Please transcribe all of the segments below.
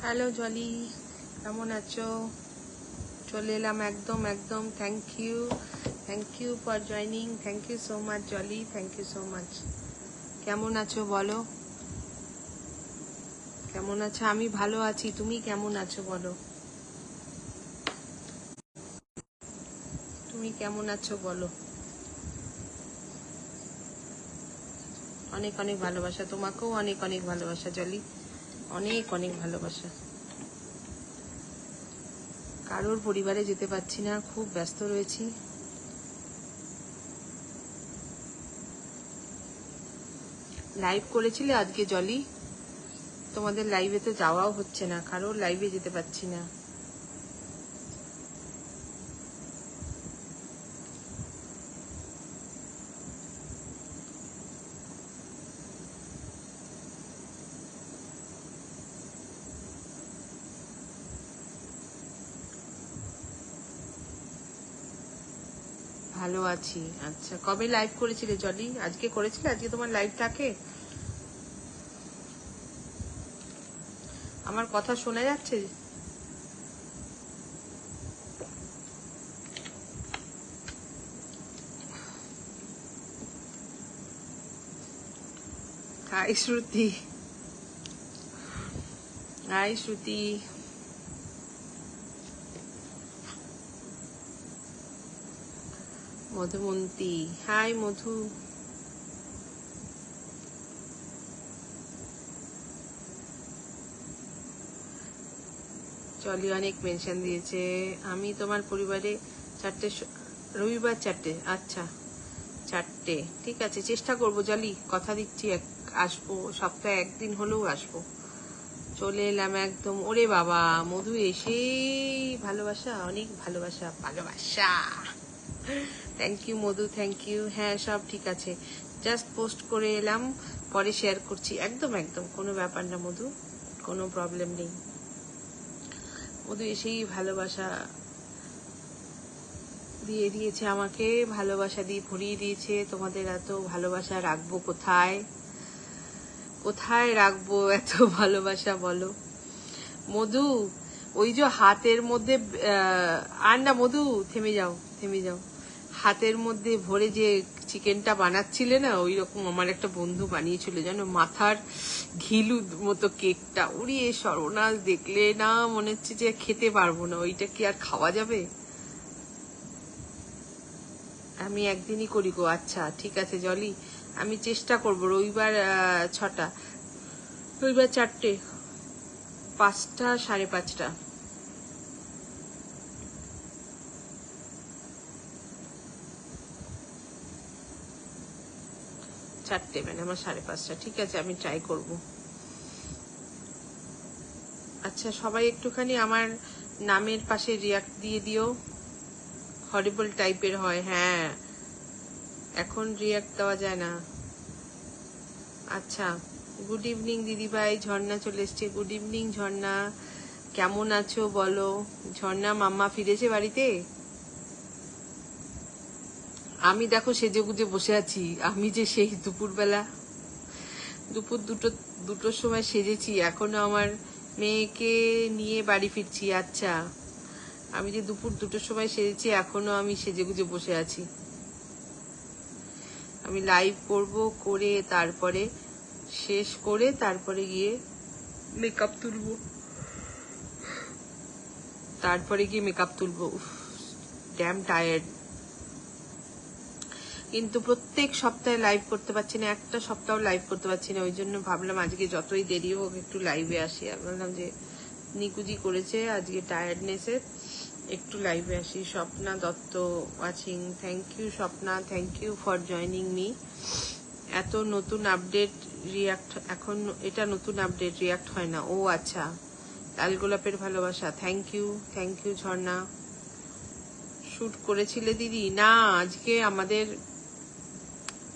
Hello Jolly, কেমন আছো? চলে এলাম একদম একদম। Thank you for joining. Thank you so much Jolly, thank you so much. কেমন আছো বলো, কেমন আছো? আমি ভালো আছি, তুমি কেমন আছো বলো, তুমি কেমন আছো বলো। অনেক অনেক ভালোবাসা তোমাকেও, অনেক অনেক ভালোবাসা জলি, অনেক অনেক ভালোবাসা। কারোর পরিবারে যেতে পারছি না, খুব ব্যস্ত রয়েছি। লাইভ করেছিলে আজকে জলি? তোমাদের লাইভে তো যাওয়াও হচ্ছে না, কারোর লাইভে যেতে পারছি না। ভালো আছি। আচ্ছা, কবে লাইভ করেছিলে জলি? আজকে করেছিলে? আজকে তোমার লাইভ থাকে? আমার কথা শোনা যাচ্ছে? হাই শ্রুতি, হাই শ্রুতি। মধুমন্তী, হাই মধু। জলি অনেক মেনশন দিয়েছে। আমি তোমার পরিবারে 4টে, রবিবার 4টে। আচ্ছা 4টে, ঠিক আছে, চেষ্টা করবো জলি, কথা দিচ্ছি আসবো, সপ্তাহে একদিন হলেও আসবো। চলে এলাম একদম। ওরে বাবা, মধু এসেই ভালোবাসা, অনেক ভালোবাসা ভালোবাসা। Thank you Madhu, thank you. হ্যাঁ সব ঠিক আছে, জাস্ট পোস্ট করে এলাম, পরে শেয়ার করছি। একদম একদম কোনো ব্যাপার না মধু, কোনো প্রবলেম নেই। মধু এসেই ভালোবাসা দিয়ে দিয়েছে আমাকে, ভালোবাসা দিয়ে ভরিয়ে দিয়েছে। তোমাদের এত ভালোবাসা রাখবো কোথায়, কোথায় রাখবো এত ভালোবাসা বলো মধু? ওই যে হাতের মধ্যে আর না মধু, থেমে যাও থেমে যাও। হাতের মধ্যে ভরে যে চিকেনটা বানাচ্ছিলে না, ওই রকম আমার একটা বন্ধু বানিয়েছিল জানো, মাথার ঘিলু মতো কেকটা। উড়িয়ে সর্বনাশ, দেখলে না মনে হচ্ছে যে খেতে পারবো না। ওইটা কি আর খাওয়া যাবে? আমি একদিনই করি গো। আচ্ছা ঠিক আছে জলি, আমি চেষ্টা করবো। রবিবার 6টা, রবিবার 4টে, 5টা, 5:30। 4টে মানে আমার 5:30। ঠিক আছে, আমি ট্রাই করব। আচ্ছা সবাই একটুখানি আমার নামের পাশে রিয়াক্ট দিয়ে দিও। হরিবল টাইপের হয়, হ্যাঁ এখন রিয়াক্ট দেওয়া যায় না। আচ্ছা, গুড ইভিনিং দিদিভাই। ঝর্ণা চলে এসছে। গুড ইভিনিং ঝর্ণা, কেমন আছো বলো? ঝর্ণা মাম্মা ফিরেছে বাড়িতে? আমি দেখো সেজে গুজে বসে আছি। আমি যে সেই দুপুরবেলা, দুপুর দুটোর সময় সেজেছি, এখনো আমার মেয়েকে নিয়ে বাড়ি ফিরছি। আচ্ছা, আমি যে দুপুর 2টোর সময় সেজেছি, এখনো আমি সেজে গুজে বসে আছি। আমি লাইভ করব, করে তারপরে শেষ করে তারপরে গিয়ে মেকআপ তুলবো, ড্যাম টায়ার্ড। কিন্তু প্রত্যেক সপ্তাহে লাইভ করতে পারছি না, একটা সপ্তাহ লাইভ করতে পারছি না। ওই জন্য ভাবলাম আজকে যতই দেরি হোক একটু লাইভে আসি। আর বললাম যে নিকুজি করেছে আজকে টায়ার্ডনেসে, একটু লাইভে আসি। Swapna Dutta watching, thank you Swapna, thank you for joining me. এত নতুন আপডেট রিয়াক্ট, এখন এটা নতুন আপডেট, রিয়াক্ট হয় না। ও আচ্ছা, লাল গোলাপের ভালোবাসা, থ্যাংক ইউ ঝর্ণা। শুট করেছিলে দিদি? না, আজকে আমাদের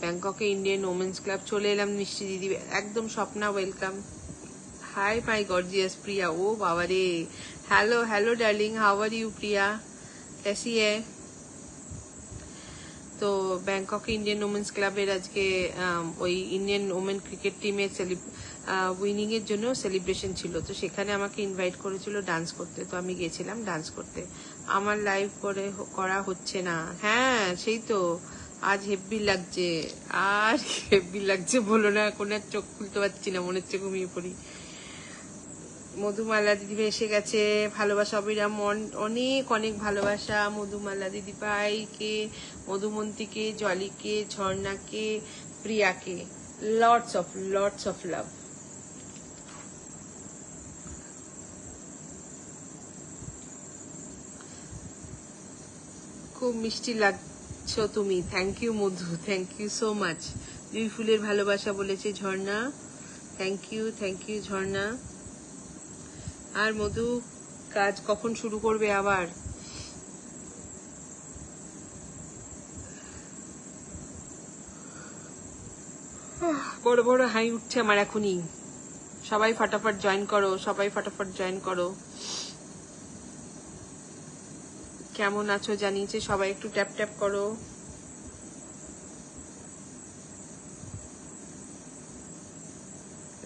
ব্যাংককে ইন্ডিয়ান ওমেন্স ক্লাব চলে এলাম মিষ্টি দিদি। একদম Swapna, welcome. Hi my gorgeous Priya. ও বাবা রে, hello hello darling, how are you Priya, कैसी है? তো ব্যাংকক ইন্ডিয়ান ওমেন্স ক্লাবের আজকে ওই ইন্ডিয়ান ওমেন ক্রিকেট টিমের উইনিং এর জন্য সেলিব্রেশন ছিল, তো সেখানে আমাকে ইনভাইট করেছিল ডান্স করতে, তো আমি গেছিলাম ডান্স করতে। আমার লাইভ করা হচ্ছে না, হ্যাঁ সেই তো, আজ হেব্বি লাগছে, আর হেব্বি লাগছে বলো না, এখন আর চোখ খুলতে পারছি না, মনে হচ্ছে ঘুমিয়ে পড়ি। মধুমালা দিদি এসে গেছে, ভালোবাসা অবিরাম, অনেক অনেক ভালোবাসা মধুমালা দিদি ভাইকে, মধুমন্তীকে, জলিকে, ঝর্ণাকে, প্রিয়াকে, লটস অফ লাভ। খুব মিষ্টি লাগছো তুমি, thank you Madhu, thank you so much. দুই ফুলের ভালোবাসা বলেছে ঝর্ণা, থ্যাংক ইউ ঝর্ণা। আর মধু, কাজ কখন শুরু করবে আবার? বড় বড় হাই উঠছে আমার এখনই। সবাই ফটাফট জয়েন করো, সবাই ফটাফট জয়েন করো। কেমন আছো জানিয়েছে সবাই, একটু ট্যাপ ট্যাপ করো।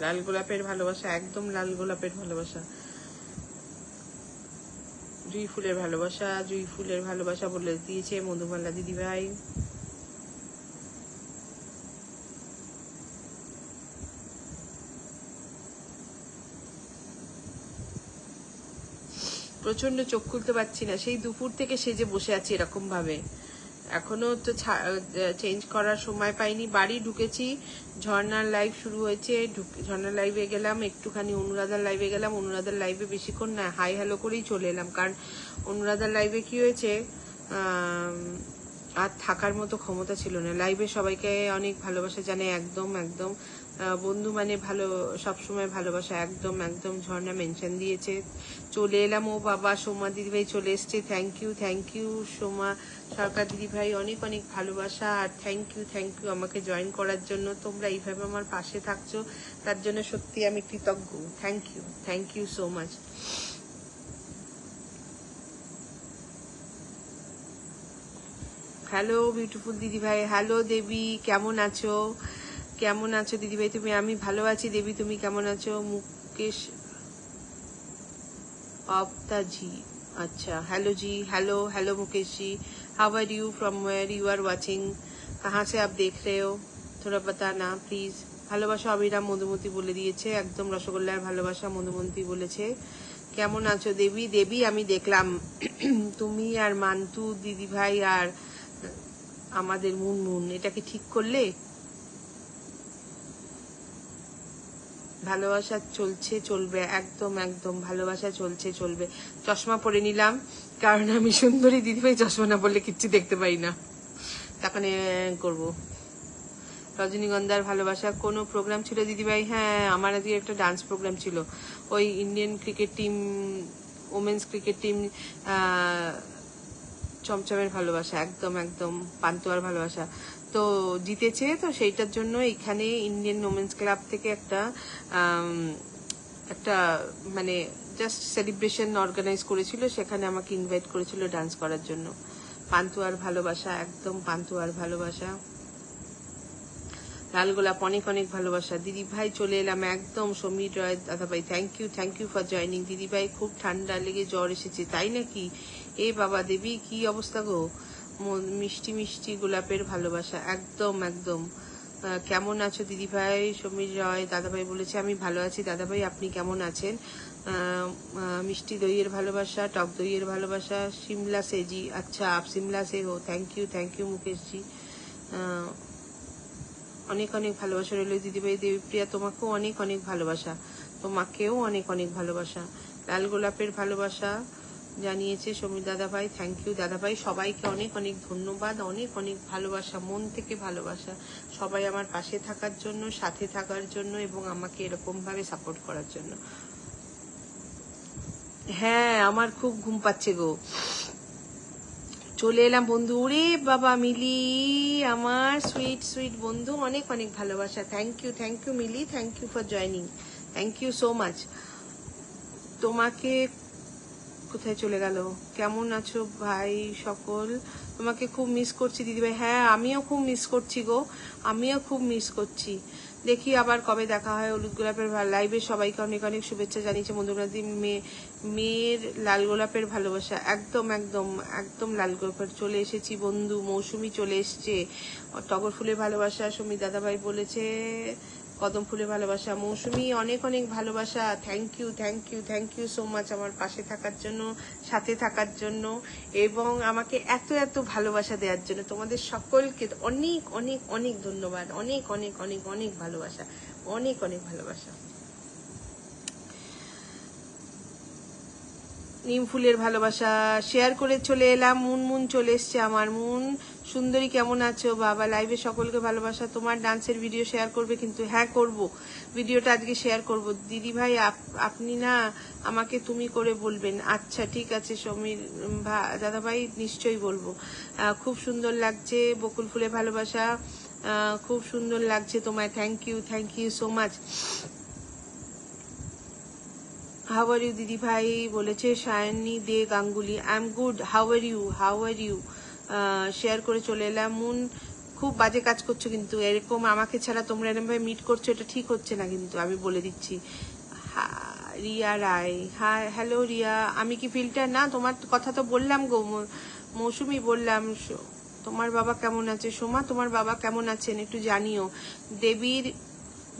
লাল গোলাপের ভালোবাসা, একদম লাল গোলাপের ভালোবাসা। জুঁই ফুলের ভালোবাসা, জুঁই ফুলের ভালোবাসা বলে দিয়েছে মধুমালা দিদি ভাই। প্রচন্ড চোখ খুলতে পারছি না, সেই দুপুর থেকে সেজে বসে আছি এরকম ভাবে, এখনো তো চেঞ্জ করার সময় পাইনি। বাড়ি ঢুকেছি, ঝর্ণার লাইভ শুরু হয়েছে, ঝর্ণার লাইভে গেলাম, একটুখানি অনুরাধার লাইভে গেলাম, অনুরাধার লাইভে বেশিক্ষণ না, হাই হ্যালো করেই চলে এলাম, কারণ অনুরাধার লাইভে কি হয়েছে, আর থাকার মতো ক্ষমতা ছিল না। লাইভে সবাইকে অনেক ভালোবাসা জানে, একদম একদম বন্ধু মানে ভালো, সবসময় ভালোবাসা, একদম একদম। ঝর্ণা মেনশন দিয়েছে, চলে এলাম। ও বাবা, সোমা দিদিভাই চলে এসছে, থ্যাংক ইউ সোমা সরকার দিদিভাই, অনেক অনেক ভালোবাসা, আর থ্যাংক ইউ আমাকে জয়েন করার জন্য। তোমরা এইভাবে আমার পাশে থাকছো, তার জন্য সত্যি আমি কৃতজ্ঞ। Thank you so much. Hello beautiful দিদিভাই, হ্যালো দেবী, কেমন আছো? কেমন আছো দিদিভাই তুমি? আমি ভালো আছি দেবী, তুমি কেমন আছো? মুকেশ জি, अच्छा, hello ji, hello Mukesh ji, how are you, from where you are watching, कहाँ से आप देख रहे हो, थोड़ा बताना प्लीज। ভালোবাসা অবিরাম মধুমতি বলে দিয়েছে, একদম রসগোল্লার ভালোবাসা মধুমতি বলেছে। কেমন আছো দেবী? দেবী আমি দেখলাম তুমি আর মান্তু দিদি ভাই আর আমাদের মুনমুন, এটা কি ঠিক করলে? ভালোবাসা চলছে চলবে, একদম একদম ভালোবাসা চলছে চলবে। চশমা পরে নিলাম, কারণ আমি সুন্দরী দিদিভাই, চশমা না পরলে কিচ্ছু দেখতে পাই না, তখন করবো। রজনীগন্ধার ভালোবাসা, কোনো প্রোগ্রাম ছিল দিদিভাই? হ্যাঁ, আমার আজকে একটা ডান্স প্রোগ্রাম ছিল, ওই Indian cricket team, women's cricket team, চমচমের ভালোবাসা, একদম একদম পান্তুয়ার ভালোবাসা তো জিতেছে, তো সেইটার জন্য এখানে ইন্ডিয়ান ওমেন্স ক্লাব থেকে একটা মানে জাস্ট সেলিব্রেশন অর্গানাইজ করেছিল, সেখানে আমাকে ইনভাইট করেছিল ডান্স করার জন্য। পান্তুয়ার ভালোবাসা, একদম পান্তুয়ার ভালোবাসা। লাল গোলাপ, অনেক অনেক ভালোবাসা দিদি ভাই, চলে এলাম একদম। সমীর রয় দাদা ভাই, থ্যাংক ইউ ফর জয়নিং দিদি ভাই। খুব ঠান্ডা লেগে জ্বর এসেছে, তাই নাকি? এ বাবা দেবী, কি অবস্থা গো? মিষ্টি মিষ্টি গোলাপের ভালোবাসা, একদম একদম। কেমন আছো দিদি ভাই? সমীর রয় দাদা ভাই বলেছে আমি ভালো আছি দাদা ভাই, আপনি কেমন আছেন? মিষ্টি দইয়ের ভালোবাসা, টক দইয়ের ভালোবাসা। শিমলা সে জি, আচ্ছা আপ শিমলা সে হো, থ্যাংক ইউ মুকেশ জি। অনেক অনেক ভালোবাসা রইল দিদিভাই। দেবীপ্রিয়া, তোমাকেও অনেক অনেক ভালোবাসা, তোমাকেও অনেক অনেক ভালোবাসা। লাল গোলাপের ভালোবাসা জানিয়েছে সমীর দাদা ভাই, থ্যাংক ইউ দাদা ভাই। সবাইকে অনেক অনেক ধন্যবাদ, অনেক অনেক ভালোবাসা, মন থেকে ভালোবাসা, সবাই আমার পাশে থাকার জন্য, সাথে থাকার জন্য, এবং আমাকে এরকম ভাবে সাপোর্ট করার জন্য। হ্যাঁ, আমার খুব ঘুম পাচ্ছে গো, চলে এলাম বন্ধু। ওরে বাবা মিলি, আমার সুইট সুইট বন্ধু, অনেক অনেক ভালোবাসা। Thank you Mili, thank you for joining, thank you so much. তোমাকে কোথায় চলে গেল? কেমন আছো ভাই সকল? তোমাকে খুব মিস করছি দিদিভাই। হ্যাঁ, আমিও খুব মিস করছি গো, আমিও খুব মিস করছি। দেখি আবার কবে দেখা হয়। হলুদ গোলাপের লাইভে সবাইকে অনেক অনেক শুভেচ্ছা জানিয়েছে মধুরাদি। মেয়ের লাল গোলাপের ভালোবাসা, একদম একদম একদম লাল গোলাপের চলে এসেছি বন্ধু। মৌসুমি চলে এসছে। টগর ফুলের ভালোবাসা সুমিত দাদাভাই বলেছে। কদম ফুলের ভালোবাসা মৌসুমি, অনেক অনেক ভালোবাসা। Thank you thank you thank you so much আমার পাশে থাকার জন্য, সাথে থাকার জন্য, এবং আমাকে এত এত ভালোবাসা দেওয়ার জন্য। তোমাদের সকলকে অনেক অনেক অনেক ধন্যবাদ। অনেক অনেক অনেক অনেক ভালোবাসা, অনেক অনেক ভালোবাসা। নিম ফুলের ভালোবাসা শেয়ার করে চলে এলাম। মুন চলে এসছে আমার। মুন সুন্দরী কেমন আছো বাবা? লাইভে সকলকে ভালোবাসা। তোমার ডান্সের ভিডিও শেয়ার করবে কিন্তু? হ্যাঁ করব, ভিডিওটা আজকে শেয়ার করব। দিদি ভাই আপনি না আমাকে তুমি করে বলবেন? আচ্ছা ঠিক আছে সমীর দাদা ভাই, নিশ্চয়ই বলবো। খুব সুন্দর লাগছে। বকুল ফুলের ভালোবাসা, খুব সুন্দর লাগছে তোমায়। Thank you so much. How are you দিদি ভাই বলেছে Sayani De Ganguly. I am good, how are you. Share করে চলে এলাম। মুন খুব বাজে কাজ করছো কিন্তু, এরকম আমাকে ছাড়া তোমরা এরকম ভাবে মিট করছো, এটা ঠিক হচ্ছে না কিন্তু, আমি বলে দিচ্ছি। রিয়া রায়, হ্যাঁ হ্যালো রিয়া। আমি কি ফিল্টার? না, তোমার কথা তো বললাম গো মৌসুমি, বললাম। তোমার বাবা কেমন আছে? সোমা তোমার বাবা কেমন আছেন একটু জানিও। দেবীর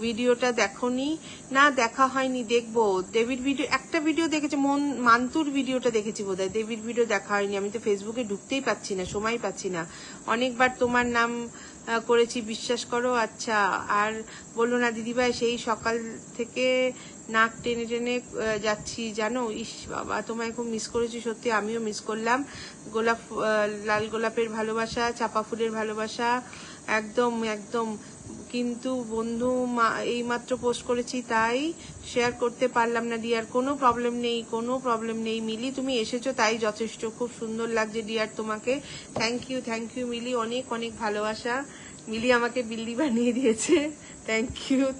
ভিডিওটা দেখোনি? না দেখা হয়নি, দেখবো। দেবীর ভিডিও একটা ভিডিও দেখেছি, মান্তুর ভিডিওটা দেখেছি বোধহয়। দেবীর ভিডিও দেখা হয়নি। আমি তো ফেসবুকে ঢুকতেই পাচ্ছি না, সময় পাচ্ছি না। অনেকবার তোমার নাম করেছি, বিশ্বাস করো। আচ্ছা, আর বললো না দিদিভাই, সেই সকাল থেকে নাক টেনে টেনে যাচ্ছি জানো। ইস বাবা, তোমায় খুব মিস করেছি সত্যি, আমিও মিস করলাম। গোলাপ, লাল গোলাপের ভালোবাসা, চাপা ফুলের ভালোবাসা, একদম একদম। কিন্তু বন্ধু এইমাত্র পোস্ট করেছি, তাই শেয়ার করতে পারলাম না ডিয়ার। কোনো প্রবলেম নেই, কোনো প্রবলেম নেই মিলি, তুমি এসেছো তাই যথেষ্ট। খুব সুন্দর লাগছে ডিয়ার তোমাকে। থ্যাংক ইউ মিলি, অনেক অনেক ভালোবাসা। মিলি আমাকে বিল্লি বানিয়ে দিয়েছে।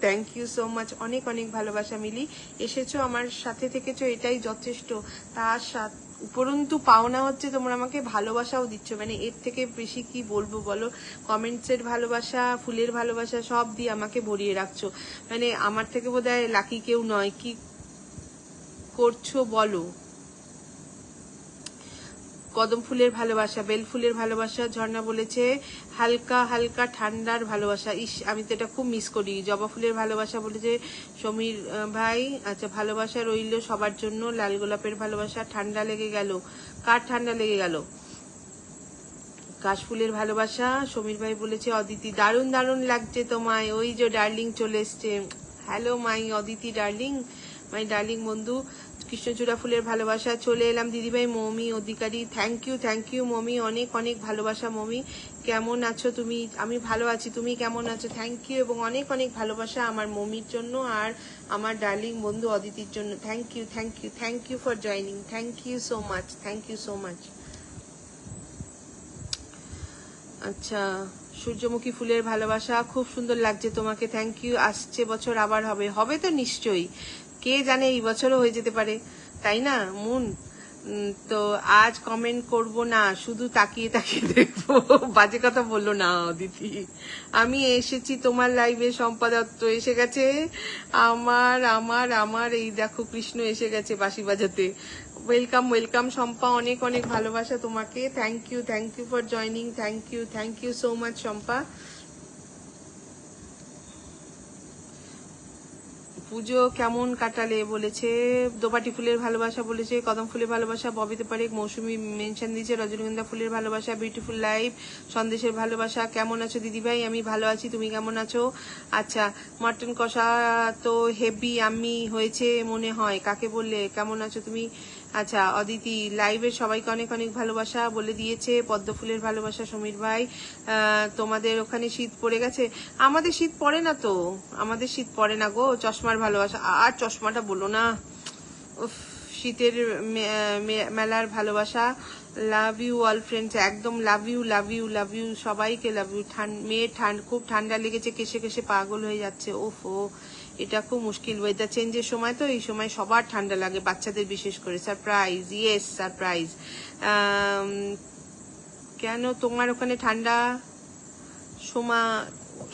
Thank you so much. অনেক অনেক ভালোবাসা মিলি। এসেছো, আমার সাথে থেকেছো, এটাই যথেষ্ট। তার সাথে উপরন্তু পাওনা হচ্ছে তোমরা আমাকে ভালোবাসাও দিচ্ছ, মানে এর থেকে বেশি কি বলবো বলো। কমেন্টসের ভালোবাসা, ফুলের ভালোবাসা সব দিয়ে আমাকে ভরিয়ে রাখছো, মানে আমার থেকে বোধহয় লাকি কেউ নয়। কি করছো বলো? কদম ফুলের ভালোবাসা, বেল ফুলের ভালোবাসা। ঝর্ণা বলেছে হালকা হালকা ঠান্ডার ভালোবাসা। ইস, আমি তো এটা খুব মিস করি। জবা ফুলের ভালোবাসা বলেছে সমীর ভাই। আচ্ছা, ভালোবাসা রইল সবার জন্য। লাল গোলাপের ভালোবাসা। ঠান্ডা লেগে গেল? কার ঠান্ডা লেগে গেল? কাশফুলের ভালোবাসা। সমীর ভাই বলেছে অদিতি দারুণ দারুণ লাগছে তোমায়। ওই যে ডার্লিং চলে এসছে। Hello my Aditi darling, my darling বন্ধু। কৃষ্ণচূড়া ফুলের ভালোবাসা। চলে এলাম দিদিভাই মৌমি অধিকারী। থ্যাংক ইউ মৌমি, অনেক অনেক ভালোবাসা মৌমি। কেমন আছো তুমি? আমি ভালো আছি, তুমি কেমন আছো? থ্যাংক ইউ, এবং অনেক অনেক ভালোবাসা আমার মৌমির জন্য আর আমার ডার্লিং বন্ধু অদিতির জন্য। Thank you for joining. Thank you so much. আচ্ছা, সূর্যমুখী ফুলের ভালোবাসা। খুব সুন্দর লাগছে তোমাকে। Thank you. আসছে বছর আবার হবে তো নিশ্চয়ই, কে জানে এই বছরও হয়ে যেতে পারে, তাই না মুন? তো আজ কমেন্ট করব না, শুধু তাকিয়ে তাকিয়ে দেখবো। বাজে কথা বললো না দিদি। আমি এসেছি তোমার লাইভে। শম্পা দত্ত এসে গেছে। আমার আমার আমার এই দেখো কৃষ্ণ এসে গেছে বাঁশি বাজাতে। ওয়েলকাম শম্পা, অনেক অনেক ভালোবাসা তোমাকে। Thank you for joining. Thank you so much Shampa. Puja কেমন কাটালে বলেছে। দোপাটি ফুলের ভালোবাসা বলেছে। কদম ফুলের ভালোবাসা। ববিতে পারেক মৌসুমি মেনশন দিয়েছে। রজনীগন্ধা ফুলের ভালোবাসা। Beautiful life. সন্দেশের ভালোবাসা। কেমন আছো দিদিভাই? আমি ভালো আছি, তুমি কেমন আছো? আচ্ছা, মটন কষা তো হেভি আমি হয়েছে মনে হয়। কাকে বললে? কেমন আছো তুমি? আচ্ছা, অদিতি লাইভের সবাইকে অনেক অনেক ভালোবাসা বলে দিয়েছে। পদ্ম ফুলের ভালোবাসা সমীর ভাই। তোমাদের ওখানে শীত পড়ে গেছে? আমাদের শীত পড়ে না তো, আমাদের শীত পড়ে না গো। চশমার ভালোবাসা। আর চশমাটা বলো না, উফ। শীতের মেলার ভালোবাসা। Love you all friends. একদম লাভ ইউ সবাইকে লাভ ইউ। মেয়ে খুব ঠান্ডা লেগেছে, কেসে কেসে পাগল হয়ে যাচ্ছে। ওফো, এটা খুব মুশকিল। ওয়েদার চেঞ্জের সময় তো, এই সময় সবার ঠান্ডা লাগে, বাচ্চাদের বিশেষ করে। Surprise, yes surprise. কেন তোমার ওখানে ঠান্ডা? সোমা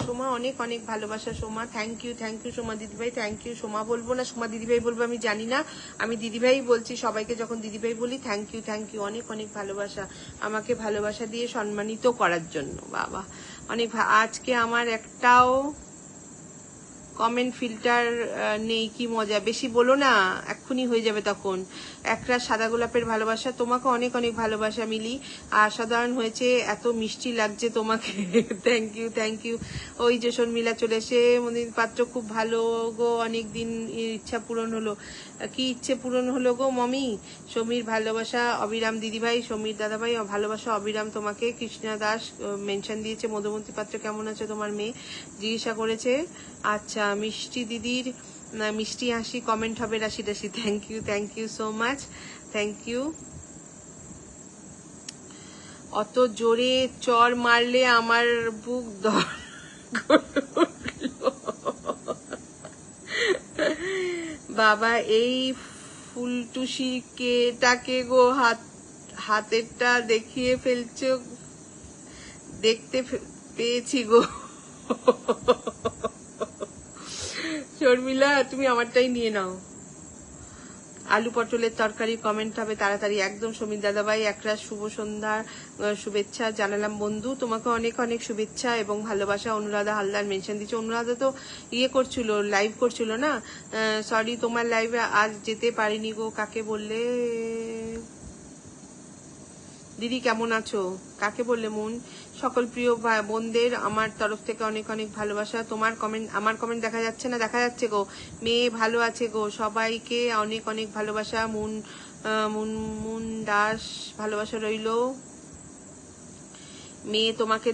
সোমা অনেক অনেক ভালোবাসা সোমা, থ্যাংক ইউ সোমা দিদিভাই, থ্যাংক ইউ। সোমা বলবো না সোমা দিদিভাই বলবো আমি জানি না, আমি দিদিভাই বলছি সবাইকে, যখন দিদিভাই বলি থ্যাংক ইউ, অনেক অনেক ভালোবাসা আমাকে ভালোবাসা দিয়ে সম্মানিত করার জন্য। বাবা অনেক, আজকে আমার একটাও কমেন্ট ফিল্টার নেই, কি মজা, বেশি বলো না এক্ষুনি হয়ে যাবে তখন। একটা সাদা গোলাপের ভালোবাসা, তোমাকে অনেক অনেক ভালোবাসা মিলি, অসাধারণ হয়েছে, এত মিষ্টি লাগছে তোমাকে। Thank you. ওই যে শর্মিলা চলে এসে, মনির পাত্র খুব ভালো গো, অনেকদিন ইচ্ছা পূরণ হলো। কি ইচ্ছে পূরণ হলো গো মমি? সমীর ভালোবাসা অবিরাম দিদিভাই, সমীর দাদাভাই ভালোবাসা অবিরাম তোমাকে। কৃষ্ণা দাস মেনশন দিয়েছে, মধুমন্তী পাত্র কেমন আছে তোমার মেয়ে জিজ্ঞাসা করেছে। আচ্ছা মিষ্টি দিদির মিষ্টি হাসি কমেন্ট হবে রাশি রাশি, thank you so much, thank you. অত জোরে চর মারলে আমার বুক ধর। বাবা এই ফুলটুসি কেটাকে গো, হাতেরটা দেখিয়ে ফেলছ, দেখতে পেয়েছি গো। শর্মিলা তুমি আমারটাই নিয়ে নাও। আলু পটলের তরকারি কমেন্ট হবে তাড়াতাড়ি একদম। সমীর দাদাভাই একটা শুভ সন্ধ্যার শুভেচ্ছা জানালাম বন্ধু, তোমাকে অনেক অনেক শুভেচ্ছা এবং ভালোবাসা। অনুরাধা হালদার মেনশন দিচ্ছে, অনুরাধা তো করছিল, লাইভ করছিল না, সরি তোমার লাইভে আজ যেতে পারিনি গো। কাকে বললে দিদি, কেমন আছো? কাকে বললে মন? সকল প্রিয় বোনদের আমার তরফ থেকে অনেক অনেক ভালোবাসা। তোমার কমেন্ট, আমার কমেন্ট দেখা যাচ্ছে না? দেখা যাচ্ছে গো, মেয়ে ভালো আছে গো, সবাইকে অনেক অনেক ভালোবাসা। মুন দাস ভালোবাসা রইলো। মেয়ে তোমাকে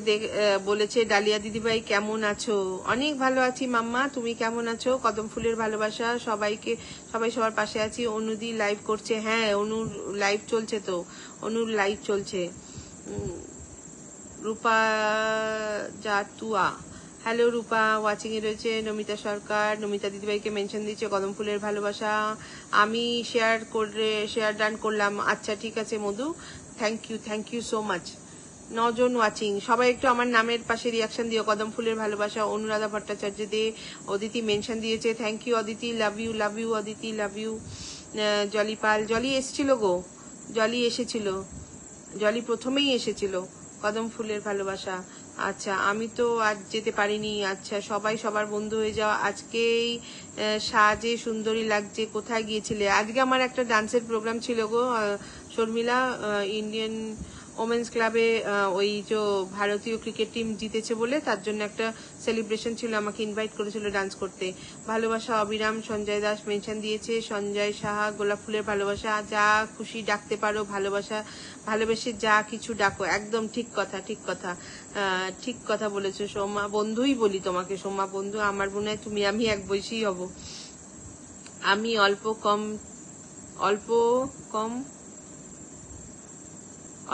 বলেছে ডালিয়া দিদিভাই কেমন আছো? অনেক ভালো আছি মাম্মা, তুমি কেমন আছো? কদম ফুলের ভালোবাসা সবাইকে, সবাই সবার পাশে আছি। অনুদি লাইভ করছে, হ্যাঁ অনুর লাইভ চলছে তো, অনুর লাইভ চলছে। রূপা জাতুয়া, হ্যালো রূপা ওয়াচিং এ রয়েছে। নমিতা সরকার, নমিতা দিদিভাইকে মেনশন দিচ্ছে, কদম ফুলের ভালোবাসা। আমি শেয়ার ডান করলাম, আচ্ছা ঠিক আছে Madhu, thank you so much. 9 জন ওয়াচিং, সবাই একটু আমার নামের পাশে রিয়াকশন দিও। কদম ফুলের ভালোবাসা। অনুরাধা ভট্টাচার্য দে, অদিতি মেনশন দিয়েছে, thank you Aditi, love you Aditi, love you. Jolly Pal, Jolly এসেছিল গো, জলি এসেছিল, জলি প্রথমেই এসেছিল। কদম ফুলের ভালোবাসা। আচ্ছা আমি তো আজ যেতে পারিনি। আচ্ছা সবাই সবার বন্ধু হয়ে যাওয়া, আজকেই সাজে সুন্দরী লাগছে, কোথায় গিয়েছিলে? আজকে আমার একটা ডান্সের প্রোগ্রাম ছিল গো শর্মিলা, ইন্ডিয়ান ওমেন্স ক্লাবে, ওই যে ভারতীয় ক্রিকেট টিম জিতেছে বলে তার জন্য একটা সেলিব্রেশন ছিল, আমাকে ইনভাইট করেছিল ডান্স করতে। ভালোবাসা অবিরাম, সঞ্জয় দাস মেনশন দিয়েছে, সঞ্জয় সাহা গোলাপ ফুলের ভালোবাসা। যা খুশি ডাকতে পারো, ভালোবাসা ভালোবেসে যা কিছু ডাকো, একদম ঠিক কথা, ঠিক কথা বলেছো সোমা, বন্ধুই বলি তোমাকে সোমা, বন্ধু আমার মনে হয় তুমি আমি এক বয়সী হব। আমি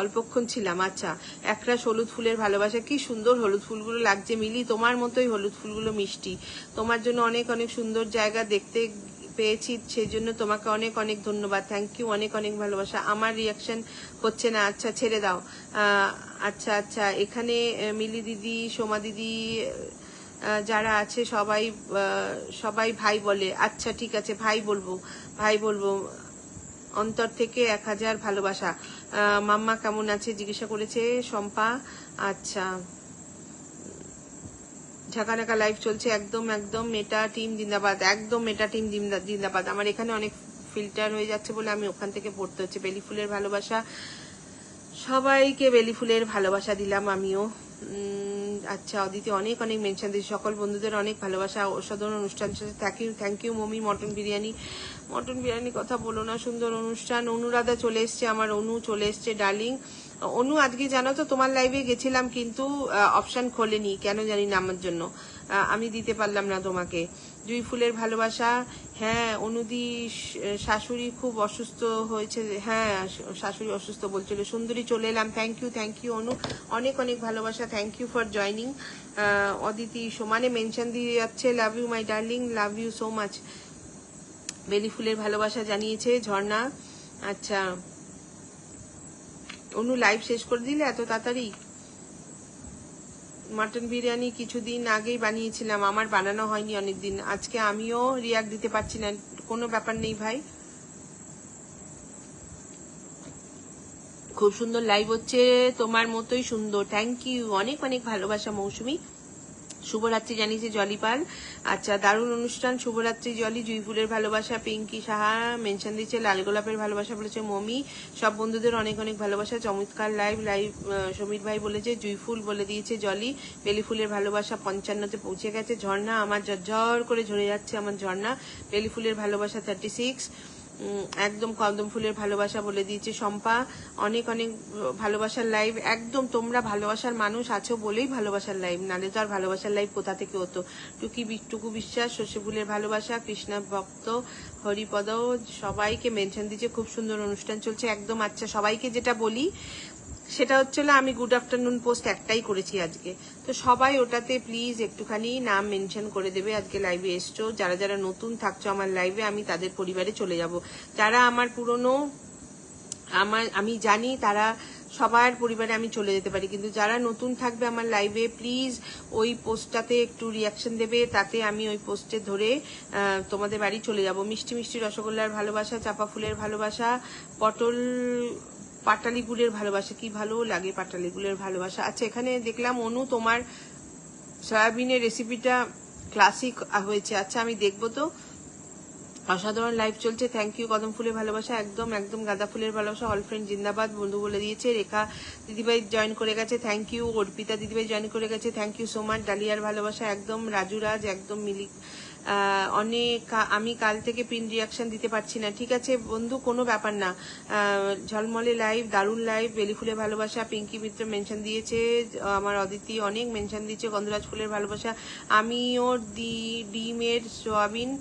অল্পক্ষণ ছিলাম। আচ্ছা একরাশ হলুদ ফুলের ভালোবাসা, কি সুন্দর হলুদ ফুলগুলো লাগছে মিলি, তোমার মতোই হলুদ ফুলগুলো মিষ্টি। তোমার জন্য অনেক অনেক সুন্দর জায়গা দেখতে পেয়েছি, সেই জন্য তোমাকে অনেক অনেক ধন্যবাদ, থ্যাংক ইউ, অনেক অনেক ভালোবাসা। আমার রিয়াকশন হচ্ছে না, আচ্ছা ছেড়ে দাও। আচ্ছা এখানে মিলি দিদি, সোমা দিদি যারা আছে সবাই ভাই বলে, আচ্ছা ঠিক আছে ভাই বলবো। অন্তর থেকে 1000 ভালোবাসা। মাম্মা কেমন আছে জিজ্ঞাসা করেছে শম্পা। আচ্ছা ঝাঁকানাকা লাইভ চলছে, একদম মেটা টিম জিন্দাবাদ, একদম মেটা টিম জিন্দাবাদ। আমার এখানে অনেক ফিল্টার হয়ে যাচ্ছে বলে আমি ওখান থেকে পড়তে হচ্ছে। বেলি ফুলের ভালোবাসা, সবাইকে বেলি ফুলের ভালোবাসা দিলাম আমিও। আচ্ছা অদিতি অনেক অনেক মেনশন দিচ্ছি, সকল বন্ধুদের অনেক ভালোবাসা। অসাধারণ অনুষ্ঠান, thank you mummy. Mutton biryani কথা বলো না, সুন্দর অনুষ্ঠান। অনুরাধা চলে এসছে, আমার অনু চলে এসছে ডার্লিং। অনু আজকে জানো তো তোমার লাইভে গেছিলাম কিন্তু অপশন খোলেনি, কেন জানি না আমার জন্য, আমি দিতে পারলাম না তোমাকে। জুই ফুলের ভালোবাসা, হ্যাঁ অনুদি শাশুড়ি খুব অসুস্থ হয়েছে, হ্যাঁ শাশুড়ি অসুস্থ বলছিল। সুন্দরী চলে এলাম, থ্যাংক ইউ অনু, অনেক অনেক ভালোবাসা, thank you for joining. Aditi সমানে মেনশন দিয়ে যাচ্ছে, love you my darling, love you so much. বেলি ফুলের ভালোবাসা জানিয়েছে ঝর্ণা। আচ্ছা অনু লাইভ শেষ করে দিলে এত তাড়াতাড়ি? মাটন বিরিয়ানি কিছুদিন আগেই বানিয়েছিলাম, আমার বানানো হয়নি অনেকদিন। আজকে আমিও রিয়াক্ট দিতে পারছি না, কোনো ব্যাপার নেই ভাই। খুব সুন্দর লাইভ হচ্ছে, তোমার মতোই সুন্দর, থ্যাংক ইউ, অনেক অনেক ভালোবাসা মৌসুমী। শুভরাত্রি জানিয়েছে জলিপাল। আচ্ছা, দারুণ অনুষ্ঠান, শুভরাত্রি জলি। জুইফুলের ভালোবাসা পিঙ্কি সাহা মেনশন দিচ্ছে, লাল গোলাপের ভালোবাসা বলেছে মমি। সব বন্ধুদের অনেক অনেক ভালোবাসা, চমৎকার লাইভ। সমীর ভাই বলেছে, জুইফুল বলে দিয়েছে জলি। বেলি ফুলের ভালোবাসা 55-তে পৌঁছে গেছে। ঝর্ণা, আমার ঝরঝর করে ঝরে যাচ্ছে আমার ঝর্ণা। বেলি ফুলের ভালোবাসা 36। একদম কদম ফুলের ভালোবাসা বলে দিয়েছে শম্পা। অনেক অনেক ভালোবাসার লাইভ, একদম তোমরা ভালোবাসার মানুষ আছো বলেই ভালোবাসার লাইভ, নালে তো আর ভালোবাসার লাইভ কোথা থেকে হতো। টুকু বিশ্বাস, শস্য ফুলের ভালোবাসা, কৃষ্ণা ভক্ত, হরিপদ, সবাইকে মেনশন দিচ্ছে। খুব সুন্দর অনুষ্ঠান চলছে একদম। আচ্ছা, সবাইকে যেটা বলি সেটা হচ্ছিল, আমি গুড আফটারনুন পোস্ট একটাই করেছি আজকে, তো সবাই ওটাতে প্লিজ একটুখানি নাম মেনশন করে দেবে। আজকে লাইভে এসছো, যারা যারা নতুন থাকছো আমার লাইভে, আমি তাদের পরিবারে চলে যাব। যারা আমার পুরনো, আমি জানি তারা সবার পরিবারে আমি চলে যেতে পারি, কিন্তু যারা নতুন থাকবে আমার লাইভে প্লিজ ওই পোস্টটাতে একটু রিয়াকশন দেবে, তাতে আমি ওই পোস্টে ধরে তোমাদের বাড়ি চলে যাব। মিষ্টি মিষ্টি রসগোল্লার ভালোবাসা, চাপা ফুলের ভালোবাসা, পটল পাটালি গুলের ভালোবাসা, কি ভালো লাগে পাটালি গুলের ভালোবাসা। আচ্ছা, এখানে দেখলাম অনু তোমার সয়াবিনের রেসিপিটা ক্লাসিক হয়েছে। আচ্ছা, আমি দেখবো তো। অসাধারণ লাইভ চলছে, থ্যাংক ইউ। কদম ফুলের ভালোবাসা, একদম একদম গাঁদা ফুলের ভালোবাসা। অল ফ্রেন্ড জিন্দাবাদ বন্ধু বলে দিয়েছে। রেখা দিদিভাই জয়েন করে গেছে, থ্যাংক ইউ। অর্পিতা দিদিভাই জয়েন করে গেছে, থ্যাংক ইউ সো মাচ। ডালিয়ার ভালোবাসা, একদম রাজুরাজ, একদম মিলি। অনেক, আমি কাল থেকে পিন রিয়াকশন দিতে পারছি না, ঠিক আছে বন্ধু, কোনো ব্যাপার না। ঝলমলে লাইভ, দারুণ লাইভ। বেলি ফুলের ভালোবাসা, পিঙ্কি মিত্র মেনশন দিয়েছে, আমার অদিতি অনেক মেনশন দিয়েছে। গন্ধরাজ ফুলের ভালোবাসা, আমিও ডিমের সোয়াবিন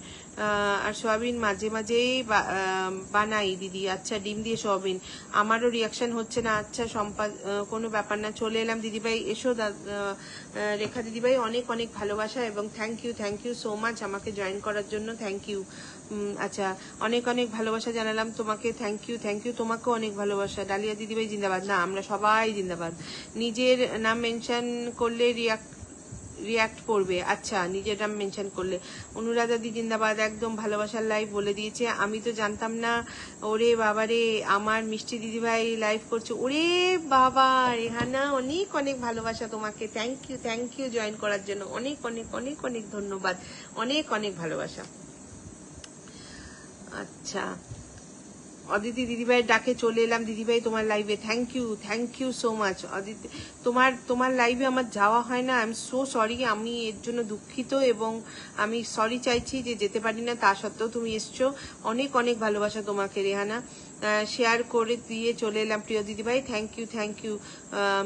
আর সোয়াবিন মাঝে মাঝেই বানাই দিদি। আচ্ছা, ডিম দিয়ে সোয়াবিন, আমারও রিয়াকশন হচ্ছে না। আচ্ছা কোনো ব্যাপার না, চলে এলাম দিদিভাই, এসো। রেখা দিদিভাই অনেক অনেক ভালোবাসা এবং থ্যাংক ইউ সো মাচ আমাকে জয়েন করার জন্য, থ্যাংক ইউ। আচ্ছা, অনেক অনেক ভালোবাসা জানালাম তোমাকে, থ্যাংক ইউ তোমাকেও অনেক ভালোবাসা। ডালিয়া দিদিভাই জিন্দাবাদ। না, আমরা সবাই জিন্দাবাদ। নিজের নাম মেনশন করলে রিয়াক্ট করবে। আচ্ছা, নিজের নাম মেনশন করলে। অনুরাধা দি জিন্দাবাদ, একদম ভালোবাসার লাইভ বলে দিয়েছে। আমি তো জানতাম না, ওরে বাবা রে, আমার মিষ্টি দিদিভাই লাইভ করছে, ওরে বাবা। রেহানা অনেক অনেক ভালোবাসা তোমাকে, থ্যাংক ইউ জয়েন করার জন্য, অনেক অনেক অনেক অনেক ধন্যবাদ, অনেক অনেক ভালোবাসা। আচ্ছা, অদিতি দিদিভাই ডাকে চলে এলাম দিদিভাই তোমার লাইভে, thank you so much Aditi. তোমার লাইভে আমার যাওয়া হয় না, আই এম সো সরি, আমি এর জন্য দুঃখিত এবং আমি সরি চাইছি যে যেতে পারি না, তা সত্ত্বেও তুমি এসছো, অনেক অনেক ভালোবাসা তোমাকে রেহানা। শেয়ার করে দিয়ে চলে এলাম প্রিয় দিদিভাই, থ্যাংক ইউ।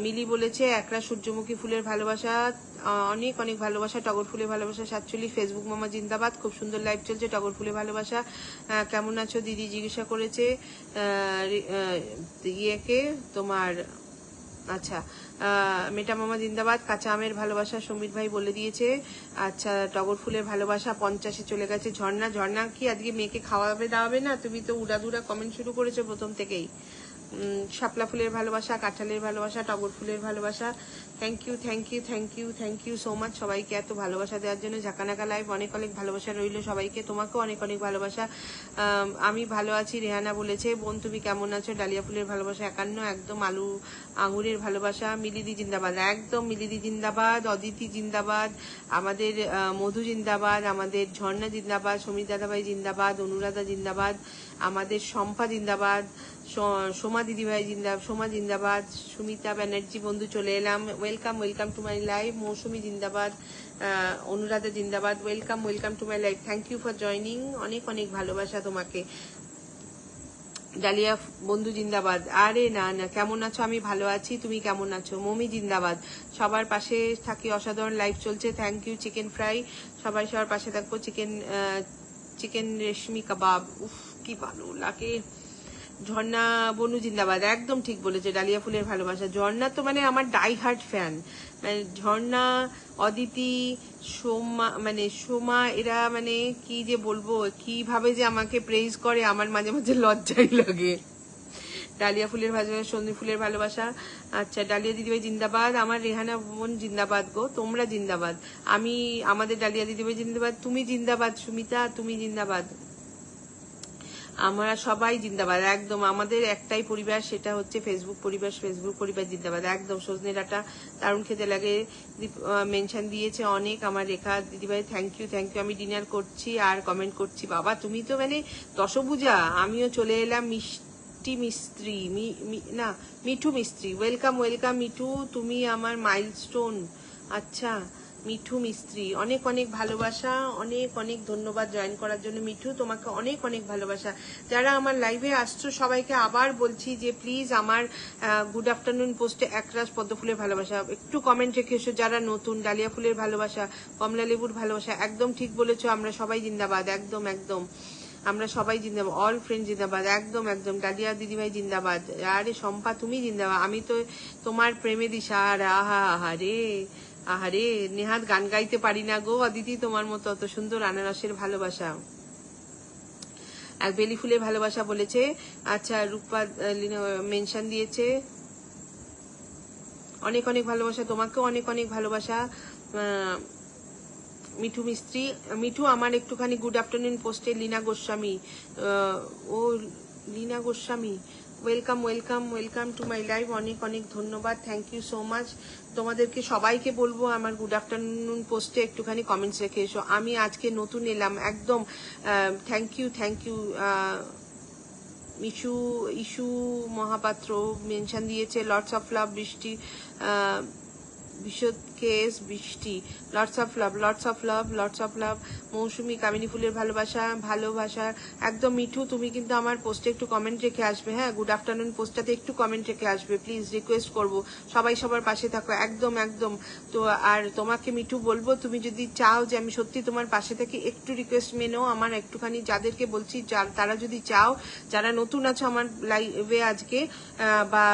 মিলি বলেছে একরা সূর্যমুখী ফুলের ভালোবাসা, অনেক অনেক ভালোবাসা। টগর ফুলের ভালোবাসা 47। ফেসবুক মামা জিন্দাবাদ, খুব সুন্দর লাইভ চলছে। টগর ফুলের ভালোবাসা, কেমন আছো দিদি জিজ্ঞাসা করেছে ইয়েকে তোমার। আচ্ছা, মেটা মামা জিন্দাবাদ। কাঁচা আমের ভালোবাসা সমীর ভাই বলে দিয়েছে। আচ্ছা, টগর ফুলের ভালোবাসা 50-এ চলে গেছে। ঝর্ণা কি আজকে মেয়েকে খাওয়াবে দাওয়াবে না? তুমি তো উড়াদুরা কমেন্ট শুরু করেছো প্রথম থেকেই। শাপলা ফুলের ভালোবাসা, কাঁঠালের ভালোবাসা, টগর ফুলের ভালোবাসা, থ্যাংক ইউ সো মাচ সবাইকে এত ভালোবাসা দেওয়ার জন্য। ঝাঁকানাকা লাইভ, অনেক অনেক ভালোবাসা রইল সবাইকে, তোমাকেও অনেক অনেক ভালোবাসা। আমি ভালো আছি রেহানা বলেছে। বোন তুমি কেমন আছো? ডালিয়া ফুলের ভালোবাসা 51, একদম আলু আঙুরের ভালোবাসা। মিলিদি জিন্দাবাদ, একদম মিলিদি জিন্দাবাদ। অদিতি জিন্দাবাদ, আমাদের মধু জিন্দাবাদ, আমাদের ঝর্ণা জিন্দাবাদ, সমীর দাদাভাই জিন্দাবাদ, অনুরাধা জিন্দাবাদ, আমাদের শম্পা জিন্দাবাদ, সোমা দিদিভাই সোমা জিন্দাবাদ, সুমিতা ব্যানার্জি বন্ধু চলে এলাম, welcome to my live. Mousumi জিন্দাবাদ, অনুরাধা জিন্দাবাদ, welcome to my live, thank you for joining, অনেক অনেক ভালোবাসা তোমাকে। ডালিয়া বন্ধু জিন্দাবাদ। আরে না, কেমন আছো? আমি ভালো আছি, তুমি কেমন আছো? মমি জিন্দাবাদ, সবার পাশে থাকি, অসাধারণ লাইভ চলছে, থ্যাংক ইউ। চিকেন ফ্রাই, সবাই সবার পাশে থাকবো। চিকেন রেশমি কাবাব, উফ কি ভালো লাগে। ঝর্ণা বনু জিন্দাবাদ, একদম ঠিক বলেছে। ডালিয়া ফুলের ভালোবাসা, ঝর্ণা তো মানে আমার ডাই হার্ট ফ্যান, মানে ঝর্ণা, অদিতি, সোমা এরা মানে কি যে বলবো, কিভাবে যে আমাকে প্রেইজ করে আমার মাঝে মাঝে লজ্জাই লাগে। ডালিয়া ফুলের ভালোবাসা, সন্ধি ফুলের ভালোবাসা। আচ্ছা, ডালিয়া দিদিভাই জিন্দাবাদ, আমার রেহানা বোন জিন্দাবাদ গো, তোমরা জিন্দাবাদ, আমি আমাদের ডালিয়া দিদিভাই জিন্দাবাদ, তুমি জিন্দাবাদ সুমিতা, তুমি জিন্দাবাদ, আমরা সবাই জিন্দাবাদ একদম। আমাদের একটাই পরিবার, সেটা হচ্ছে ফেসবুক পরিবার, ফেসবুক পরিবার জিন্দাবাদ একদম। সজনে ডাঁটা দারুণ খেতে লাগে, মেনশন দিয়েছে অনেক আমার রেখা দিদিভাই, থ্যাংক ইউ থ্যাংক ইউ। আমি ডিনার করছি আর কমেন্ট করছি। বাবা তুমি তো মানে দশভুজা। আমিও চলে এলাম মিষ্টি মিস্ত্রি, না মিঠু মিস্ত্রি, ওয়েলকাম ওয়েলকাম মিঠু, তুমি আমার মাইলস্টোন। আচ্ছা মিঠু মিস্ত্রি, অনেক অনেক ভালোবাসা, অনেক অনেক ধন্যবাদ জয়েন করার জন্য মিঠু, তোমাকে অনেক অনেক ভালোবাসা। যারা আমার লাইভে আসছো সবাইকে আবার বলছি যে প্লিজ আমার গুড আফটারনুন পোস্টে একরাশ পদ্ম ফুলের ভালোবাসা একটু কমেন্ট রেখে এসো। যারা নতুন, ডালিয়া ফুলের ভালোবাসা, কমলা লেবুর ভালোবাসা, একদম ঠিক বলেছো, আমরা সবাই জিন্দাবাদ একদম একদম, আমরা সবাই জিন্দাবাদ, অল ফ্রেন্ড জিন্দাবাদ একদম একদম। ডালিয়া দিদিভাই জিন্দাবাদ, আরে শম্পা তুমি জিন্দাবাদ, আমি তো তোমার প্রেমে দিশার, আহা আহারে আহারে, নেহাত গান গাইতে পারি না গো অদিতি তোমার মতো অত সুন্দর। আনারসের ভালোবাসা, এক বেলি ফুলের ভালোবাসা বলেছে। আচ্ছা রূপা মেনশন দিয়েছে, অনেক অনেক ভালোবাসা তোমাকেও, অনেক অনেক ভালোবাসা। মিঠু মিস্ত্রি, মিঠু আমার একটুখানি গুড আফটারনুন পোস্টে লীনা গোস্বামী, ও Leena Goswami, welcome welcome welcome to my live, অনেক অনেক ধন্যবাদ, থ্যাংক ইউ সো মাচ। তোমাদেরকে সবাইকে বলবো আমার গুড আফটারনুন পোস্টে একটুখানি কমেন্টস রেখে এসো। আমি আজকে নতুন এলাম একদম, thank you thank you. Ishu Mahapatra mention দিয়েছে, লর্ডস অফ লাভ বৃষ্টি, বিশদ কেস Brishti, lords of love lords of love lords of love. Mousumi কামিনী ফুলের ভালোবাসা, ভালোবাসা একদম। মিঠু তুমি কিন্তু আমার পোস্টে একটু কমেন্ট রেখে আসবে, হ্যাঁ গুড আফটারনুন পোস্টটাতে একটু কমেন্ট রেখে আসবে প্লিজ, রিকোয়েস্ট করবো, সবাই সবার পাশে থাকো একদম একদম। তো আর তোমাকে মিঠু বলবো, তুমি যদি চাও যে আমি সত্যি তোমার পাশে থাকি, একটু রিকোয়েস্ট মেনো আমার একটুখানি, যাদেরকে বলছি তারা যদি চাও, যারা নতুন আছো আমার লাইভে আজকে, বা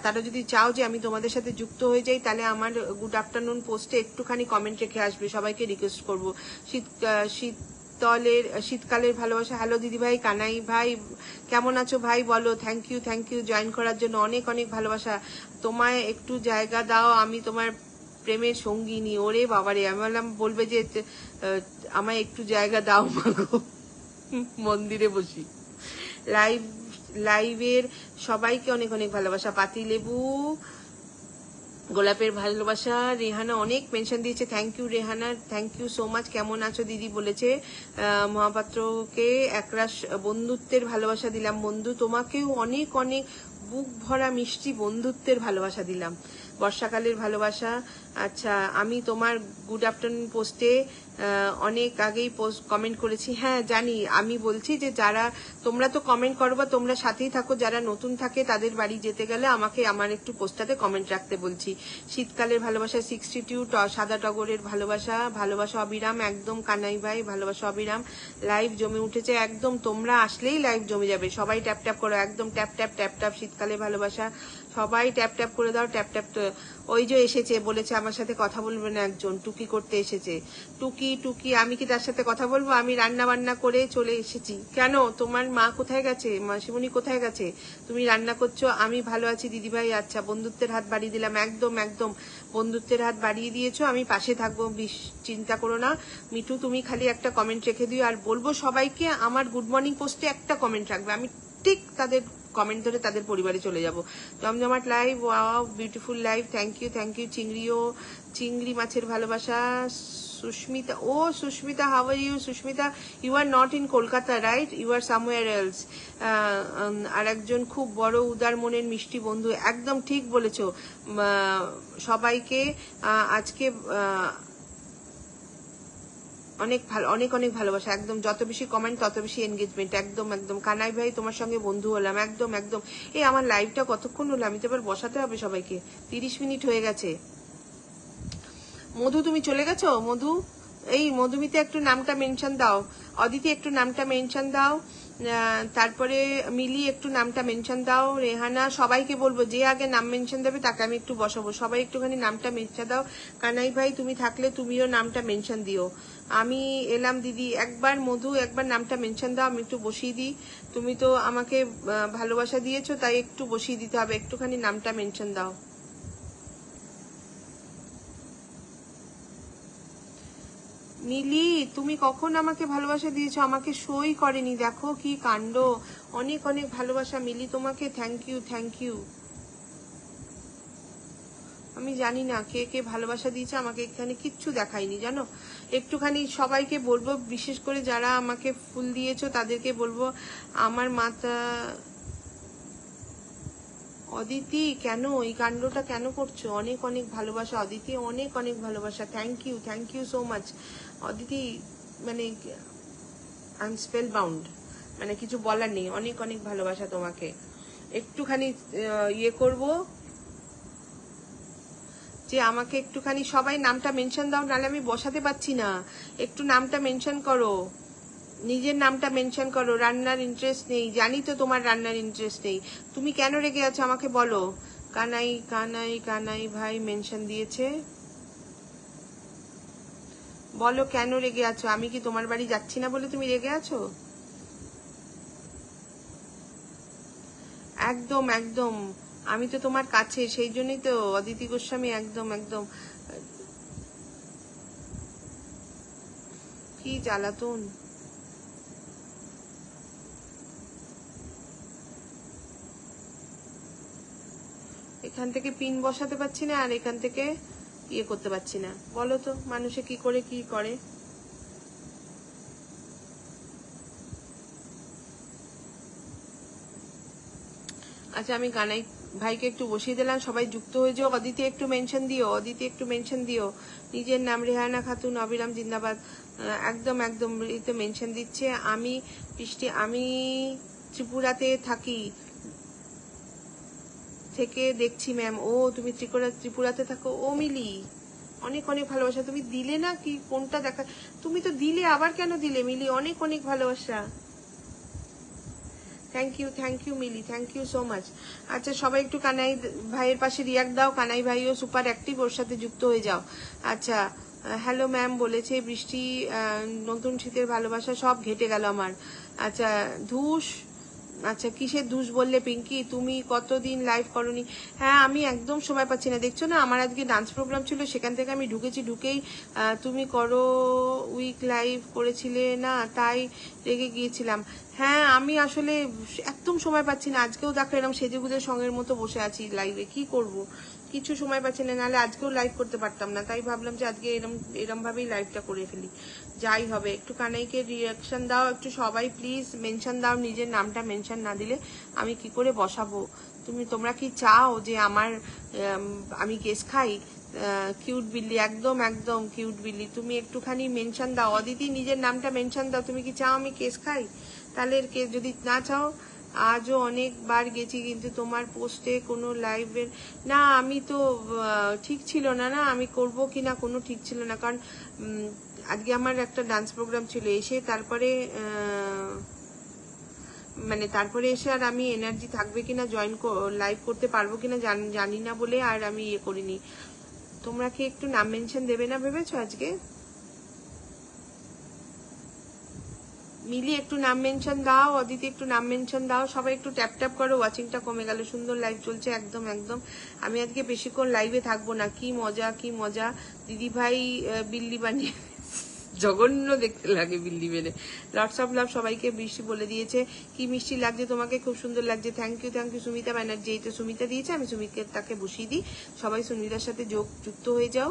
তারা যদি চাও যে আমি তোমাদের সাথে যুক্ত হয়ে যাই, তাহলে আমার গুড আফটারনুন পোস্টে একটুখানি কমেন্ট রেখে আসবে, সবাইকে রিকোয়েস্ট করবো। শীতকালের ভালোবাসা, হ্যালো দিদি ভাই, কানাই ভাই কেমন আছো ভাই বলো, থ্যাংক ইউ জয়েন করার জন্য, অনেক অনেক ভালোবাসা। তোমায় একটু জায়গা দাও, আমি তোমার প্রেমের সঙ্গিনী। ওরে বাবারে, আমি বললাম বলবে যে আমায় একটু জায়গা দাও মাগো, মন্দিরে বসি। লাইভের সবাইকে অনেক অনেক ভালোবাসা। পাতি লেবু, গোলাপের ভালোবাসা, রেহানা অনেক মেনশন দিয়েছে, thank you Rehana, thank you so much. কেমন আছো দিদি বলেছে। মহাপাত্রকে একরাশ বন্ধুত্বের ভালোবাসা দিলাম বন্ধু, তোমাকেও অনেক অনেক বুক ভরা মিষ্টি বন্ধুত্বের ভালোবাসা দিলাম। বর্ষাকালের ভালোবাসা। আচ্ছা আমি তোমার গুড আফটারনুন পোস্টে অনেক আগেই পোস্ট কমেন্ট করেছি, হ্যাঁ জানি। আমি বলছি যে যারা তোমরা তো কমেন্ট করো বা তোমরা সাথেই থাকো, যারা নতুন থাকে তাদের বাড়ি যেতে গেলে আমাকে আমার একটু পোস্টটাতে কমেন্ট রাখতে বলছি। শীতকালের ভালোবাসা 62, সাদা টগরের ভালোবাসা, ভালোবাসা অবিরাম একদম। কানাই ভাই ভালোবাসা অবিরাম। লাইভ জমে উঠেছে একদম, তোমরা আসলেই লাইভ জমে যাবে, সবাই ট্যাপ ট্যাপ করো একদম, ট্যাপ ট্যাপ ট্যাপ ট্যাপ। শীতকালের ভালোবাসা সবাই ট্যাপ ট্যাপ করে দাও, ট্যাপ ট্যাপ। ওই যে এসেছে বলেছে আমার সাথে কথা বলবে না একজন, টুকি করতে এসেছে। টুকি টুকি, আমি কি তার সাথে কথা বলবো? আমি রান্না বান্না করে চলে এসেছি। কেন তোমার মা কোথায় গেছে, মাসিমণি কোথায় গেছে? তুমি রান্না করছো, আমি ভালো আছি দিদিভাই। আচ্ছা বন্ধুত্বের হাত বাড়িয়ে দিলাম একদম একদম, বন্ধুত্বের হাত বাড়িয়ে দিয়েছো, আমি পাশে থাকবো, চিন্তা করো না। মিঠু তুমি খালি একটা কমেন্ট রেখে দিও, আর বলবো সবাইকে আমার গুড মর্নিং পোস্টে একটা কমেন্ট রাখবে, আমি ঠিক তাদের কমেন্ট ধরে তাদের পরিবারে চলে যাবো। জমজমাট live, wow beautiful live, thank you চিংড়িও, চিংড়ি মাছের ভালোবাসা। সুস্মিতা, ও Susmita, how are you Susmita? You are not in Kolkata right, you are somewhere else. আর একজন খুব বড় উদার মনের মিষ্টি বন্ধু, একদম ঠিক বলেছো। সবাইকে আজকে অনেক ভালো, অনেক অনেক ভালোবাসা একদম, যত বেশি কমেন্ট তত বেশি এনগেজমেন্ট একদম একদম। কানাই ভাই তোমার সঙ্গে বন্ধু হলাম একদম একদম। এই আমার লাইভটা কতক্ষণ হলো, আমি তো এবার বসাতে হবে সবাইকে, 30 মিনিট হয়ে গেছে। মধু তুমি চলে গেছো? মধু, এই মধুমিতে একটু নামটা মেনশন দাও, অদিতি একটু নামটা মেনশন দাও, তারপরে মিলি একটু নামটা মেনশন দাও, রেহানা, সবাইকে বলবো যে আগে নাম মেনশন দেবে তাকে আমি একটু বসাবো। সবাই একটুখানি নামটা মেনশন দাও। কানাই ভাই তুমি থাকলে তুমিও নামটা মেনশন দিও। আমি এলাম দিদি, একবার মধু একবার নামটা মেনশন দাও, আমি একটু বসিয়ে দিই। তুমি তো আমাকে ভালোবাসা দিয়েছো, তাই একটু বসিয়ে দিতে হবে, একটুখানি নামটা মেনশন দাও। মিলি তুমি কখন আমাকে ভালোবাসা দিয়েছো? আমাকে সই করেনি, দেখো কি কাণ্ড। অনেক অনেক ভালোবাসা মিলি তোমাকে, থ্যাংক ইউ থ্যাংক ইউ। আমি জানি না কে কে ভালোবাসা দিয়েছে, আমাকে এখানে কিচ্ছু দেখায়নি জানো। একটুখানি সবাইকে বলবো, বিশেষ করে যারা আমাকে ফুল দিয়েছো তাদেরকে বলবো আমার মাথা। অদিতি কেন এই কাণ্ডটা কেন করছো? অনেক অনেক ভালোবাসা অদিতি, অনেক অনেক ভালোবাসা, thank you so much Aditi. মানে আই এম স্পেল বাউন্ড, মানে কিছু বলার নেই, অনেক অনেক ভালোবাসা তোমাকে। একটুখানি ইয়ে করব যে আমাকে একটুখানি সবাই নামটা মেনশন দাও, নাহলে আমি বসাতে পারছি না। একটু নামটা মেনশন করো, নিজের নামটা মেনশন করো। রান্নার ইন্টারেস্ট নেই, জানি তো তোমার রান্নার ইন্টারেস্ট নেই। তুমি কেন রেগে আছো আমাকে বলো। কানাই কানাই কানাই ভাই মেনশন দিয়েছে, বলো কেন রেগে আছো? আমি কি তোমার বাড়ি যাচ্ছি না বলে তুমি রেগে আছো? একদম একদম, আমি তো তোমার কাছে, সেই জন্যই তো অদিতি গোস্বামী, একদম একদম। কি জ্বালাতন। এখান থেকে পিন বসাতে পারছি না, আর এখান থেকে ইয়ে করতে পারছি না। বলো তো মানুষে কি করে কি করে। আচ্ছা আমি কানাই ভাইকে একটু বসিয়ে দিলাম, সবাই যুক্ত হয়ে যাও। অদিতি একটু মেনশন দিও, অদিতি একটু মেনশন দিও। নিজের নাম রেহানা খাতুন, অবিরাম জিন্দাবাদ। একদম একদম তো মেনশন দিচ্ছে। আমি বৃষ্টি, আমি ত্রিপুরাতে থাকি, থেকে দেখছি ম্যাম। ও তুমি ত্রিপুরাতে থাকো, ও মিলি অনেক অনেক ভালোবাসা। তুমি দিলে না কি কোনটা দেখা, তুমি তো দিলে, আবার কেন দিলে মিলি? অনেক অনেক ভালোবাসা, thank you Mili, thank you so much. আচ্ছা সবাই একটু কানাই ভাইয়ের পাশে রিয়াক্ট দাও, কানাই ভাইও সুপার অ্যাক্টিভ, ওর সাথে যুক্ত হয়ে যাও। আচ্ছা হ্যালো ম্যাম বলেছে বৃষ্টি, নতুন শীতের ভালোবাসা সব ঘেটে গেল আমার। আচ্ছা ধুস, আচ্ছা কিসের ধুস বললে পিঙ্কি? তুমি কতদিন লাইভ করনি? হ্যাঁ আমি একদম সময় পাচ্ছি না, দেখছো না আমার আজকে ডান্স প্রোগ্রাম ছিল, সেখান থেকে আমি ঢুকেছি, ঢুকেই তুমি করো উইক লাইভ করেছিলে না, তাই রেগে গিয়েছিলাম। হ্যাঁ আমি আসলে একদম সময় পাচ্ছি না, আজকেও দেখো এরকম সেজেগুজে সঙ্গের মতো বসে আছি লাইভে, কি করব, কিছু সময় পাচ্ছি না, নাহলে আজকেও লাইভ করতে পারতাম না। তাই ভাবলাম যে আজকে এরম ভাবেই লাইভটা করে ফেলি, যাই হবে। একটু কানাইকে রিয়াকশন দাও, একটু সবাই প্লিজ মেনশন দাও, নিজের নামটা মেনশন না দিলে আমি কি করে বসাবো। তোমরা কি চাও যে আমার আমি কেস খাই? কিউট বিল্লি, একদম একদম কিউট বিল্লি, তুমি একটুখানি মেনশন দাও। অদিতি নিজের নামটা মেনশন দাও, তুমি কি চাও আমি কেস খাই? তাহলে কেস যদি না চাও, আজও অনেকবার গেছি কিন্তু তোমার পোস্টে কোনো লাইভের না, আমি তো ঠিক ছিল না, না আমি করব কি না কোনো ঠিক ছিল না, কারণ আজকে আমার একটা ডান্স প্রোগ্রাম ছিল, এসে তারপরে মানে তারপরে এসে আর আমি এনার্জি থাকবে কিনা, লাইভ করতে পারবো কিনা জানি না বলে আর আমি ইয়ে করিনি। তোমরা কি একটু নাম মেনশন দেবে না ভেবেছো আজকে? মিলি একটু নাম মেনশন দাও, অদিতি একটু নাম মেনশন দাও, সবাই একটু ট্যাপ ট্যাপ করো। ওয়াচিংটা কমে গেল, সুন্দর লাইভ চলছে, একদম একদম। আমি আজকে বেশিক্ষণ লাইভে থাকবো না, কি মজা কি মজা। দিদি ভাই বিল্লি বানিয়ে জঘন্য দেখতে লাগে বিল্লি মেরে। লটস অফ লাভ সবাইকে, বৃষ্টি বলে দিয়েছে কি মিষ্টি লাগছে তোমাকে, খুব সুন্দর লাগছে, থ্যাংক ইউ সুমিতা ব্যানার্জি। এই তো সুমিতা দিয়েছে, আমি সুমিকে তাকে বসিয়ে দিই। সবাই সুমিতার সাথে যুক্ত হয়ে যাও,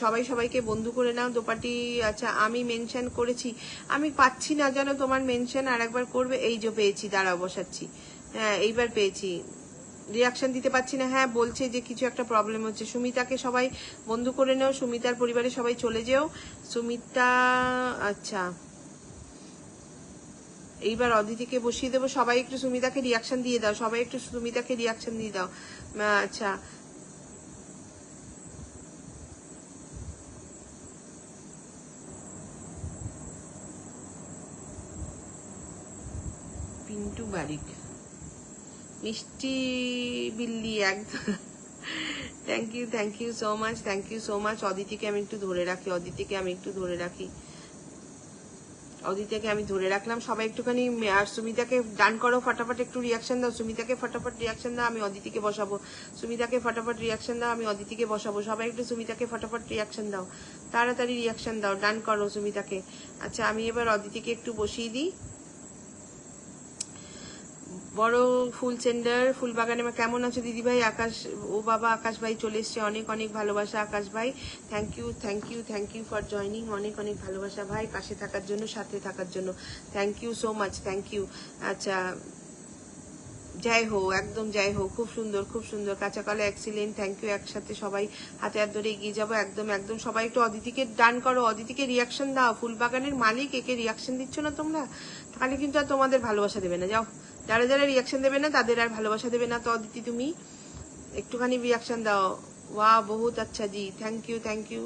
সবাই সবাইকে বন্ধু করে নাও। দোপাটি আচ্ছা আমি মেনশন করেছি, আমি পাচ্ছি না জানো তোমার মেনশন, আর একবার করবে। এই যে পেয়েছি, দাঁড়াও বসাচ্ছি, হ্যাঁ এইবার পেয়েছি। রিয়াকশন দিতে পারছি না, হ্যাঁ বলছে যে কিছু একটা প্রবলেম হচ্ছে। সুমিতাকে সবাই বন্ধু করে নাও, সুমিতার পরিবারে সবাই চলে যেও। সুমিতা আচ্ছা এইবার অদিতিকে বসিয়ে দেবো। সবাই একটু সুমিতাকে রিয়াকশন দিয়ে দাও, সবাই একটু সুমিতাকে রিয়াকশন দিয়ে দাও। আচ্ছা পিন্টু বারিক, মিষ্টি বিল্লি একদম। Thank you so much. অদিতিকে আমি একটু ধরে রাখি, অদিতিকে আমি ধরে রাখলাম। সবাই একটুখানি, আর সুমিতাকে ডান করো, ফটাফট একটু রিয়াকশন দাও। সুমিতাকে ফটাফট রিয়াকশন দাও, আমি অদিতিকে বসাবো। সুমিতাকে ফটাফট রিয়াকশন দাও, আমি অদিতিকে বসাবো। সবাই একটু সুমিতাকে ফটাফট রিয়াকশন দাও, তাড়াতাড়ি রিয়াকশন দাও, ডান করো সুমিতাকে। আচ্ছা, আমি এবার অদিতিকে একটু বসিয়ে দিই। বড় ফুল সেন্ডার, ফুলবাগানে কেমন আছো দিদি ভাই? আকাশ, ও বাবা, আকাশ ভাই চলে এসছে, অনেক অনেক ভালোবাসা আকাশ ভাই। থ্যাংক ইউ ফর জয়নিং, অনেক অনেক ভালোবাসা ভাই, পাশে থাকার জন্য, সাথে থাকার জন্য। Thank you so much, thank you. আচ্ছা, জয় হো, একদম জয় হো। খুব সুন্দর কাঁচা কলা এক্সিলেন্ট, থ্যাংক ইউ। একসাথে সবাই হাতে হাত ধরে এগিয়ে যাবো, একদম একদম। সবাই একটু অদিতিকে ডান করো, অদিতিকে রিয়াকশন দাও। ফুলবাগানের মালিক, একে রিয়াকশন দিচ্ছ না তোমরা, তাহলে কিন্তু আর তোমাদের ভালোবাসা দেবে না। যাও, যারা যারা রিয়াকশন দেবে না তাদের আর ভালোবাসা দেবে না। তো অদিতি তুমি একটুখানি রিয়াকশন দাও। ওয়া, বহুত আচ্ছা জি, থ্যাংক ইউ।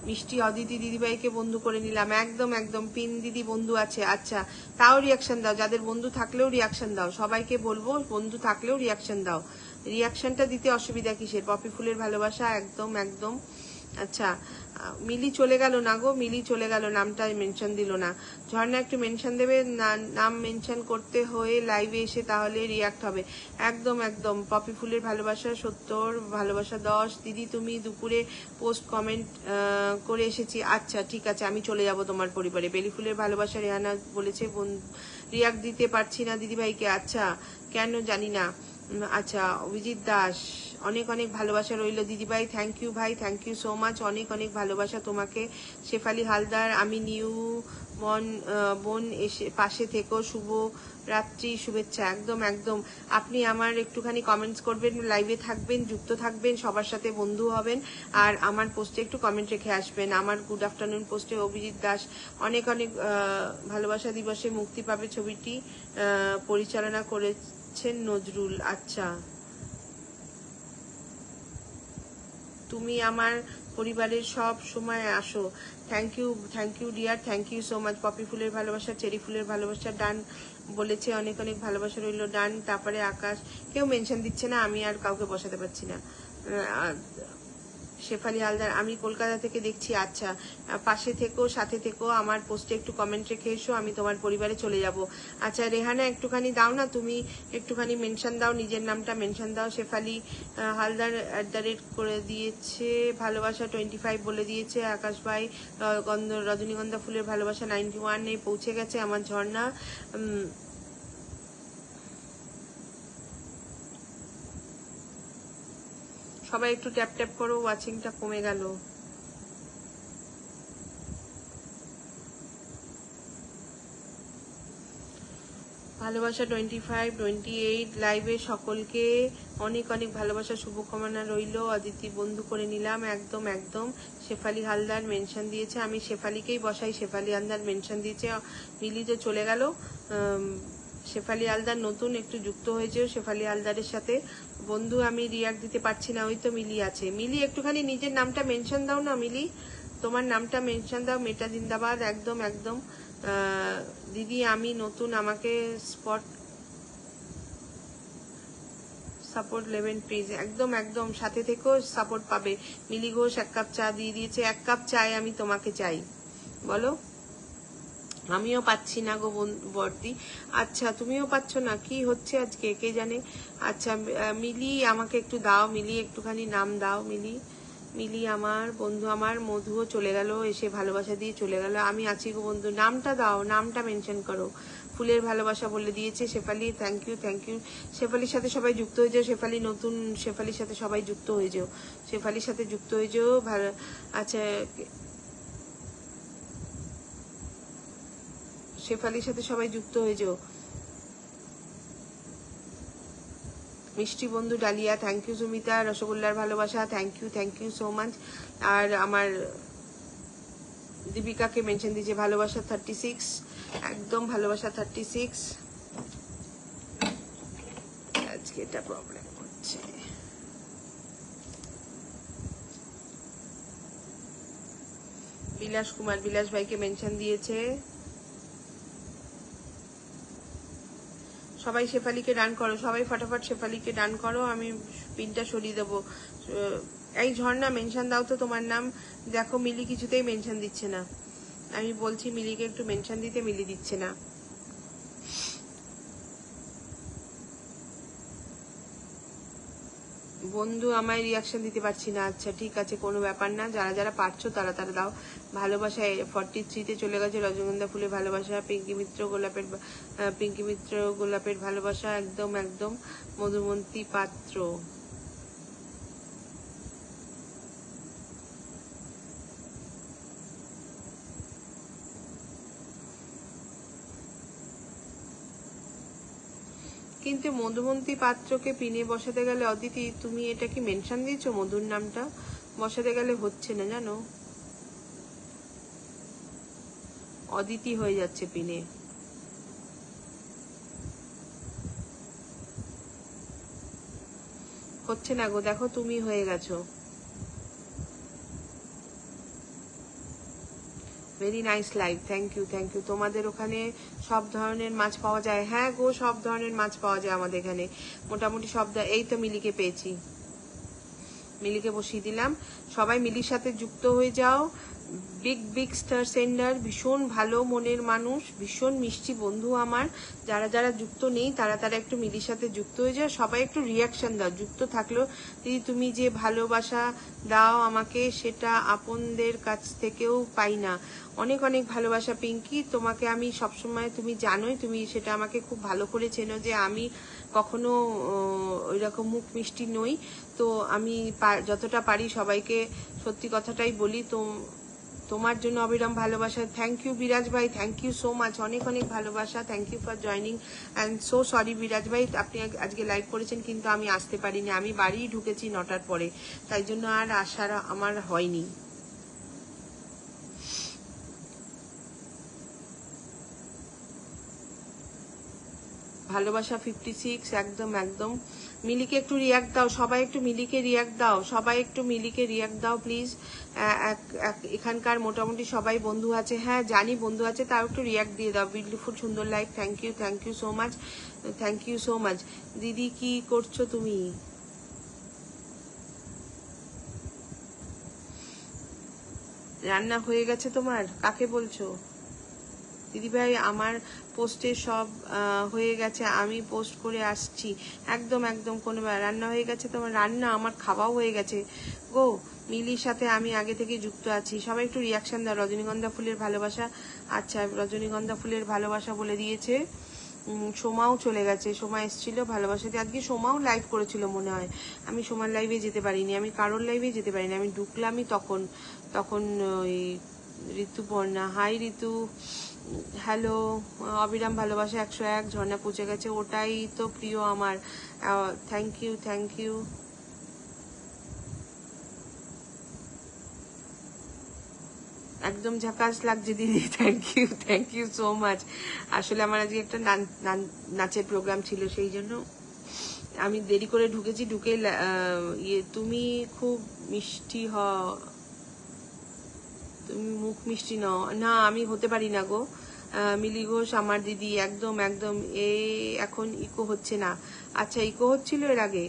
মিষ্টি অদিতি দিদিভাইকে বন্ধু করে নিলাম, একদম একদম। পিন দিদি বন্ধু আছে, আচ্ছা, তাও রিয়াকশন দাও। যাদের বন্ধু থাকলেও রিয়াকশন দাও, সবাইকে বলবো বন্ধু থাকলেও রিয়াকশন দাও। রিয়াকশনটা দিতে অসুবিধা কিসের? পপি ফুলের ভালোবাসা, একদম একদম। আচ্ছা, মিলি চলে গেল না গো, মিলি চলে গেল, নামটা মেনশন দিল না। ঝর্ণা একটু মেনশন দেবে, নাম মেনশন করতে হয়ে লাইভে এসে, তাহলে রিয়াক্ট হবে। একদম একদম। পপি ফুলের ভালোবাসা 70, ভালোবাসা 10। দিদি তুমি দুপুরে পোস্ট কমেন্ট করে এসেছি, আচ্ছা ঠিক আছে, আমি চলে যাব তোমার পরিবারে। বেলি ফুলের ভালোবাসা, রেহানা বলেছে রিয়াক্ট দিতে পারছি না দিদিভাইকে, আচ্ছা কেন জানি না। আচ্ছা, অভিজিৎ দাস, অনেক অনেক ভালোবাসা রইল দিদিভাই, থ্যাংক ইউ ভাই, থ্যাংক ইউ সো মাচ, অনেক অনেক ভালোবাসা তোমাকে। শেফালি হালদার, আমি নিউ বোন, এসে পাশে থেকো, শুভ রাত্রি, শুভেচ্ছা, একদম একদম। আপনি আমার একটুখানি কমেন্টস করবেন, লাইভে থাকবেন, যুক্ত থাকবেন, সবার সাথে বন্ধু হবেন, আর আমার পোস্টে একটু কমেন্ট রেখে আসবেন। আমার গুড আফটারনুন পোস্টে অভিজিৎ দাস, অনেক অনেক ভালোবাসা দিবসে মুক্তি পাবে ছবিটি, পরিচালনা করেছেন নজরুল। আচ্ছা, তুমি আমার পরিবারের সব সময় আসো, thank you dear, thank you so much. Poppy ফুলের ভালোবাসা, চেরি ফুলের ভালোবাসা, ডান বলেছে, অনেক অনেক ভালোবাসা রইল, ডান। তারপরে আকাশ, কেউ মেনশন দিচ্ছে না, আমি আর কাউকে বসাতে পারছি না। শেফালি হালদার, আমি কলকাতা থেকে দেখছি, আচ্ছা, পাশে থেকো, সাথে থেকো, আমার পোস্টে একটু কমেন্ট রেখে এসো, আমি তোমার পরিবারে চলে যাব। আচ্ছা রেহানা, একটুখানি দাও না, তুমি একটুখানি মেনশন দাও, নিজের নামটা মেনশন দাও। শেফালি হালদার @ করে দিয়েছে, ভালোবাসা 25 বলে দিয়েছে। আকাশ ভাই, রজনীগন্ধা ফুলের ভালোবাসা 91 পৌঁছে গেছে আমার ঝর্ণা। সবাই একটু ট্যাপ ট্যাপ করো, ওয়াচিংটা কমে গেল। ভালোবাসা 25, 28 লাইভে সকলকে অনেক অনেক ভালোবাসা, শুভকামনা রইল। অদিতি বন্ধু করে নিলাম, একদম একদম। শেফালি হালদার মেনশন দিয়েছে, আমি শেফালিকেই বসাই, শেফালি হালদার মেনশন দিয়েছে। মিলি তো চলে গেল, শেফালি হালদার নতুন, একটু যুক্ত হয়েছে শেফালি হালদারের সাথে। বন্ধু আমি রিয়াক্ট দিতে পারছি না, ওই তো মিলি আছে। মিলি একটুখানি নিজের নামটা মেনশন দাও না, মিলি তোমার নামটা মেনশন দাও। মেটা জিন্দাবাদ, একদম একদম। দিদি আমি নতুন, আমাকে সাপোর্ট নেবেন প্লিজ, একদম একদম, সাথে থেকেও সাপোর্ট পাবে। মিলি ঘোষ 1 কাপ চা দিয়ে দিয়েছে, 1 কাপ চায় আমি তোমাকে চাই, বলো। আমিও পাচ্ছি না গো বর্দি। আচ্ছা, তুমিও পাচ্ছ না, কি হচ্ছে আজকে কে জানে। আচ্ছা মিলি আমাকে একটু দাও, মিলি একটুখানি নাম দাও। মিলি আমার বন্ধু, আমার মধুও চলে গেল, এসে ভালোবাসা দিয়ে চলে গেল। আমি আছি গো বন্ধু, নামটা দাও, নামটা মেনশন করো। ফুলের ভালোবাসা বলে দিয়েছে শেফালি, থ্যাংক ইউ। শেফালির সাথে সবাই যুক্ত হয়ে যাও, শেফালি নতুন, শেফালির সাথে সবাই যুক্ত হয়ে যাও, শেফালির সাথে যুক্ত হয়ে যাও। ভালো, আচ্ছা শেফালির সাথে সবাই যুক্ত হয়ে যাও। মিষ্টি বন্ধু ডালিয়া, থ্যাংক ইউ। সুমিতা, রসগোল্লার ভালোবাসা, থ্যাংক ইউ সো মাচ। আর আমার দীপিকাকে মেনশন দিয়েছে, ভালোবাসা 36, একদম ভালোবাসা 36। আজকে এটা প্রবলেম হচ্ছে। বিলাস কুমার, বিলাস ভাইকে মেনশন দিয়েছে। সবাই শেফালিকে ডান করো, সবাই ফটাফট শেফালিকে ডান করো, আমি পিনটা সরিয়ে দেবো। এই ঝর্ণা মেনশন দাও তো তোমার নাম। দেখো মিলি কিছুতেই মেনশন দিচ্ছে না, আমি বলছি মিলিকে একটু মেনশন দিতে, মিলি দিচ্ছে না। বন্ধু আমায় রিয়াকশন দিতে পারছি না, আচ্ছা ঠিক আছে কোনো ব্যাপার না, যারা যারা পারছো তারা তারা দাও। ভালোবাসা 43-তে চলে গেছে, রজনীগন্ধা ফুলের ভালোবাসা, পিঙ্কি মিত্র গোলাপের ভালোবাসা, একদম একদম। মধুমন্তী পাত্র, কিন্তু মধুমন্তী পাত্রকে পিনে বসাতে গেলে অদিতি তুমি এটা কি মেনশন দিয়েছো? মধুর নামটা বসাতে গেলে হচ্ছে না জানো, অদিতি হয়ে যাচ্ছে পিনে। হচ্ছে না গো, দেখো তুমি হয়ে গেছো। Very nice live, thank you thank you. তোমাদের ওখানে সব ধরনের মাছ পাওয়া যায়? হ্যাঁ গো, সব ধরনের মাছ পাওয়া যায় আমাদের এখানে, মোটামুটি সব। এই তো মিলিকে পেয়েছি, মিলিকে বসিয়ে দিলাম। সবাই মিলির সাথে যুক্ত হয়ে যাও। বিগ স্টার সেন্ডার, ভীষণ ভালো মনের মানুষ, ভীষণ মিষ্টি বন্ধু আমার। যারা যারা যুক্ত নেই তারা তারা একটু মিলির সাথে যুক্ত হয়ে যাও, সবাই একটু রিয়াকশন দাও। যুক্ত থাকলেও দিদি তুমি যে ভালোবাসা দাও আমাকে, সেটা আপনদের কাছ থেকেও পাই না। অনেক অনেক ভালোবাসা পিঙ্কি, তোমাকে আমি সবসময়, তুমি জানোই, তুমি সেটা আমাকে খুব ভালো করে চেনো যে আমি কখনো ওইরকম মুখ মিষ্টি নই। তো আমি যতটা পারি সবাইকে সত্যি কথাটাই বলি। তো তোমার জন্য অবিরাম ভালোবাসা। থ্যাংক ইউ বিরাজ ভাই, থ্যাংক ইউ সো মাচ, অনেক অনেক ভালোবাসা। Thank you for joining and so sorry Biraj ভাই, আপনি আজকে লাইভ করেছেন কিন্তু আমি আসতে পারিনি, আমি বাড়ি ঢুকেছি 9টার পরে, তাই জন্য আর আসার আমার হয়নি। ভালোবাসা 56, একদম একদম। মিলিকে একটু রিয়াক্ট দাও, সবাই একটু মিলিকে রিয়াক্ট দাও, সবাই একটু মিলিকে রিয়াক্ট দাও প্লিজ। এখানকার মোটামুটি সবাই বন্ধু আছে, হ্যাঁ জানি বন্ধু আছে, তাও একটু রিয়াক্ট দিয়ে দাও। বিউটিফুল সুন্দর life, thank you so much, thank you so much. দিদি কি করছো তুমি? রান্না হয়ে গেছে তোমার? কাকে বলছো? দিদিভাই আমার পোস্টে সব হয়ে গেছে, আমি পোস্ট করে আসছি। একদম একদম, কোনো রান্না হয়ে গেছে তোমার? রান্না আমার খাওয়াও হয়ে গেছে গো। মিলির সাথে আমি আগে থেকে যুক্ত আছি, সবাই একটু রিয়াকশন দাও। রজনীগন্ধা ফুলের ভালোবাসা, আচ্ছা রজনীগন্ধা ফুলের ভালোবাসা বলে দিয়েছে। সোমাও চলে গেছে, সোমা এসেছিল ভালোবাসা দিয়ে, আজকে সোমাও লাইভ করেছিল মনে হয়। আমি সোমার লাইভে যেতে পারিনি, আমি কারোর লাইভে যেতে পারিনি, আমি ঢুকলামই তখন। তখন ওই ঋতুপর্ণা, হাই ঋতু, হ্যালো। অবিরাম ভালোবাসা 101, ঝর্ণা পৌঁছে গেছে, ওটাই তো প্রিয় আমার। Thank you thank you. একদম ঝাকাস লাগছে দিদি, থ্যাংক ইউ সো মাচ। আসলে আমার আজকে একটা নাচের প্রোগ্রাম ছিল, সেই জন্য আমি দেরি করে ঢুকেছি। ঢুকে তুমি খুব মিষ্টি তুমি মুখ মিষ্টি নও না, আমি হতে পারি না গো। মিলি ঘোষ আমার দিদি, একদম একদম। এখন ইকো হচ্ছে না? আচ্ছা ইকো হচ্ছিল এর আগে।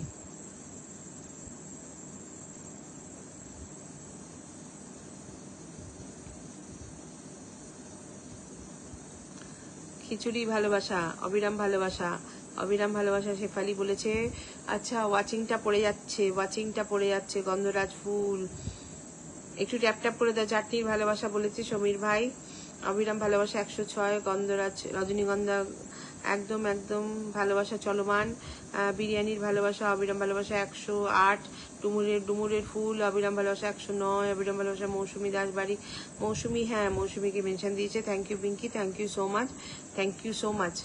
খিচুড়ি ভালোবাসা, অবিরাম ভালোবাসা, অবিরাম ভালোবাসা শেফালি বলেছে। আচ্ছা ওয়াচিংটা পড়ে যাচ্ছে, গন্ধরাজ ফুল একটু ট্যাপ ট্যাপ করে দাও। চাটনির ভালোবাসা বলেছে সমীর ভাই। অবিরাম ভালোবাসা 106, গন্ধরাজ রজনীগন্ধা একদম একদম ভালোবাসা চলমান। বিরিয়ানির ভালোবাসা, অবিরাম ভালোবাসা 108, ডুমুরের ফুল, অবিরাম ভালোবাসা 109, অবিরাম ভালোবাসা মৌসুমী দাসবাড়ি। মৌসুমী, হ্যাঁ মৌসুমীকে মেনশন দিয়েছে, thank you Pinki, thank you so much, thank you so much.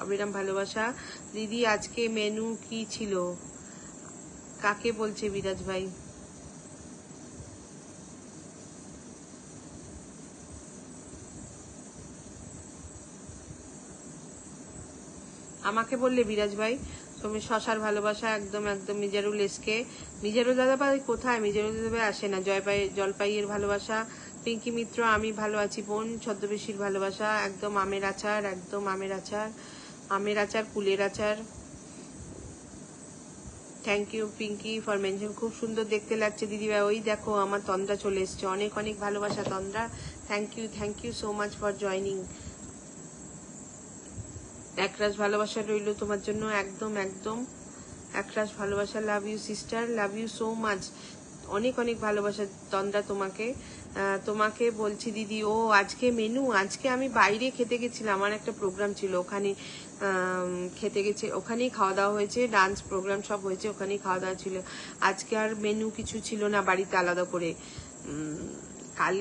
অবিরাম ভালোবাসা। দিদি আজকে মেনু কি ছিল? কাকে বলছে বিরাজ ভাই? আমাকে বললে বিরাজ ভাই? তুমি শশার ভালোবাসা, একদম একদম। মিজারুল এসকে, মিজারুল দাদা ভাই কোথায়? মিজারুল দাদা ভাই আসে না। জলপাইয়ের ভালোবাসা, পিঙ্কি মিত্র, আমি ভালো আছি বোন, ছদ্মবেশীর ভালোবাসা, একদম আমের আচার, একদম আমের আচার, আমের আচার, কুলের আচার। Thank you Pinky for mention, খুব সুন্দর দেখতে লাগছে দিদিভাই। ওই দেখো আমার তন্দ্রা চলে এসছে, অনেক অনেক ভালোবাসা Tandra, thank you so much for joining. একরাশ ভালোবাসা রইল তোমার জন্য, একদম একদম একরাশ ভালোবাসা। Love you sister, love you so much, অনেক অনেক ভালোবাসা তন্দ্রা তোমাকে। তোমাকে বলছি দিদি, ও আজকে মেনু, আজকে আমি বাইরে খেতে গেছিলাম, আমার একটা প্রোগ্রাম ছিল, ওখানে খেতে গেছে, ওখানেই খাওয়া দাওয়া হয়েছে, ডান্স প্রোগ্রাম সব হয়েছে, ওখানেই খাওয়া দাওয়া ছিল। আজকে আর মেনু কিছু ছিল না বাড়িতে আলাদা করে, কাল,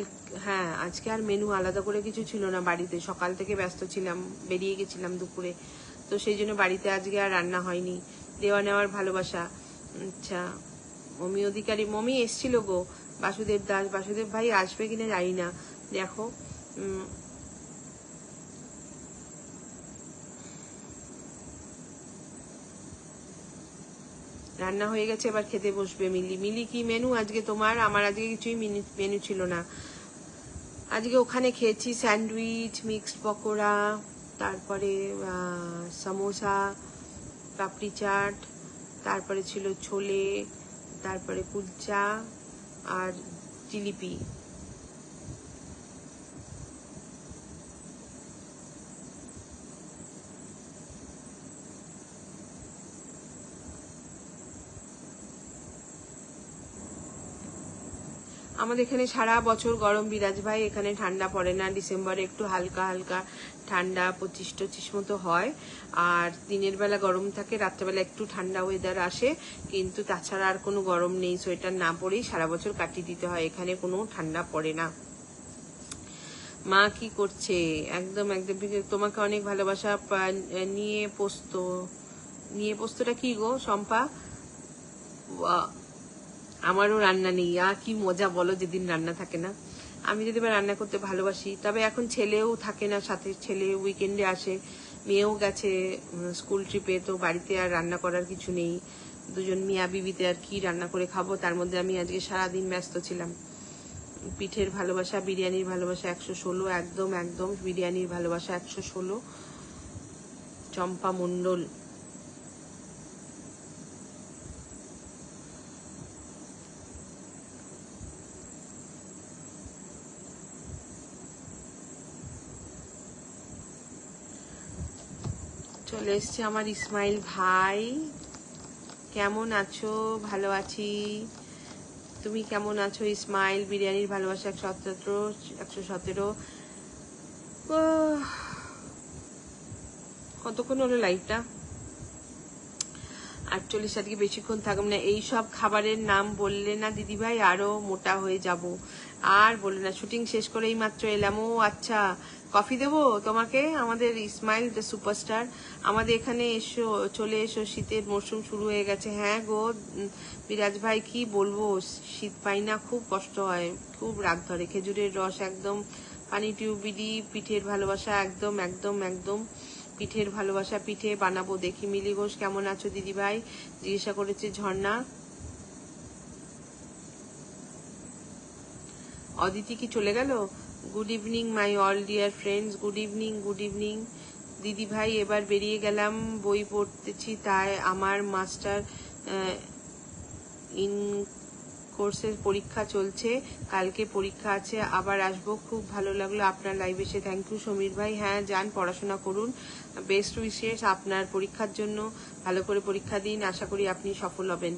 হ্যাঁ আজকে আর মেনু আলাদা করে কিছু ছিল না বাড়িতে, সকাল থেকে ব্যস্ত ছিলাম, বেরিয়ে গেছিলাম দুপুরে, তো সেই জন্য বাড়িতে আজকে আর রান্না হয়নি। দেওয়া নেওয়ার ভালোবাসা। আচ্ছা, মমি অধিকারী, মমি এসছিল গো, বাসুদেব দাস, বাসুদেব ভাই আসবে কিনা জানি না, দেখো। রান্না হয়ে গেছে, এবার খেতে বসবে মিলি। মিলি কি মেনু আজকে তোমার? আমার আজকে কিছুই মেনু ছিল না, আজকে ওখানে খেয়েছি স্যান্ডউইচ, মিক্সড পকোড়া, তারপরে সমোসা, পাপড়ি চাট, তারপরে ছিল ছোলে, তারপরে কুলচা আর জিলিপি। আমাদের এখানে সারা বছর গরম বিরাজ ভাই, এখানে ঠান্ডা পড়ে না, ডিসেম্বরে একটু হালকা হালকা ঠান্ডা 25-25 মতো হয়, আর দিনের বেলা গরম থাকে, রাত্রেবেলা একটু ঠান্ডা ওয়েদার আসে, কিন্তু তাছাড়া আর কোনো গরম নেই, সোয়েটার না পরেই সারা বছর কাটিয়ে দিতে হয়, এখানে কোনো ঠান্ডা পড়ে না। মা কি করছে? একদম একদম তোমাকে অনেক ভালোবাসা। নিয়ে পোস্ত, নিয়ে পোস্তটা কি গো শম্পা? আমারও রান্না নেই, আর কি মজা বলো যেদিন রান্না থাকে না। আমি যদি বা রান্না করতে ভালোবাসি, তবে এখন ছেলেও থাকে না সাথে, ছেলে উইকেন্ডে আসে, মেয়েও গেছে স্কুল ট্রিপে, তো বাড়িতে আর রান্না করার কিছু নেই, দুজন মিয়া বিবিতে আর কি রান্না করে খাবো, তার মধ্যে আমি আজকে সারাদিন ব্যস্ত ছিলাম। পিঠের ভালোবাসা, বিরিয়ানির ভালোবাসা 116, একদম একদম বিরিয়ানির ভালোবাসা 116। চম্পা মণ্ডল, চলে এসছে আমার ইসমাইল ভাই। কেমন আছো? ভালো আছি, তুমি কেমন আছো ইসমাইল? বিরিয়ানির ভালোবাসা 117। কতক্ষণ হলো লাইভটা? 48। আজকে বেশিক্ষণ থাকবো না। এইসব খাবারের নাম বললে না দিদিভাই আরো মোটা হয়ে যাব, আর বললে না। শুটিং শেষ করে এই মাত্র এলাম। ও আচ্ছা, কফি দেবো তোমাকে? আমাদের ইসমাইল দ্য সুপারস্টার, আমাদের এখানে এসো, চলে এসো, শীতের মরশুম শুরু হয়ে গেছে। হ্যাঁ গো বিরাজ ভাই, কি বলবো, শীত পাই না, খুব কষ্ট হয়, খুব রাগ ধরে। খেজুরের রস একদম, পানি টিউবিডি, পিঠের ভালোবাসা একদম একদম একদম, পিঠের ভালোবাসা, পিঠে বানাবো দেখি। মিলি ঘোষ, কেমন আছো দিদি ভাই জিজ্ঞাসা করেছে ঝর্ণা। অদিতি কি চলে গেল? Good evening my all dear friends, good evening, good evening দিদি ভাই। এবার বেরিয়ে গেলাম, বই পড়তেছি, তাই আমার মাস্টার ইন কোর্সের পরীক্ষা চলছে, কালকে পরীক্ষা আছে, আবার আসবো। খুব ভালো লাগলো আপনার লাইভ এসে, থ্যাংক ইউ সমীর ভাই। হ্যাঁ যান, পড়াশোনা করুন, বেস্ট উইশেস আপনার পরীক্ষার জন্য, ভালো করে পরীক্ষা দিন, আশা করি আপনি সফল হবেন।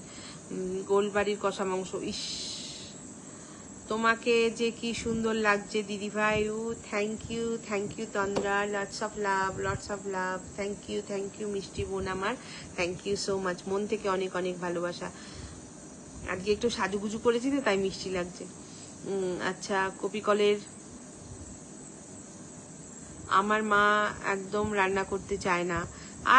গোলবাড়ির কষা মাংস, ইস তোমাকে যে কি সুন্দর লাগছে দিদি ভাই। ও thank you Tandra, lots of love, thank you মিষ্টি বোন আমার, থ্যাংক ইউ সো মাচ, মন থেকে অনেক অনেক ভালোবাসা। আজকে একটু সাজুগুজু করেছি তো, তাই মিষ্টি লাগছে। আচ্ছা, কপিকলের, আমার মা একদম রান্না করতে চায় না,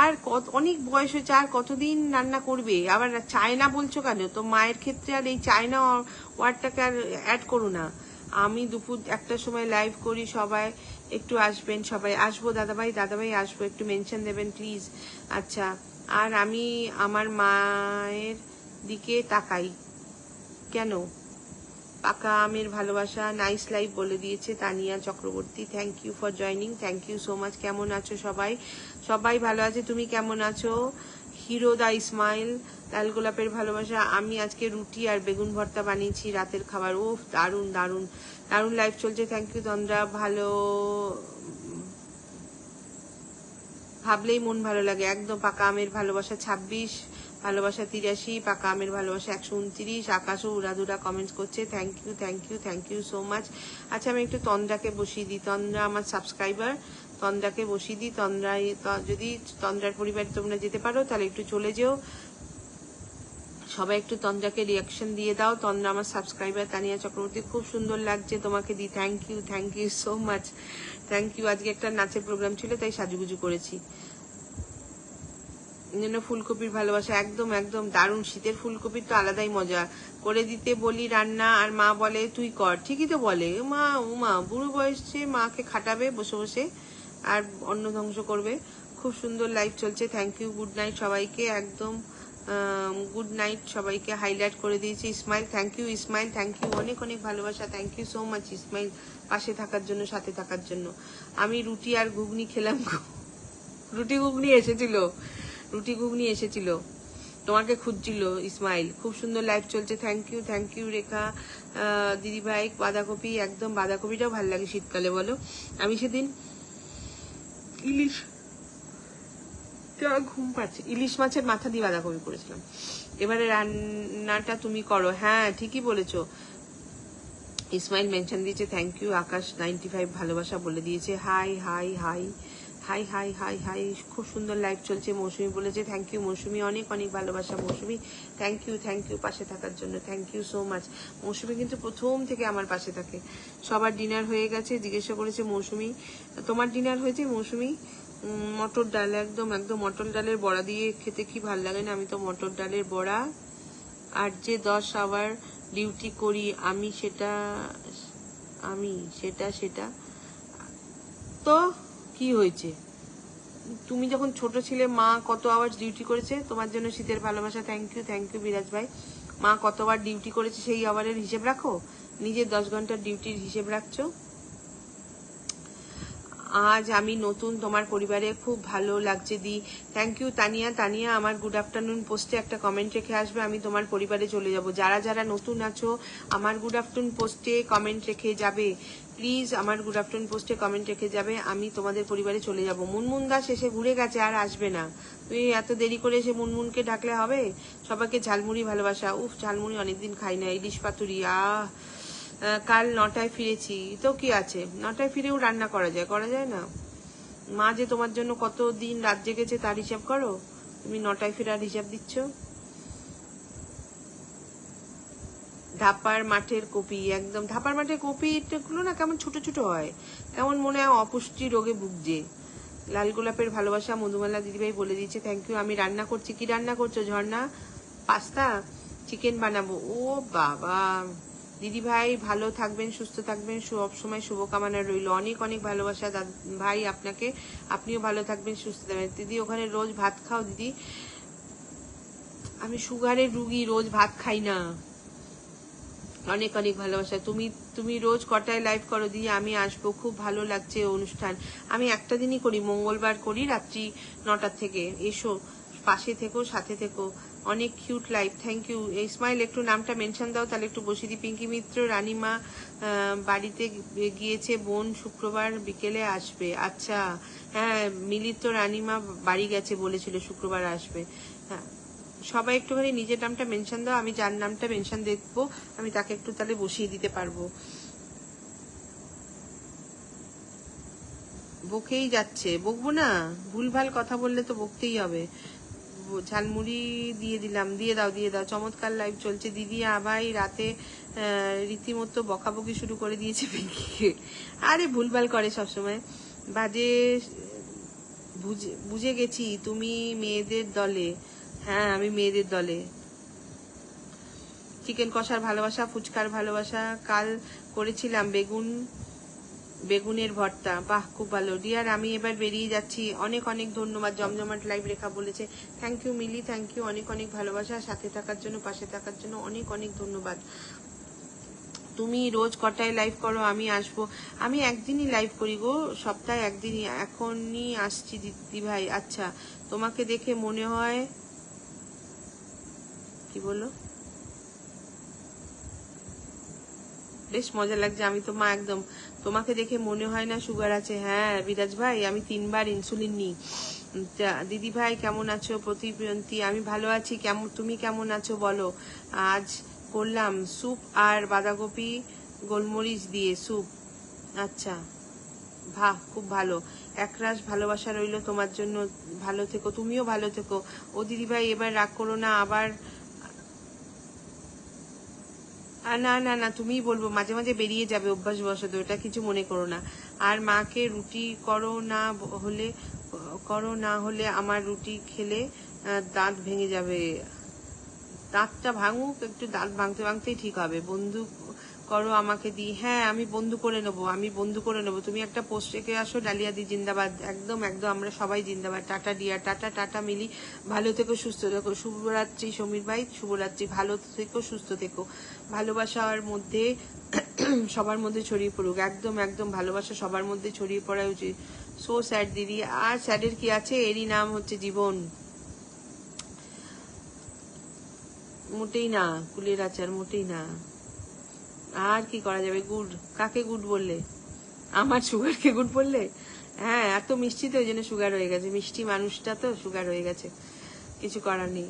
আর অনেক বয়স হয়েছে, আর কতদিন রান্না করবে? আবার চায় না বলছো কেন? তো মায়ের ক্ষেত্রে আর এই চায় না ওয়ার্ডটাকে আর অ্যাড করো না। আমি দুপুর 1টার সময় লাইভ করি, সবাই একটু আসবেন, সবাই আসবো, দাদাভাই আসবো, একটু মেনশন দেবেন প্লিজ। আচ্ছা, আর আমি আমার মায়ের দিকে তাকাই কেন? পাকা আমের ভালোবাসা, নাইস লাইভ বলে দিয়েছে Tania Chakraborty. Thank you for joining, thank you so much. কেমন আছো সবাই? সবাই ভালো আছে, তুমি কেমন আছো? হিরো দা ইসমাইল, লাল গোলাপের ভালোবাসা। আমি আজকে রুটি আর বেগুন ভর্তা বানিয়েছি রাতের খাবার। ও দারুন দারুন দারুন লাইভ চলছে। থ্যাংক ইউ তন্দ্রা। ভালো ভাবলেই মন ভালো লাগে একদম। পাকা আমের ভালোবাসা 26, ভালোবাসা 83, পাকা আমের ভালোবাসা 129। আকাশও উড়াদুরা কমেন্টস করছে। Thank you thank you thank you so much. আচ্ছা আমি একটু তন্দ্রাকে বসিয়ে দিই, তন্দ্রা আমার সাবস্ক্রাইবার, তন্দ্রাকে বসিয়ে দিই। তন্দ্রায় যদি তন্দ্রার পরিবারে তোমরা যেতে পারো তাহলে একটু চলে যেও, সবাই একটু তন্দ্রাকে রিয়াকশন দিয়ে দাও। তন্দ্রা আমার সাবস্ক্রাইবার। তানিয়া চক্রবর্তী, খুব সুন্দর লাগছে তোমাকে দি। Thank you so much, thank you. আজকে একটা নাচের প্রোগ্রাম ছিল তাই সাজুগুজু করেছি। ফুলকপির ভালোবাসা, একদম একদম দারুণ। শীতের ফুলকপির তো আলাদাই মজা। করে দিতে বলি রান্না আর মা বলে তুই কর। ঠিকই তো বলে মা, ও মা বুড়ো বয়সে মাকে খাটাবে বসে বসে আর অন্ন ধ্বংস করবে। খুব সুন্দর লাইভ চলছে। থ্যাংক ইউ, গুড নাইট সবাইকে। একদম গুড নাইট সবাইকে হাইলাইট করে দিয়েছি। Ismail, thank you Ismail, thank you, অনেক অনেক ভালোবাসা। Thank you so much Ismail, পাশে থাকার জন্য, সাথে থাকার জন্য। আমি রুটি আর ঘুগনি খেলাম। রুটি ঘুগনি এসেছিল, তোমাকে খুঁজছিল ইসমাইল। খুব সুন্দর লাইভ চলছে। থ্যাংক ইউ রেখা দিদি ভাই। বাঁধাকপি, একদম বাঁধাকপিটাও ভালো লাগে শীতকালে বলো। আমি সেদিন ঘুম পাচ্ছে, ইলিশ মাছের মাথা দিয়ে বাঁধাকপি করেছিলাম। এবারে রান্নাটা তুমি করো। হ্যাঁ ঠিকই বলেছো। ইসমাইল মেনশন দিয়েছে। Thank you. আকাশ 95 ভালোবাসা বলে দিয়েছে। Hi hi hi hi hi hi hi, খুব সুন্দর লাইভ চলছে। মৌসুমি বলেছে থ্যাংক ইউ মৌসুমি, অনেক অনেক ভালোবাসা মৌসুমি। থ্যাংক ইউ পাশে থাকার জন্য। Thank you so much. Mousumi কিন্তু প্রথম থেকে আমার পাশে থাকে। সবার ডিনার হয়ে গেছে জিজ্ঞাসা করেছে মৌসুমি। তোমার ডিনার হয়েছে মৌসুমি? মটর ডাল, একদম একদম মটর ডালের বড়া দিয়ে খেতে কি ভাল লাগে না? আমি তো মটর ডালের বড়া আর যে 10 আওয়ার ডিউটি করি আমি সেটা তো কি হয়েছে? তুমি যখন ছোট ছিলে মা কত আওয়ার ডিউটি করেছে তোমার জন্য? শীতের ভালোবাসা। থ্যাংক ইউ বিরাজ ভাই। মা কতবার ডিউটি করেছে সেই আওয়ারের হিসেব রাখো? নিজের 10 ঘন্টার ডিউটির হিসেব রাখছো? আজ আমি নতুন তোমার পরিবারে, খুব ভালো লাগছে দি। থ্যাংক ইউ তানিয়া আমার গুড আফটারনুন পোস্টে একটা কমেন্ট রেখে আসবে, আমি তোমার পরিবারে চলে যাব। যারা যারা নতুন আছো আমার গুড আফটারনুন পোস্টে কমেন্ট রেখে যাবে প্লিজ, আমার গুড আফটারনুন পোস্টে কমেন্ট রেখে যাবে, আমি তোমাদের পরিবারে চলে যাব। মুনমুন দাস এসে ঘুরে গেছে, আর আসবে না। তুই এত দেরি করে এসে মুনমুনকে ডাকলে হবে? সবাইকে ঝালমুড়ি ভালোবাসা। উফ ঝালমুড়ি অনেকদিন খাই না। ইলিশ পাতুরি, কাল 9টায় ফিরেছি তো কি আছে, 9টায় ফিরেও রান্না করা যায় না? মা যে তোমার জন্য কত দিন রাত জেগেছে তার হিসাব করো, তুমি 9টায় ফেরার হিসাব দিচ্ছ। ধাপার মাঠের কপি, একদম ধাপার মাঠের কপিগুলো না কেমন ছোট ছোট হয়, কেমন মনে হয় অপুষ্টি রোগে ভুগছে। লাল গোলাপের ভালোবাসা মধুমালা দিদিভাই বলে দিয়েছে। Thank you. আমি রান্না করছি। কি রান্না করছো ঝর্ণা? পাস্তা, চিকেন বানাবো। ও বাবা, দিদি ভাই ভালো থাকবেন, সুস্থ থাকবেন, সব সময় শুভকামনা রইল। অনেক অনেক ভালোবাসা ভাই আপনাকে, আপনিও ভালো থাকবেন, সুস্থ থাকবেন। দিদি ওখানে রোজ ভাত খাও? দিদি আমি সুগারের রুগী, রোজ ভাত খাই না। অনেক অনেক ভালোবাসা। তুমি রোজ কটায় লাইভ করো দিয়ে? আমি আসবো, খুব ভালো লাগছে অনুষ্ঠান। আমি একটা দিনই করি, মঙ্গলবার করি রাত্রি 9টার থেকে। এসো, পাশে থেকো, সাথে থেকো। অনেক cute live. Thank you. Ismail একটু নামটা মেনশন দাও তাহলে একটু বসিয়ে দিই। পিঙ্কি মিত্র, রানীমা বাড়িতে গিয়েছে, বোন শুক্রবার বিকেলে আসবে। আচ্ছা হ্যাঁ, মিলিত রানীমা বাড়ি গেছে বলেছিল শুক্রবার আসবে। হ্যাঁ, সবাই একটুখানি নিজের নামটা মেনশন দাও, আমি যার নামটা মেনশন দেখবো আমি তাকে একটু তাহলে বসিয়ে দিতে পারবো। বকেই যাচ্ছে, বকবো না? ভুলভাল কথা বললে তো বকতেই হবে। ঝালমুড়ি দিয়ে দিলাম, দিয়ে দাও। চমৎকার লাইভ চলছে দিদি। আবার রাতে রীতিমতো বকাবকি শুরু করে দিয়েছে পিঙ্কিকে। আরে ভুলভাল করে সবসময়, বাজে। বুঝে গেছি তুমি মেয়েদের দলে। হ্যাঁ আমি মেয়েদের দলে। চিকেন কষার ভালোবাসা, ফুচকার ভালোবাসা। কাল করেছিলাম বেগুনের ভর্তা। বাহ খুব ভালো ডিয়ার। আমি এবার বেরিয়ে যাচ্ছি। অনেক অনেক ধন্যবাদ। জমজমাট লাইভ রেখা বলেছে। Thank you Mili, thank you, অনেক অনেক ভালোবাসা। সাথে থাকার জন্য, পাশে থাকার জন্য অনেক অনেক ধন্যবাদ। তুমি রোজ কটায় লাইভ করো? আমি আসবো, আমি একদিনই লাইভ করি গো, সপ্তাহে একদিনই। এখনই আসছি দিদি ভাই। আচ্ছা, তোমাকে দেখে মনে হয়, কি বলো, বেশ মজা লাগছে। আমি তো মা একদম, তোমাকে দেখে মনে হয় না সুগার আছে। হ্যাঁ বিরাজ ভাই, আমি 3 বার ইনসুলিন নিই। দিদি ভাই কেমন আছো? প্রতিবন্তী, আমি ভালো আছি, কেমন তুমি কেমন আছো বলো? আজ করলাম স্যুপ আর বাঁধাকপি গোলমরিচ দিয়ে স্যুপ। আচ্ছা, বাহ, খুব ভালো। একরাশ ভালোবাসা রইলো তোমার জন্য, ভালো থেকো, তুমিও ভালো থেকো। ও দিদি ভাই এবার রাগ করো না আবার। না না না, তুমিই বলবো, মাঝে মাঝে বেরিয়ে যাবে অভ্যাসবশত, ওটা কিছু মনে করো না। আর মাকে রুটি করো না হলে, করো না হলে আমার রুটি খেলে দাঁত ভেঙে যাবে। দাঁতটা ভাঙুক একটু, দাঁত ভাঙতে ভাঙতেই ঠিক হবে। বন্ধু করো আমাকে দি। হ্যাঁ আমি বন্ধু করে নেবো, আমি বন্ধু করে নেবো। তুমি একটা পোস্ট রেখে আসো, ডালিয়া দি জিন্দাবাদ। একদম একদম, আমরা সবাই জিন্দাবাদ। টাটা ডিয়ার, টাটা টাটা মিলি, ভালো থেকো সুস্থ থেকো। শুভরাত্রি সমীর ভাই, শুভরাত্রি, ভালো থেকো সুস্থ থেকো। ভালোবাসার মধ্যে সবার মধ্যে ছড়িয়ে পড়ুক। একদম একদম, ভালোবাসা সবার মধ্যে ছড়িয়ে পড়া উচিত। সো স্যাড দিদি। আর স্যাডের কি আছে, এরই নাম হচ্ছে জীবন। মোটেই না, কুলের আচার, মোটেই না। আর কি করা যাবে? গুড, কাকে গুড বললে? আমার সুগারকে গুড বললে? হ্যাঁ, এত মিষ্টি তো ওই জন্য সুগার হয়ে গেছে, মিষ্টি মানুষটা তো সুগার হয়ে গেছে, কিছু করার নেই।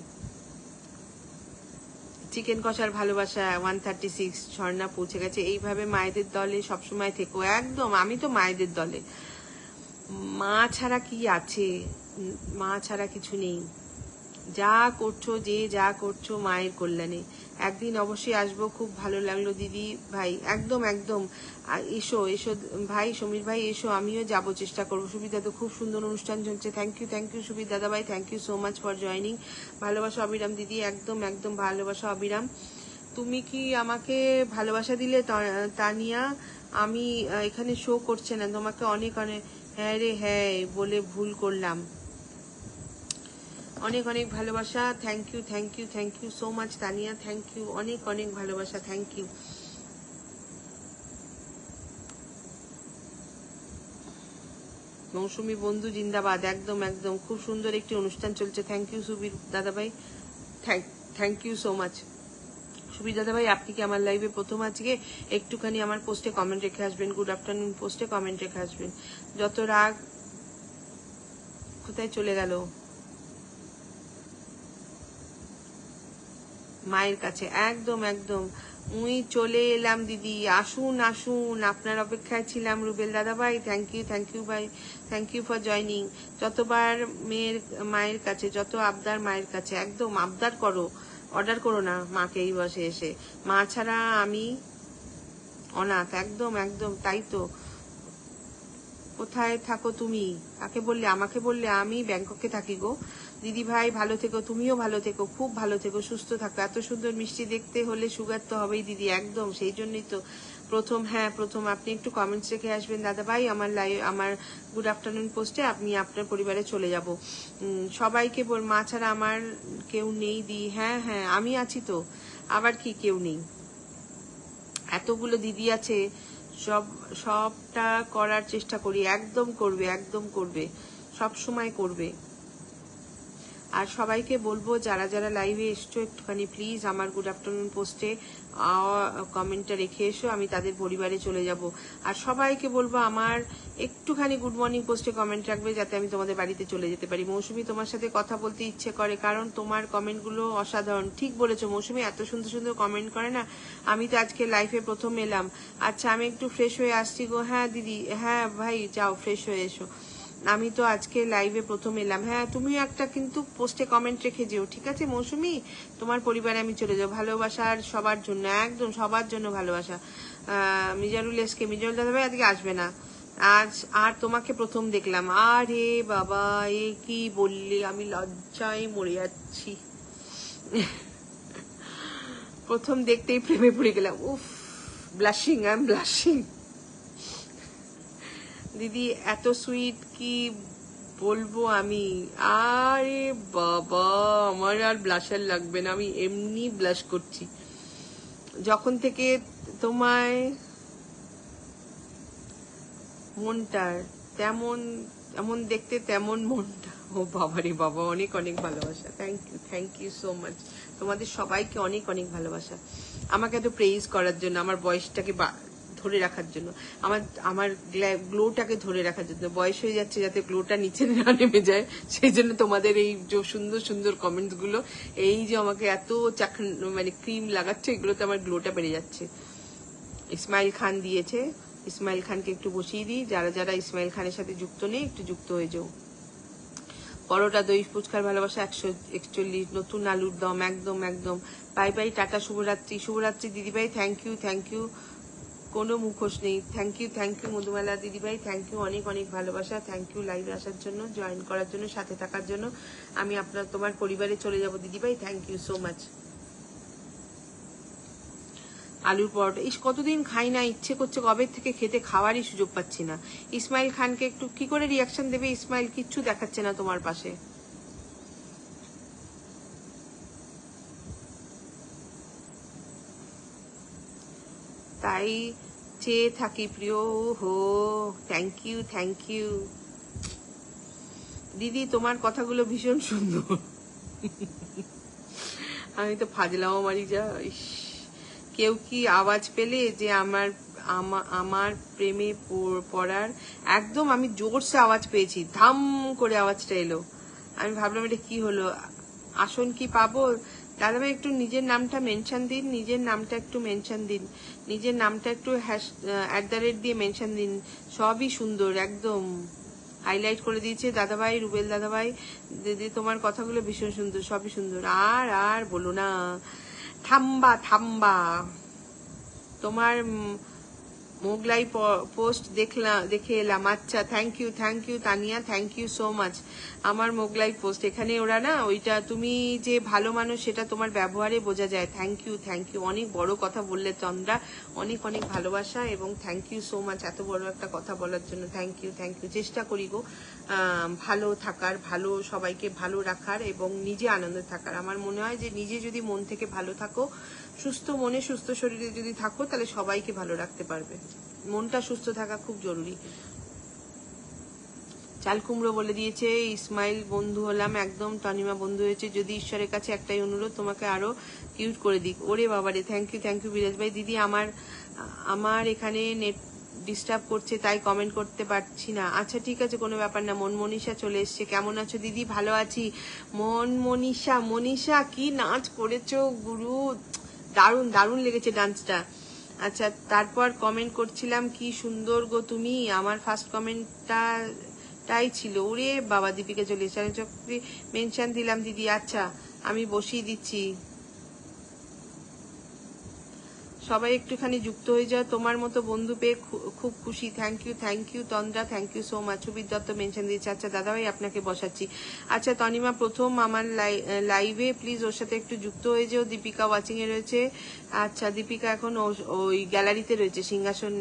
চিকেন কষার ভালোবাসা 136 ঝর্ণা পৌঁছে গেছে। এইভাবে মায়েদের দলে সবসময় থেকো। একদম, আমি তো মায়েদের দলে। মা ছাড়া কি আছে? মা ছাড়া কিছু নেই। যা করছো, যে যা করছো মায়ের কল্যাণে। একদিন অবশ্যই আসবো, খুব ভালো লাগলো দিদি ভাই। একদম একদম, এসো এসো ভাই, সমীর ভাই এসো, আমিও যাবো, চেষ্টা করবো। সুবিধা তো খুব সুন্দর অনুষ্ঠান চলছে। থ্যাংক ইউ সুবিধ দাদা ভাই, thank you so much for joining. ভালোবাসা অবিরাম দিদি, একদম একদম, ভালোবাসা অবিরাম। তুমি কি আমাকে ভালোবাসা দিলে তানিয়া? আমি এখানে শো করছে না, তোমাকে অনেক অনেক, হ্যাঁ রে হ্যাঁ বলে ভুল করলাম। অনেক অনেক ভালোবাসা, thank you so much Tania, thank you, অনেক অনেক ভালোবাসা, থ্যাংক ইউ। মৌসুমী বন্ধু জিন্দাবাদ, একদম একদম, খুব সুন্দর একটি অনুষ্ঠান চলছে। থ্যাংক ইউ সুবীর দাদাভাই, thank you so much. Subir দাদাভাই, আপনি কি আমার লাইভে প্রথম? আজকে একটুখানি আমার পোস্টে কমেন্ট রেখে আসবেন, গুড আফটারনুন পোস্টে কমেন্ট রেখে আসবেন। যত রাগ, কোথায় চলে গেল? মায়ের কাছে, একদম একদম, মুই চলে এলাম দিদি, আসুন আসুন, আপনার অপেক্ষায় ছিলাম। রুবেল দাদা ভাই, থ্যাংক ইউ ভাই, থ্যাংক ইউ ফর জয়নিং। যতবার মায়ের কাছে, যত আবদার মায়ের কাছে। একদম আবদার করো, অর্ডার করো না মাকে এই বসে এসে। মা ছাড়া আমি অনাথ। একদম একদম, তাই তো। কোথায় থাকো তুমি? কাকে বললে? আমাকে বললে? আমি ব্যাংককে থাকি গো। দিদি ভাই ভালো থেকো, তুমিও ভালো থেকো, খুব ভালো থেকো, সুস্থ থাকো। এত সুন্দর মিষ্টি দেখতে হলে সুগার তো হবেই দিদি, একদম, সেই জন্যই তো প্রথম। হ্যাঁ প্রথম, আপনি একটু কমেন্টস রেখে আসবেন দাদা ভাই, আমার লাইভ, আমার গুড আফটারনুন পোস্টে আপনি আপনার পরিবারে চলে যাব। সবাইকে বল, মা ছাড়া আমার কেউ নেই দি। হ্যাঁ হ্যাঁ, আমি আছি তো, আবার কি কেউ নেই? এতগুলো দিদি আছে, সবটা করার চেষ্টা করি। একদম করবে, একদম করবে, সব সময় করবে। আর সবাইকে বলবো, যারা যারা লাইভে এসছো, একটুখানি প্লিজ আমার গুড আফটারনুন পোস্টে কমেন্টটা রেখে এসো, আমি তাদের পরিবারে চলে যাব। আর সবাইকে বলবো আমার একটুখানি গুড মর্নিং পোস্টে কমেন্ট রাখবে, যাতে আমি তোমাদের বাড়িতে চলে যেতে পারি। মৌসুমী, তোমার সাথে কথা বলতে ইচ্ছে করে, কারণ তোমার কমেন্টগুলো অসাধারণ। ঠিক বলেছো মৌসুমী, এত সুন্দর সুন্দর কমেন্ট করে না। আমি তো আজকে লাইফে প্রথম এলাম। আচ্ছা, আমি একটু ফ্রেশ হয়ে আসছি গো। হ্যাঁ দিদি, হ্যাঁ ভাই, যাও ফ্রেশ হয়ে এসো। আমি তো আজকে লাইভে প্রথম এলাম। হ্যাঁ, তুমিও একটা কিন্তু পোস্টে কমেন্ট রেখে যেও, ঠিক আছে মৌসুমী? তোমার পরিবারে আমি চলে যাবো। ভালোবাসার সবার জন্য, একদম সবার জন্য ভালোবাসা। মিজারুল এসকে, মিজারুল দাদা ভাই আজকে আসবে না আজ। আর তোমাকে প্রথম দেখলাম, আরে বাবা এ কি বললি, আমি লজ্জায় মরে যাচ্ছি। প্রথম দেখতেই প্রেমে পড়ে গেলাম। উফ, ব্লাশিং, আই এম ব্লাশিং। দিদি এত সুইট, কি বলবো আমি। আরে বাবা, আমার আর ব্লাশার লাগবে না, আমি এমনি ব্লাশ করছি। যখন থেকে তোমায় মনটার তেমন, এমন দেখতে তেমন মনটা। ও বাবারে বাবা, অনেক অনেক ভালোবাসা। Thank you so much. তোমাদের সবাইকে অনেক অনেক ভালোবাসা, আমাকে এত প্রেইজ করার জন্য, আমার বয়সটাকে ধরে রাখার জন্য, আমার গ্লোটাকে ধরে রাখার জন্য। বয়স হয়ে যাচ্ছে যাতে গ্লোটা নিচে না নেমে যায়, সেই জন্য তোমাদের এই যে সুন্দর সুন্দর কমেন্টস গুলো, এই যে আমাকে এত মানে ক্রিম লাগাচ্ছে, এগুলোতে আমার গ্লোটা বেড়ে যাচ্ছে। ইসমাইল খান দিয়েছে, ইসমাইল খানকে একটু বসিয়ে দিই। যারা যারা ইসমাইল খানের সাথে যুক্ত নেই একটু যুক্ত হয়ে যাও। পরোটা দই ফুচকার ভালোবাসা 141। নতুন আলুর দম, একদম একদম। বাই বাই, টাটা, শুভরাত্রি। শুভরাত্রি দিদিভাই, থ্যাংক ইউ। কোনো মুখোশ নেই। থ্যাংক ইউ মধুমালা দিদিভাই, থ্যাংক ইউ, অনেক অনেক ভালোবাসা। থ্যাংক ইউ লাইভে আসার জন্য, জয়েন করার জন্য, সাথে থাকার জন্য। আমি তোমার পরিবারে চলে যাব দিদিভাই, থ্যাংক ইউ সো মাচ। আলুর পরোটা কতদিন খাই না, ইচ্ছে করছে কবে থেকে খেতে, খাওয়ারই সুযোগ পাচ্ছি না। ইসমাইল খানকে একটু কি করে রিয়াকশন দেবে? ইসমাইল কিচ্ছু দেখাচ্ছে না তোমার পাশে। তাই চেয়ে থাকি প্রিয় হো। থ্যাংক ইউ দিদি, তোমার কথাগুলো ভীষণ সুন্দর। আমি তো ফাজলাও মারি যা। কেউ কি আওয়াজ পেলে যে আমার প্রেমে পড়ার? একদম আমি জোরসে আওয়াজ পেয়েছি, ধাম করে আওয়াজটা এলো। আমি ভাবলাম এটা কি হলো, আসন কি পাবো? দাদাভাই একটু নিজের নামটা মেনশন দিন, নিজের নামটা একটু মেনশন দিন, নিজের নামটা একটু @ দিয়ে মেনশন দিন। সবই সুন্দর, একদম হাইলাইট করে দিয়েছে দাদাভাই, রুবেল দাদাভাই। দিদি তোমার কথাগুলো ভীষণ সুন্দর, সবই সুন্দর। আর বলো না, থাম্বা। তোমার মোগলাই পোস্ট দেখে এলাম। আচ্ছা, thank you Tania, thank you so much. আমার মোগলাই পোস্ট, এখানে ওরা না, ওইটা তুমি যে ভালো মানুষ সেটা তোমার ব্যবহারে বোঝা যায়। থ্যাংক ইউ অনেক বড় কথা বললে চন্দ্রা, অনেক অনেক ভালোবাসা এবং থ্যাংক ইউ সো মাচ এত বড় একটা কথা বলার জন্য। Thank you. চেষ্টা করি গো ভালো থাকার, ভালো সবাইকে ভালো রাখার এবং নিজে আনন্দে থাকার। আমার মনে হয় যে নিজে যদি মন থেকে ভালো থাকো, সুস্থ মনে সুস্থ শরীরে যদি থাকো, তাহলে সবাইকে ভালো রাখতে পারবে। মনটা সুস্থ থাকা খুব জরুরি। চাল কুমড়ো বলে দিয়েছে, ইসমাইল বন্ধু হলাম, একদম। তনিমা বন্ধু হয়েছে। যদি ঈশ্বরের কাছে একটাই অনুরোধ, তোমাকে আরো কিউট করে দিক। ওরে বাবারে, থ্যাংক ইউ বিরাজ ভাই। দিদি আমার এখানে নেট ডিস্টার্ব করছে, তাই কমেন্ট করতে পারছি না। আচ্ছা ঠিক আছে, কোনো ব্যাপার না। মনীষা চলে এসছে। কেমন আছো দিদি? ভালো আছি। মনীষা কি নাচ করেছো গুরু, দারুণ লেগেছে ডান্সটা। আচ্ছা, তারপর কমেন্ট করছিলাম কি সুন্দর গো তুমি, আমার ফার্স্ট কমেন্টটাই ছিল। ওরে বাবা, দীপিকা চলে এসেছে, মেনশন দিলাম দিদি। আচ্ছা, আমি বসিয়ে দিচ্ছি, সবাই একটুখানি যুক্ত হয়ে যাও। তোমার মতো বন্ধু পেয়ে খুব খুশি। Thank you Tandra, thank you so much. Subir Dutta mention দিয়েছে। আচ্ছা দাদাভাই, আপনাকে বসাচ্ছি। আচ্ছা, তনিমা প্রথম আমার লাইভে, প্লিজ ওর সাথে একটু যুক্ত হয়ে যাও। দীপিকা ওয়াচিং এ রয়েছে। আচ্ছা, দীপিকা এখন ওই গ্যালারিতে রয়েছে, সিংহাসন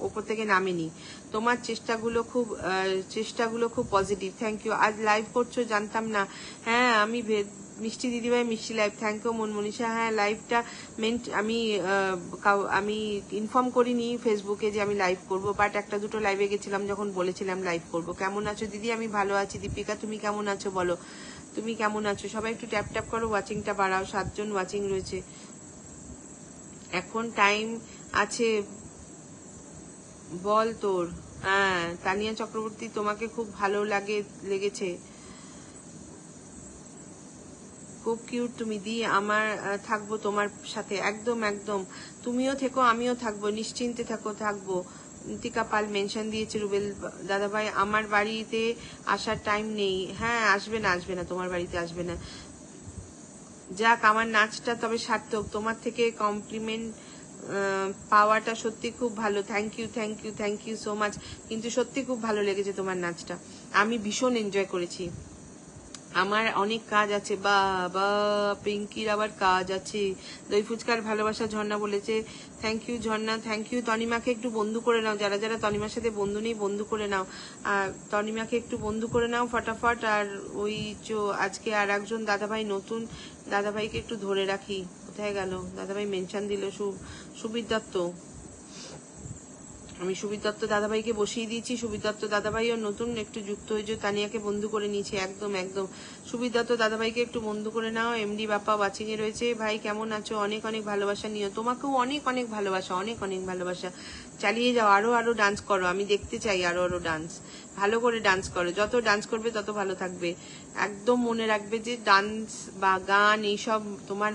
ওপর থেকে নামেনি। তোমার চেষ্টাগুলো খুব পজিটিভ। Thank you. আজ লাইভ করছো জানতাম না। হ্যাঁ, আমি মিষ্টি দিদিভাই, মিষ্টি লাইভ। Thank you Manisha. হ্যাঁ, লাইভটা আমি ইনফর্ম করিনি ফেসবুকে যে আমি লাইভ করব, বাট একটা দুটো লাইভে গেছিলাম যখন বলেছিলাম লাইভ করব। কেমন আছো দিদি? আমি ভালো আছি। দীপিকা, তুমি কেমন আছো বলো? তুমি কেমন আছো? সবাই একটু ট্যাপ করো, ওয়াচিংটা বাড়াও। 7 জন ওয়াচিং রয়েছে। এখন টাইম আছে বল তোর। হ্যাঁ, তানিয়া চক্রবর্তী, তোমাকে খুব ভালো লেগেছে, খুব কিউট তুমি দি। আমার থাকবো তোমার সাথে, একদম। তুমিও থেকো, আমিও থাকবো, নিশ্চিন্তে থাকবো। টিকা পাল মেনশন দিয়েছে। রুবেল দাদাভাই, আমার বাড়িতে আসার টাইম নেই। হ্যাঁ, আসবে না, তোমার বাড়িতে আসবে না। যাক, আমার নাচটা তবে সার্থক। তোমার থেকে কমপ্লিমেন্ট পাওয়াটা সত্যি খুব ভালো। Thank you so much. কিন্তু সত্যি খুব ভালো লেগেছে তোমার নাচটা, আমি ভীষণ এনজয় করেছি। আমার অনেক কাজ আছে, বাবা পিঙ্কির আবার কাজ আছে। দই ফুচকার ভালোবাসা ঝর্ণা বলেছে। Thank you Jharna, thank you. তনিমাকে একটু বন্ধু করে নাও, যারা যারা তনিমার সাথে বন্ধু নেই বন্ধু করে নাও। আর তনিমাকে একটু বন্ধু করে নাও ফটাফট। আর ওই আজকে আর একজন দাদাভাই, নতুন দাদাভাইকে একটু ধরে রাখি, কোথায় গেল দাদাভাই? মেনশন দিল সুবীর দত্ত। আমি সুবীর দত্ত দাদাভাইকে বসিয়ে দিয়েছি। সুবীর দত্ত দাদাভাইও নতুন একটু যুক্ত হয়েছে, তানিয়াকে বন্ধু করে নিয়েছে। একদম একদম সুবীর দত্ত দাদাভাইকে একটু বন্ধু করে নাও। এমডি বাপ্পা ওয়াচিং এ রয়েছে। ভাই কেমন আছো? অনেক অনেক ভালোবাসা নিও। তোমাকেও অনেক অনেক ভালোবাসা, অনেক অনেক ভালোবাসা। চালিয়ে যাও, আরো আরো ডান্স করো, আমি দেখতে চাই আরো আরো ডান্স। ভালো করে ডান্স করো, যত ডান্স করবে তত ভালো থাকবে। একদম মনে রাখবে যে ডান্স বা গান এইসব তোমার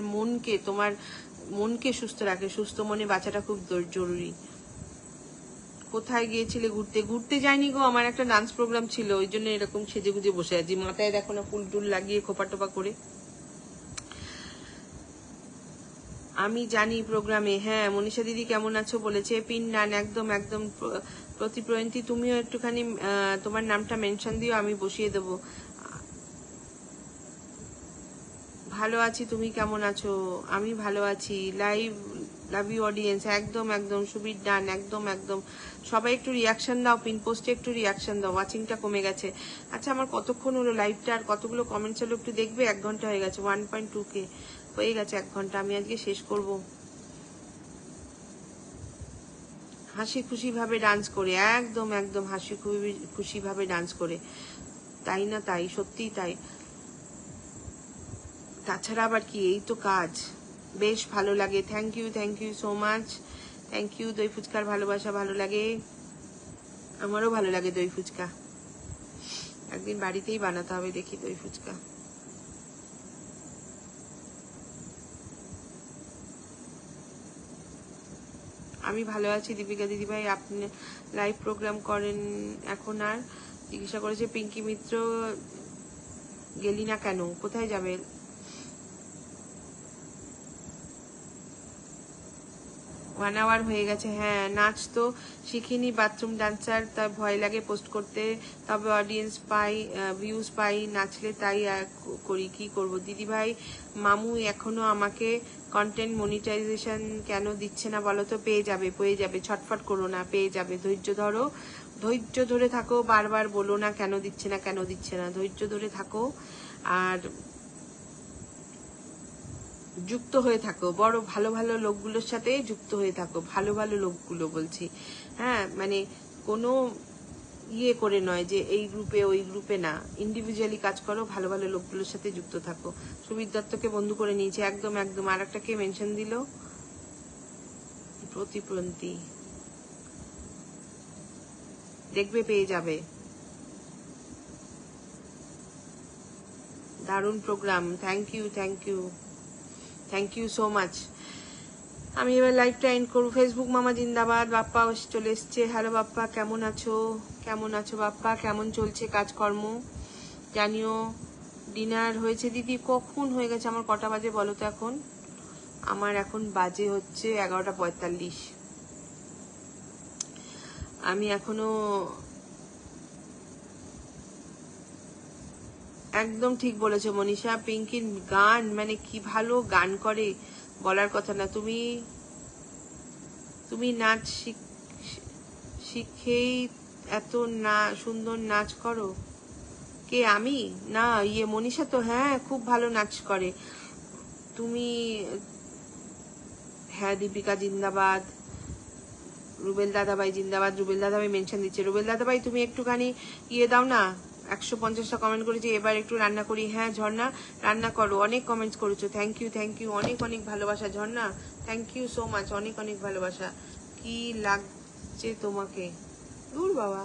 মনকে সুস্থ রাখে। সুস্থ মনে বাঁচাটা খুব জরুরি। কোথায় গিয়েছিলে ঘুরতে? ঘুরতে যাইনি গো, আমার একটা ডান্স প্রোগ্রাম ছিল, ওই জন্য এরকম সেজে গুজে বসে আছি। মাথায় দেখো না ফুল টুল লাগিয়ে খোপা টোপা করে। আমি জানি প্রোগ্রামে। হ্যাঁ মনীষা দিদি কেমন আছো বলেছে। পিন ডান, একদম একদম। প্রতিপ্রয়ন্তী তুমিও একটুখানি তোমার নামটা মেনশন দিও, আমি বসিয়ে দেবো। ভালো আছি, তুমি কেমন আছো? আমি ভালো আছি। লাভ ইউ অডিয়েন্স, একদম একদম। সুবীর ডান, একদম একদম। সবাই একটু রিয়াকশন দাও, পিন পোস্টে একটু রিয়াকশন দাও। ওয়াচিংটা কমে গেছে। আচ্ছা আমার কতক্ষণ হলো লাইভটা, আর কতগুলো কমেন্টস হলো একটু দেখবে? 1 ঘন্টা হয়ে গেছে, 1.2K হয়ে গেছে 1 ঘন্টা। আমি আজকে শেষ করব হাসি খুশি ভাবে ডান্স করে। একদম একদম হাসি খুশি ভাবে ডান্স করে। তাই না? তাই, সত্যিই তাই। তাছাড়া আবার কি, এই তো কাজ। বেশ ভালো লাগে। Thank you so much. Thank you. দই ফুচকার ভালোবাসা ভালো লাগে, আমারও ভালো লাগে দই ফুচকা। একদিন বাড়িতেই বানাতে হবে, দেখি দই ফুচকা। আমি ভালো আছি দীপিকা দিদিভাই। আপনি লাইভ প্রোগ্রাম করেন এখন? আর জিজ্ঞাসা করেছে পিঙ্কি মিত্র, গেলি না কেন? কোথায় যাবে? 1 আওয়ার হয়ে গেছে। হ্যাঁ নাচ তো শিখিনি, বাথরুম ডান্সার, তাই ভয় লাগে পোস্ট করতে। তবে অডিয়েন্স পাই, ভিউজ পাই নাচলে, তাই করি। কি করব দিদি ভাই? মামু এখনো আমাকে কন্টেন্ট মনিটাইজেশন কেন দিচ্ছে না বলো তো? পেয়ে যাবে, ছটফট করো না, পেয়ে যাবে। ধৈর্য ধরো, ধৈর্য ধরে থাকো। বারবার বলো না কেন দিচ্ছে না, ধৈর্য ধরে থাকো। আর যুক্ত হয়ে থাকো, বড় ভালো ভালো লোকগুলোর সাথে যুক্ত হয়ে থাকো। ভালো ভালো লোকগুলো বলছি, হ্যাঁ মানে কোনো ইয়ে করে নয় যে এই গ্রুপে ওই গ্রুপে না, ইন্ডিভিজুয়ালি কাজ করো, ভালো ভালো লোকগুলোর সাথে যুক্ত থাকো। সুবীর দত্তকে বন্ধু করে নিয়েছে। একদম একদম। আর একটা কে মেনশন দিল? প্রতিপ্রন্তী, দেখবে পেয়ে যাবে। দারুণ program. Thank you so much. আমি এবার লাইভটা এন্ড করবো। ফেসবুক মামা জিন্দাবাদ। বাপ্পা চলে এসছে। হ্যালো বাপ্পা, কেমন আছো? কেমন আছো বাপ্পা? কেমন চলছে কাজকর্ম জানিও। ডিনার হয়েছে দিদি? কখন হয়ে গেছে? আমার কটা বাজে বলো তো এখন? আমার এখন বাজে হচ্ছে 11:45। আমি এখনো একদম ঠিক বলেছো মনীষা। পিঙ্কির গান মানে কি ভালো গান করে, বলার কথা না। তুমি নাচ শিখেই এত সুন্দর নাচ করো? কে, আমি? না ইয়ে মনীষা তো, হ্যাঁ খুব ভালো নাচ করে। তুমি? হ্যাঁ দীপিকা জিন্দাবাদ। রুবেল দাদাভাই জিন্দাবাদ। রুবেল দাদাভাই মেনশন দিচ্ছে। রুবেল দাদাভাই তুমি একটুখানি ইয়ে দাও না, 150টা কমেন্ট করেছি, এবার একটু রান্না করি। হ্যাঁ ঝর্ণা রান্না করো, অনেক কমেন্টস করেছো। থ্যাংক ইউ, অনেক অনেক ভালোবাসা ঝর্ণা। থ্যাংক ইউ সো মাচ, অনেক অনেক ভালোবাসা। কি লাগছে তোমাকে? দূর বাবা।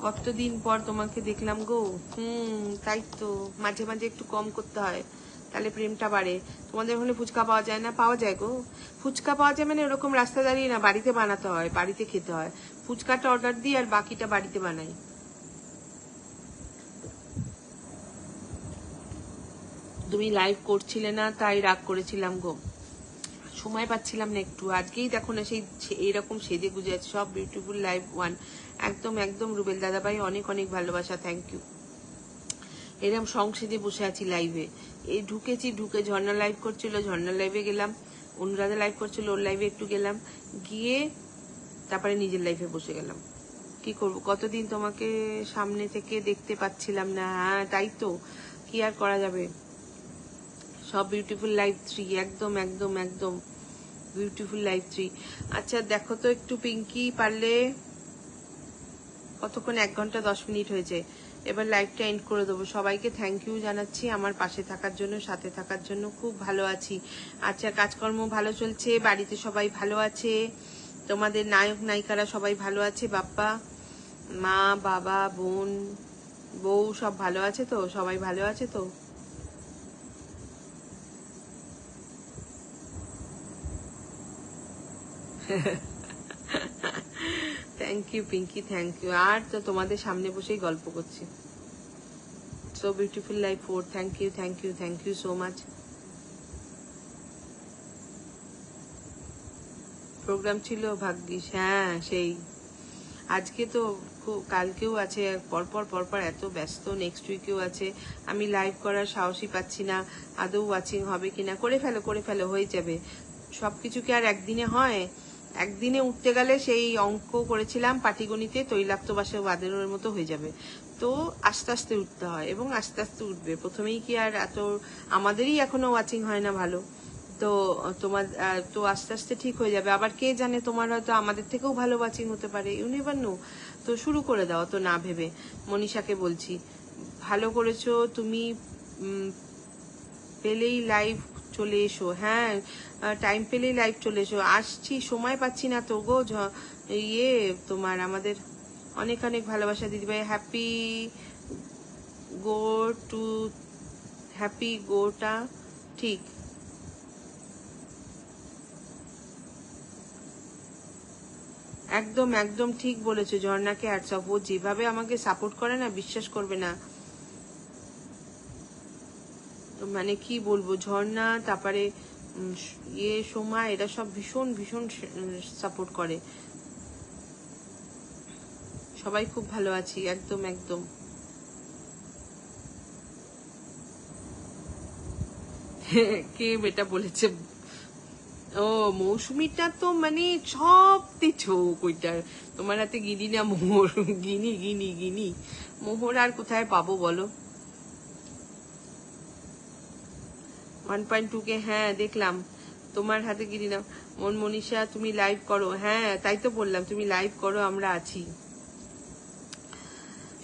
কতদিন পর তোমাকে দেখলাম গো। তাই তো, মাঝে মাঝে একটু কম করতে হয়, তাহলে প্রেমটা বাড়ে। তোমাদের ওখানে ফুচকা পাওয়া যায় না? পাওয়া যায় গো। ফুচকা পাওয়া যায় মানে ওরকম রাস্তা দাঁড়িয়ে না, বাড়িতে বানাতে হয়, বাড়িতে খেতে হয়। ফুচকাটা অর্ডার দিই আর বাকিটা বাড়িতে বানাই। তুমি লাইভ করছিলে না তাই রাগ করেছিলাম গো, সময় পাচ্ছিলাম না একটু। আজকেই দেখো না সেই এইরকম সেজে গুজে আছে সব। Beautiful live one. একদম একদম রুবেল দাদাভাই, অনেক অনেক ভালোবাসা। Thank you. এরকম সংসেজে বসে আছি লাইভে। এই ঢুকেছি, ঢুকে ঝর্ণা লাইভ করছিল, ঝর্ণা লাইভে গেলাম। অনুরাধা লাইভ করছিল, ওর লাইভে একটু গেলাম, গিয়ে তারপরে নিজের লাইফে বসে গেলাম। কি করব, কতদিন তোমাকে সামনে থেকে দেখতে পাচ্ছিলাম না। হ্যাঁ তাই তো, কি আর করা যাবে। সব বিউটিফুল লাইফ 3, একদম একদম একদম বিউটিফুল লাইফ 3। আচ্ছা দেখো তো একটু পিঙ্কি, পারলে কতক্ষণ, 1 ঘন্টা 10 মিনিট হয়েছে, এবার লাইভটা এন্ড করে দেবো। সবাইকে থ্যাংক ইউ জানাচ্ছি আমার পাশে থাকার জন্য, সাথে থাকার জন্য। খুব ভালো আছি। আচ্ছা কাজকর্ম ভালো চলছে, বাড়িতে সবাই ভালো আছে, তোমাদের নায়ক নায়িকারা সবাই ভালো আছে, বাপ্পা মা বাবা বোন বউ সব ভালো আছে তো, সবাই ভালো আছে তো? Thank you Pinki, thank you. আর তো তোমাদের সামনে বসেই গল্প করছি। So beautiful life 4, thank you thank you thank you so much. Programme ছিল ভাগ্যিস, হ্যাঁ সেই আজকে তো কালকেও আছে, পরপর পরপর এত ব্যস্ত, নেক্সট উইকেও আছে। আমি লাইভ করার সাহসই পাচ্ছি না, আদৌ ওয়াচিং হবে কিনা। করে ফেলো, হয়ে যাবে। সবকিছু কি আর একদিনে হয়? একদিনে উঠতে গেলে সেই অঙ্ক করেছিলাম পাটিগণিতে, তৈলাক্ত বাসে বাঁধানোর মতো হয়ে যাবে। তো আস্তে আস্তে উঠতে হয় এবং আস্তে আস্তে উঠবে। প্রথমেই কি আর এত, আমাদেরই এখনো ওয়াচিং হয় না ভালো, তো তোমার তো আস্তে আস্তে ঠিক হয়ে যাবে। আবার কে জানে, তোমার হয়তো আমাদের থেকেও ভালো ওয়াচিং হতে পারে, ইউ নেভার নো। তো শুরু করে দাও তো না ভেবে। মনীষাকে বলছি, ভালো করেছো তুমি, পেলেই লাইভ চলে এসো। হ্যাঁ টাইম পেলেই লাইভ চলে এসো। আসছি, সময় পাচ্ছি না তো গো। ইয়ে তোমার আমাদের অনেক অনেক ভালোবাসা দিদিভাই। হ্যাপি গো টু, হ্যাপি গোটা ঠিক, একদম একদম ঠিক বলেছো। ঝর্ণাকে হ্যাটস অফ, ও যেভাবে আমাকে সাপোর্ট করে না, বিশ্বাস করবে না। মানে কি বলবো, ঝর্ণা তারপরে সোমা, এরা সব ভীষণ ভীষণ সাপোর্ট করে। সবাই খুব ভালো আছি, একদম একদম। কে এটা বলেছে? ও মৌসুমিটা তো মানে সব চোখ ওইটার। তোমার হাতে গিনি না মোহর, গিনি গিনি গিনি মোহর আর কোথায় পাবো বলো? 1.2 কে, হ্যাঁ দেখলাম তোমার হাতে গিরি না। মনীষা তুমি লাইভ করো, হ্যাঁ তাই তো বললাম, তুমি লাইভ করো, আমরা আছি।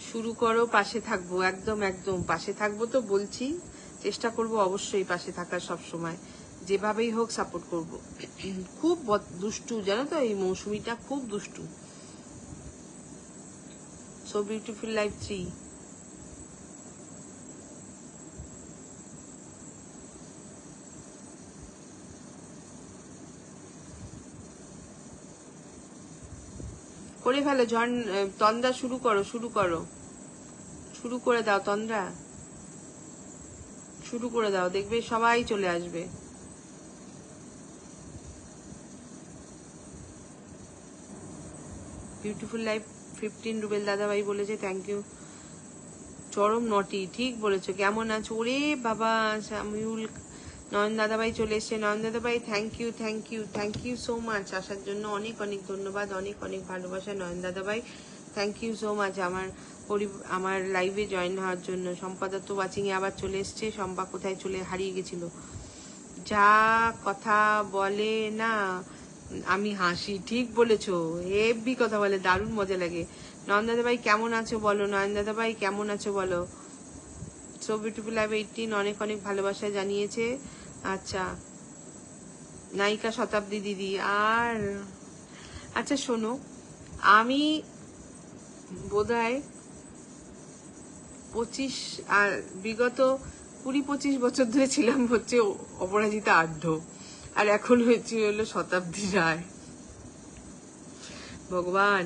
শুরু করো, পাশে থাকবো, একদম একদম পাশে থাকবো তো বলছি। চেষ্টা করব অবশ্যই পাশে থাকার, সব সময় যেভাবেই হোক সাপোর্ট করব। খুব দুষ্টু জানো তো, এই মৌসুমিটা খুব দুষ্টু। So beautiful life 3। করে ফেলো তন্দ্রা, শুরু করো শুরু করো, শুরু করে দাও তন্দ্রা, শুরু করে দাও, দেখবে সবাই চলে আসবে। বিউটিফুল লাইফ 15, রুবেল দাদাভাই বলেছে থ্যাংক ইউ। চরম নটি, ঠিক বলেছো। কেমন আছো? ওরে বাবা, শামিউল নয়ন দাদাভাই চলে এসছে। নয়ন দাদাভাই thank you thank you thank you so much, আসার জন্য অনেক অনেক ধন্যবাদ, অনেক অনেক ভালোবাসা নয়ন দাদাভাই, থ্যাংক ইউ সো মাচ আমার লাইভে জয়েন হওয়ার জন্য। সম্পাদা তো ওয়াচিং এ আবার চলে এসছে। সম্পা কোথায় চলে হারিয়ে গেছিল। যা কথা বলে না আমি হাসি, ঠিক বলেছো, হেভি কথা বলে, দারুণ মজা লাগে। নয়ন দাদাভাই কেমন আছো বলো, নয়ন দাদাভাই কেমন আছো বলো। সো বিউটিফুল লাইভ 18 অনেক অনেক ভালোবাসা জানিয়েছে। আচ্ছা নায়িকা শতাব্দী দিদি। আর আচ্ছা শোনো, আমি বোধহয় 25 আর বিগত 20-25 বছর ধরে ছিলাম হচ্ছে অপরাজিতা আঢ্য, আর এখন হয়েছে হলো শতাব্দী রায়। ভগবান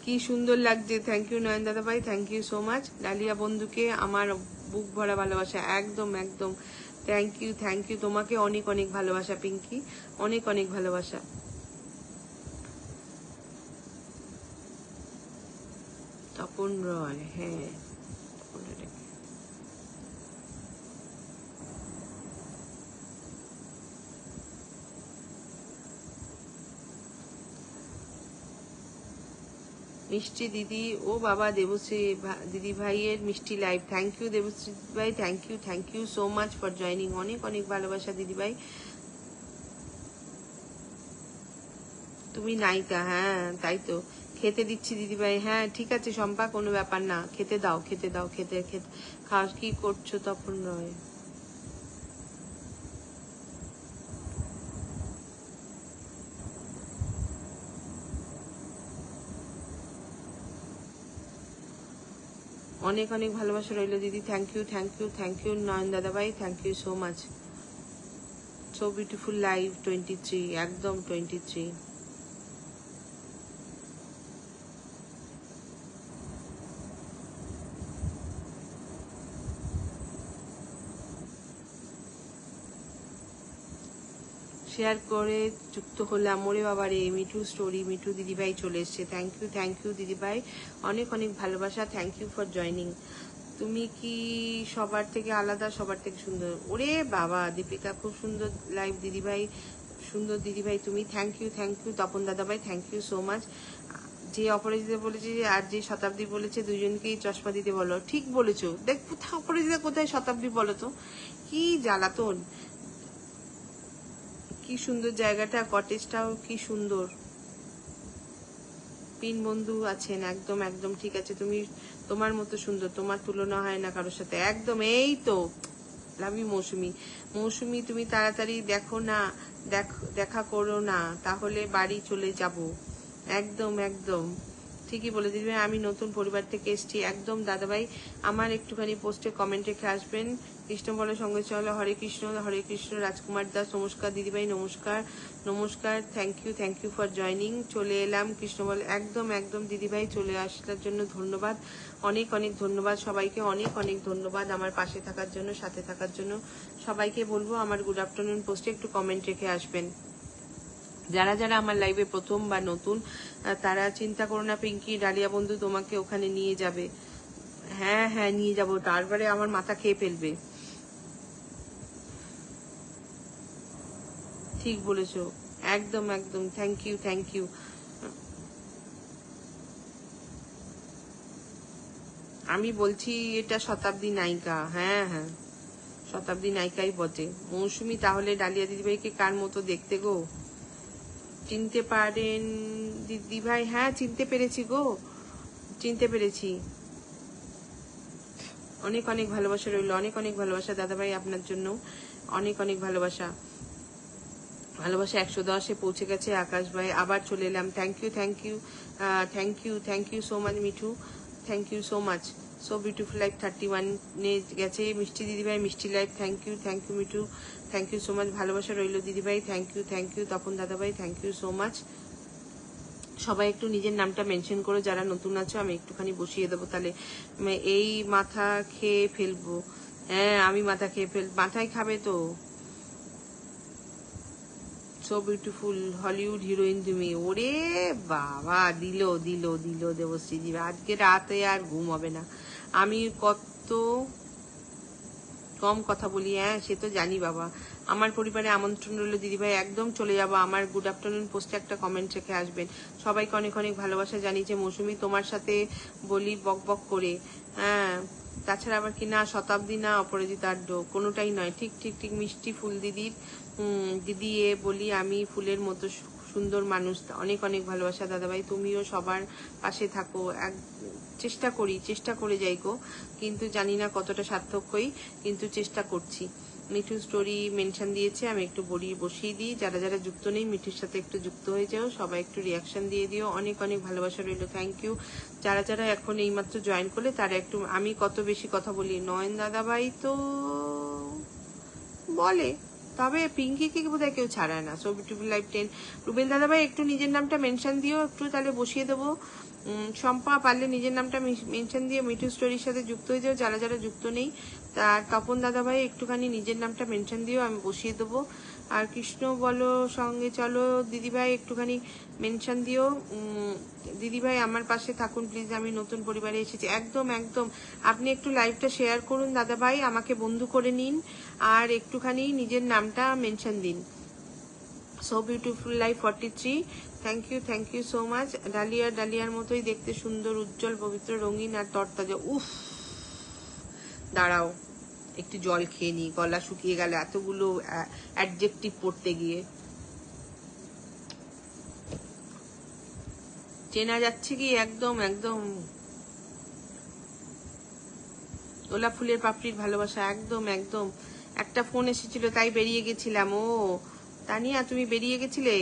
কি সুন্দর লাগছে। থ্যাংক ইউ নয়ন দাদা ভাই, thank you so much. Dalia বন্ধুকে আমার বুক ভরা ভালোবাসা, একদম একদম থ্যাংক ইউ। তোমাকে অনেক অনেক ভালোবাসা পিঙ্কি, অনেক অনেক ভালোবাসা। তপন রয়, হ্যাঁ মিষ্টি দিদি, ও বাবা দেবশ্রী দিদি ভাইয়ের মিষ্টি লাইভ। থ্যাংক ইউ দেবশ্রী ভাই, thank you so much for joining. অনেক অনেক ভালোবাসা দিদি ভাই। তুমি নায়িকা, হ্যাঁ তাই তো, খেতে দিচ্ছি দিদি ভাই। হ্যাঁ ঠিক আছে শম্পা, কোনো ব্যাপার না, খেতে দাও খেতে দাও, খেতে খেতে খাও। কি করছো তখন রয়? অনেক অনেক ভালোবাসা রইলো দিদি। থ্যাংক ইউ নয়ন দাদা ভাই, thank you so much. So beautiful live 23, একদম 23। শেয়ার করে যুক্ত হলাম। ওরে বাবা রে, মিঠু স্টোরি, মিঠু দিদিভাই চলে এসছে। থ্যাংক ইউ দিদিভাই, অনেক অনেক ভালোবাসা। Thank you for joining. তুমি কি সবার থেকে আলাদা, সবার থেকে সুন্দর? ওরে বাবা দীপিকা, খুব সুন্দর লাইভ দিদিভাই, সুন্দর দিদিভাই তুমি। থ্যাংক ইউ তপন দাদাভাই, থ্যাংক ইউ সো মাচ। যে অপরাজিতা বলেছে আর যে শতাব্দী বলেছে, দুজনকেই চশমা দিতে বলো। ঠিক বলেছো। দেখ অপরাজিতা কোথায়, শতাব্দী বলো তো। কি জ্বালাতন, কি সুন্দর জায়গাটা, কটেজটাও কি সুন্দর। পিন বন্ধু আছেন, একদম একদম ঠিক আছে। তুমি তোমার মতো সুন্দর, তোমার তুলনা হয় না কারোর সাথে, একদম। এই তো লাভ ইউ মৌসুমি, তুমি তাড়াতাড়ি দেখো না, দেখা করো না, তাহলে বাড়ি চলে যাব। একদম একদম ঠিকই বলে দিবে। আমি নতুন পরিবার থেকে এসেছি, একদম দাদাভাই। আমার একটুখানি পোস্টে কমেন্ট রেখে আসবেন। কৃষ্ণ বলে সঙ্গে চলো, হরে কৃষ্ণ। রাজকুমার দাস, নমস্কার দিদিভাই, নমস্কার। Thank you for joining. চলে এলাম কৃষ্ণ বলে, একদম একদম দিদিভাই, চলে আসার জন্য ধন্যবাদ। অনেক অনেক ধন্যবাদ সবাইকে, অনেক অনেক ধন্যবাদ আমার পাশে থাকার জন্য, সাথে থাকার জন্য। সবাইকে বলবো আমার গুড আফটারনুন পোস্টে একটু কমেন্ট রেখে আসবেন। যারা যারা আমার লাইভে প্রথম বা নতুন, তারা চিন্তা করো না, পিঙ্কি ডালিয়া বন্ধু তোমাকে ওখানে নিয়ে যাবে। হ্যাঁ হ্যাঁ নিয়ে যাবো, তারপরে আমার মাথা খেয়ে ফেলবে। ঠিক বলেছো, একদম একদম। Thank you. আমি বলছি এটা শতাব্দী নায়িকা। হ্যাঁ হ্যাঁ শতাব্দী নায়িকাই বটে। মৌসুমি, তাহলে ডালিয়া দিদিভাইকে কার মতো দেখতে গো? চিনতে পারেন দিদি ভাই? হ্যাঁ চিনতে পেরেছি গো, চিনতে পেরেছি। অনেক অনেক ভালোবাসা রইল, অনেক অনেক ভালোবাসা দাদাভাই আপনার জন্য। অনেক অনেক ভালোবাসা 110-এ পৌঁছে গেছে আকাশ ভাই। আবার চলে এলাম। Thank you so much Mithu, thank you so much. So beautiful life 31-এ গেছে। মিষ্টি দিদিভাই, মিষ্টি life. Thank you Mithu, thank you so much. ভালোবাসা রইল দিদিভাই, থ্যাংক ইউ। তপন দাদাভাই, থ্যাংক ইউ সো মাচ। সবাই একটু নিজের নামটা মেনশন করো যারা নতুন আছো, আমি একটুখানি বসিয়ে দেবো তাহলে। এই মাথা খেয়ে ফেলবো। হ্যাঁ আমি মাথা খেয়ে মাথায় খাবে তো। সো বিউটিফুল হলিউড হিরোইন তুমি। ওরে বাবা, দিল দেবশ্রী দিবে। আজকে রাতে আর ঘুম হবে না। আমি কত কম কথা বলি, হ্যাঁ সে তো জানি বাবা। আমার পরিবারে আমন্ত্রণ রইল দিদিভাই, একদম চলে যাবো। আমার গুড আফটারনুন পোস্টে একটা কমেন্ট রেখে আসবেন। সবাইকে অনেক অনেক ভালোবাসা জানিয়েছে। মৌসুমি তোমার সাথে বলি বক বক করে, হ্যাঁ তাছাড়া আবার কি না শতাব্দী না অপরাজিতা আড্ড, কোনোটাই নয়। ঠিক মিষ্টি ফুল দিদির দিদি এ বলি আমি ফুলের মতো সুন্দর মানুষ। অনেক অনেক ভালোবাসা দাদাভাই, তুমিও সবার পাশে থাকো। চেষ্টা করে যাই গো, কিন্তু জানি না কতটা সার্থক হই, কিন্তু চেষ্টা করছি। মিঠু স্টোরি মেনশন দিয়েছে, আমি একটু বসিয়ে দিই। যারা যারা যুক্ত নেই মিঠুর সাথে একটু যুক্ত হয়ে যাও, সবাই একটু রিয়াকশন দিয়ে দিও। অনেক অনেক ভালোবাসা রইল, থ্যাংক ইউ। যারা যারা এখন এইমাত্র জয়েন করলে তারা একটু, আমি কত বেশি কথা বলি, নয়ন দাদাভাই তো বলে, তবে পিঙ্কিকে বোধহয় কেউ ছাড়ায় না। So beautiful life 10। রুবেল দাদাভাই একটু নিজের নামটা মেনশন দিও একটু, তাহলে বসিয়ে দেবো। শম্পা পারলে নিজের নামটা মেনশন দিয়ে মিঠু স্টোরির সাথে যুক্ত হয়ে যাও যারা যারা যুক্ত নেই। তার তপন দাদাভাই একটুখানি নিজের নামটা মেনশন দিও, আমি বসিয়ে দেবো। আর কৃষ্ণ বলো সঙ্গে চলো দিদিভাই একটুখানি মেনশন দিও। দিদিভাই আমার পাশে থাকুন প্লিজ, আমি নতুন পরিবারে এসেছি। একদম একদম, আপনি একটু লাইভটা শেয়ার করুন দাদাভাই, আমাকে বন্ধু করে নিন, আর একটুখানি নিজের নামটা মেনশন দিন। So beautiful life 43, thank you so much. ডালিয়ার মতোই দেখতে সুন্দর, উজ্জ্বল, পবিত্র, রঙিন আর তরতাজা। উফ, দাঁড়াও একটু জল খেয়ে নি, গলা শুকিয়ে গেল এতগুলো অ্যাডজেক্টিভ পড়তে গিয়ে। চেনা যাচ্ছে কি? একদম একদম গোলাপ ফুলের পাপড়ির ভালোবাসা, একদম একদম। একটা ফোন এসেছিল তাই বেরিয়ে গেছিলাম। ও তানিয়া, তুমি বেরিয়ে গেছিলে?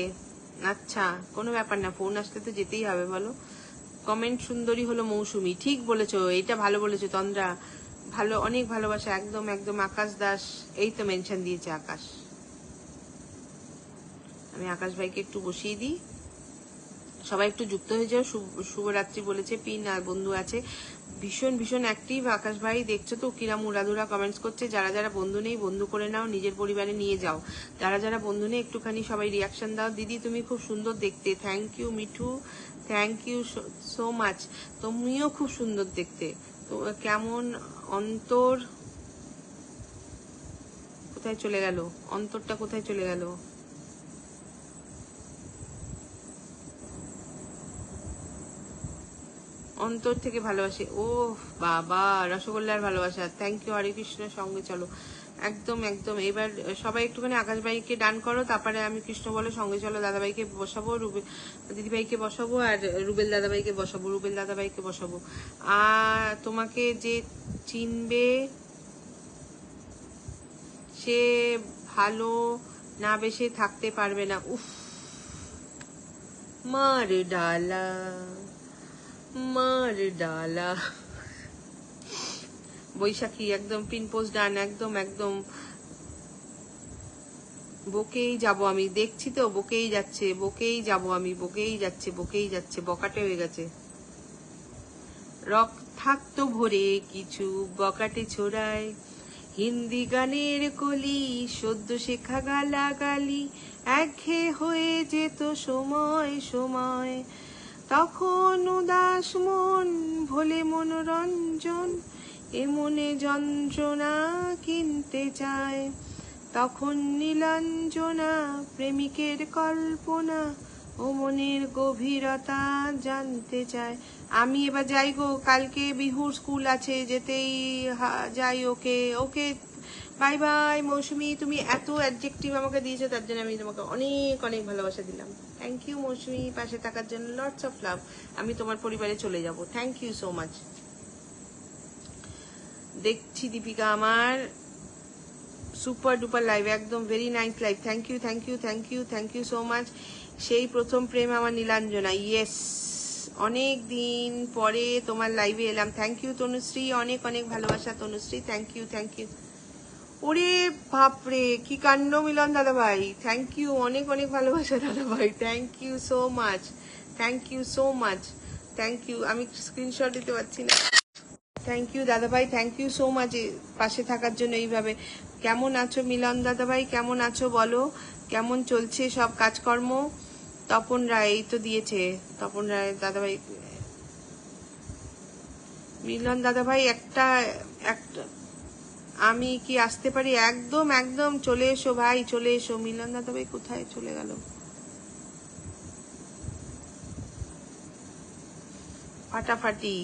আচ্ছা, কোনো ব্যাপার না, ফোন আসলে তো যেতেই হবে বলো। কমেন্ট সুন্দরী হলো মৌসুমী, ঠিক বলেছো, এটা ভালো বলেছো তন্দ্রা, ভালো, অনেক ভালোবাসা, একদম একদম। আকাশ দাস এই তো মেনশন দিয়েছে আকাশ। আমি আকাশ ভাইকে একটু বসিয়ে দিই, সবাই একটু যুক্ত হয়ে যাও। শুভরাত্রি বলেছে পিন, আর বন্ধু আছে ভীষণ ভীষণ অ্যাক্টিভ। আকাশ ভাই দেখছো তো কিরাম উড়াধুরা কমেন্টস করছে। যারা যারা বন্ধু নেই বন্ধু করে নাও, নিজের পরিবারে নিয়ে যাও। যারা যারা বন্ধু নেই একটুখানি সবাই রিয়াকশন দাও। দিদি তুমি খুব সুন্দর দেখতে, thank you Mithu, thank you so much. তুমিও খুব সুন্দর দেখতে। তো কেমন অন্তর কোথায় চলে গেল? অন্তরটা কোথায় চলে গেল? অন্তর থেকে ভালোবাসে। ও বাবা, রসগোল্লার ভালোবাসা, থ্যাংক ইউ। হরে কৃষ্ণ, সঙ্গে চলো, একদম একদম। এবার সবাই একটুখানি আকাশ ভাইকে ডান করো, তারপরে আমি কৃষ্ণ বলে সঙ্গে চলো দাদাভাইকে বসাবো, দিদিভাইকে বসাবো, আর রুবেল দাদাভাইকে বসাবো, আর তোমাকে যে চিনবে সে ভালো না বেশে থাকতে পারবে না। উফ, মার ডালা মার ডালা। বৈশাখী একদম পিন পোস্ট ডান, একদম একদম। বকেই যাব আমি, দেখছি তো বকেই যাচ্ছে, বকেই যাব আমি, বকেই যাচ্ছে, বকাটে হয়ে গেছে। রক থাকতো ভরে কিছু বকাটে ছোড়ায়, হিন্দি গানের কলি সদ্য শেখা গালাগালি, একঘেয়ে হয়ে যেত সময় সময়। তখন উদাস মন ভোলে মনোরঞ্জন, এ মনে যন্ত্রণা কিনতে চায়। তখন নীলাঞ্জনা প্রেমিকের কল্পনা, ও মনের গভীরতা জানতে চায়। আমি এবার যাই গো, কালকে বিহুর স্কুল আছে, যেতেই যাই। ওকে ওকে, বাই বাই। মৌসুমি, তুমি এত অ্যাডজেক্টিভ আমাকে দিয়েছো, তার জন্য আমি তোমাকে অনেক অনেক ভালোবাসা দিলাম। থ্যাংক ইউ মৌসুমি, পাশে থাকার জন্য লটস অফ লাভ। আমি তোমার পরিবারে চলে যাব, থ্যাংক ইউ সো মাচ। দেখছি দীপিকা আমার সুপার ডুপার লাইভ, একদম very nice live, thank you thank you thank you thank you so much. সেই প্রথম প্রেম আমার নীলাঞ্জনা, ইয়েস, অনেক দিন পরে তোমার লাইভে এলাম। থ্যাংক ইউ তনুশ্রী, অনেক অনেক ভালোবাসা Tanushree, thank you thank you. ওরে বাপরে, কি কাণ্ড মিলন দাদা ভাই, থ্যাংক ইউ, অনেক অনেক ভালোবাসা দাদা ভাই, thank you so much, thank you so much, thank you. আমি স্ক্রিনশট দিতে পারছি না। থ্যাংক ইউ দাদা ভাই, থ্যাংক ইউ সো মাচ পাশে থাকার জন্য এইভাবে। কেমন আছো মিলন দাদা ভাই, কেমন আছো বলো, কেমন চলছে সব কাজকর্ম? তপন রায় এই তো দিয়েছে, তপন রায় দাদা ভাই। মিলন দাদা ভাই একটা আমি কি আসতে পারি? একদম একদম, চলে এসো ভাই, চলে এসো। মিলন দাদা ভাই কোথায় চলে গেল? ফাটাফাটি।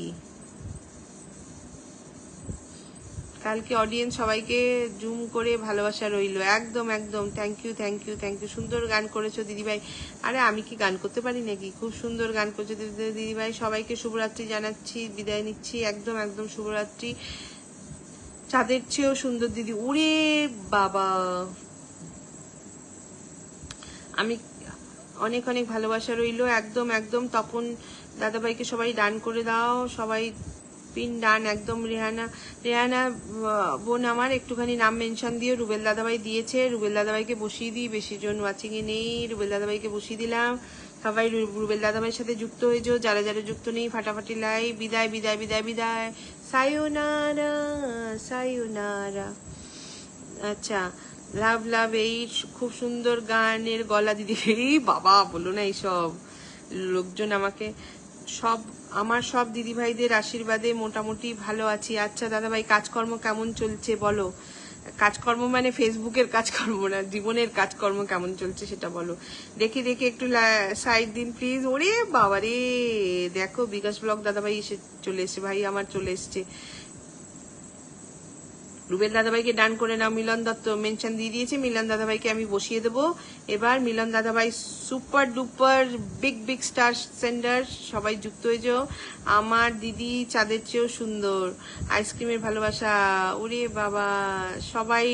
কালকে অডিয়েন্স সবাইকে জুম করে ভালোবাসা রইলো, একদম একদম। Thank you thank you thank you. সুন্দর গান করেছো দিদিভাই। আরে আমি কি গান করতে পারি নাকি? খুব সুন্দর গান করেছো দিদিভাই। সবাইকে শুভরাত্রি জানাচ্ছি, বিদায় নিচ্ছি, একদম একদম শুভরাত্রি। চাঁদের চেয়েও সুন্দর দিদি, উড়ে বাবা। আমি অনেক অনেক ভালোবাসা রইলো, একদম একদম। তপন দাদাভাইকে সবাই ডান করে দাও, সবাই পিন ডান, একদম। রেহানা বোন আমার একটুখানি নাম মেনশন দিও। রুবেল দাদাভাই দিয়েছে, রুবেল দাদাভাইকে বসিয়ে দিই, বেশি জন ওয়াচিং এ নেই, রুবেল দাদাভাইকে বসিয়ে দিলাম। সবাই রুবেল দাদাভাইয়ের সাথে যুক্ত হয়ে যাও, যারা যারা যুক্ত নেই ফাটাফাটি লাই। বিদায় বিদায় বিদায় বিদায়, সায়োনারা সায়োনারা। আচ্ছা, লাভ লাভ। এই খুব সুন্দর গানের গলা দিদি, এই বাবা বলো না এইসব লোকজন। আমাকে সব আমার সব দিদিভাইদের আশীর্বাদে মোটামুটি ভালো আছি। আচ্ছা দাদাভাই, কাজকর্ম কেমন চলছে বলো? কাজকর্ম মানে ফেসবুকের কাজকর্ম না, জীবনের কাজকর্ম কেমন চলছে সেটা বলো। দেখি দেখি একটু সাইড দিন প্লিজ। ওরে বাবা রে, দেখো বিকাশ ব্লগ দাদাভাই এসে চলে এসছে, ভাই আমার চলে এসছে। রুবেল দাদাভাইকে ডান করে নাও। মিলন দত্ত মেনশন দিয়ে দিয়েছে, মিলন দাদাভাইকে আমি বসিয়ে দেবো। এবার মিলন দাদাভাই super duper big big star sender, সবাই যুক্ত হয়ে যাও। আমার দিদি চাঁদের চেয়েও সুন্দর, আইসক্রিমের ভালোবাসা। ওরে বাবা, সবাই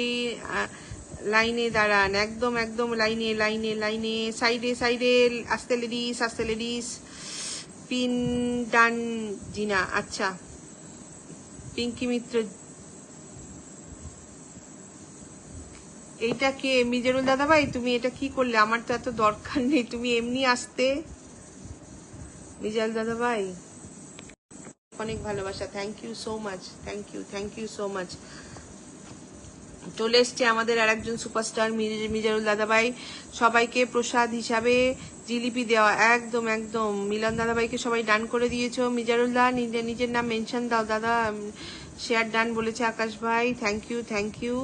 লাইনে দাঁড়ান, একদম একদম লাইনে লাইনে লাইনে, সাইডে সাইডে, আস্তে লেডিস আস্তে লেডিস। পিন ডান জিনা, আচ্ছা। পিঙ্কি মিত্র, এইটা কে? মিজানুল দাদা ভাই, তুমি এটা কি করলে? আমার তো এত দরকার নেই, তুমি এমনি আসতে। মিজানুল দাদা ভাই অনেক ভালোবাসা, thank you so much, thank you so much. চলে এসছে আমাদের আর একজন সুপারস্টার মিজানুল দাদা ভাই। সবাইকে প্রসাদ হিসাবে জিলিপি দেওয়া, একদম একদম। মিলন দাদা ভাইকে সবাই ডান করে দিয়েছো। মিজানুল দা নিজের নাম মেনশন দাও দাদা, শেয়ার ডান বলেছে আকাশ ভাই, থ্যাংক ইউ থ্যাংক ইউ।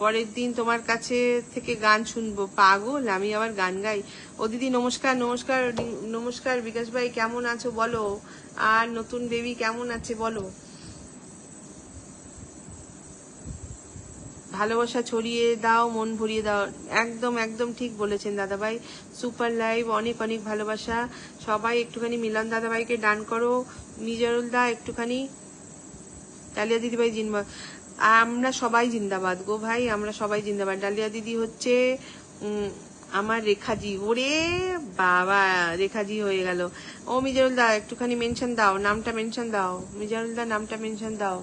পরের দিন তোমার কাছে থেকে গান শুনবো। পাগল, আমি আবার গান গাই? ও দিদি নমস্কার নমস্কার নমস্কার। বিকাশ ভাই কেমন আছো বলো, আর নতুন বেবি কেমন আছে বলো। ভালোবাসা ছড়িয়ে দাও, মন ভরিয়ে দাও, একদম একদম ঠিক বলেছেন দাদা ভাই। সুপার লাইভ, অনেক অনেক ভালোবাসা। সবাই একটুখানি মিলন দাদা ভাইকে ডান করো। মিজানুল দা একটুখানি, ডালিয়া দিদি ভাই জিন্দাবাদ। আমরা সবাই জিন্দাবাদ গো ভাই, আমরা সবাই জিন্দাবাদ। ডালিয়া দিদি হচ্ছে আমার রেখাজি। ওরে বাবা, রেখাজি হয়ে গেল। ও মিজানুল দা একটুখানি মেনশন দাও, নামটা মেনশন দাও। মিজানুল দা নামটা মেনশন দাও।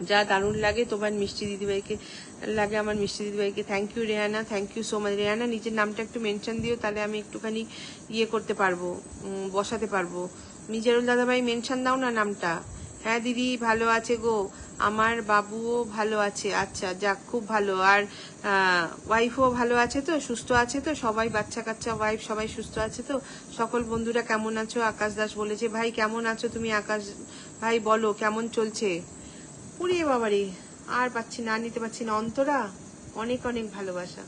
যা দারুণ লাগে তোমার মিষ্টি দিদিভাইকে, লাগে আমার মিষ্টি দিদিভাইকে। Thank you Rehana, thank you so much. Rehana নিজের নামটা একটু মেনশন দিও, তাহলে আমি একটুখানি ইয়ে করতে পারবো, বসাতে পারবো। মিজানুল দাদাভাই মেনশন দাও না নামটা। হ্যাঁ দিদি ভালো আছে গো, আমার বাবুও ভালো আছে। আচ্ছা যাক, খুব ভালো। আর ওয়াইফও ভালো আছে তো, সুস্থ আছে তো সবাই, বাচ্চা কাচ্চা ওয়াইফ সবাই সুস্থ আছে তো? সকল বন্ধুরা কেমন আছো? আকাশ দাস বলেছে, ভাই কেমন আছো তুমি? আকাশ ভাই বলো কেমন চলছে? উড়ে বাবারে, আর পাচ্ছি না, নিতে পারছি না। অন্তরা অনেক অনেক ভালোবাসা,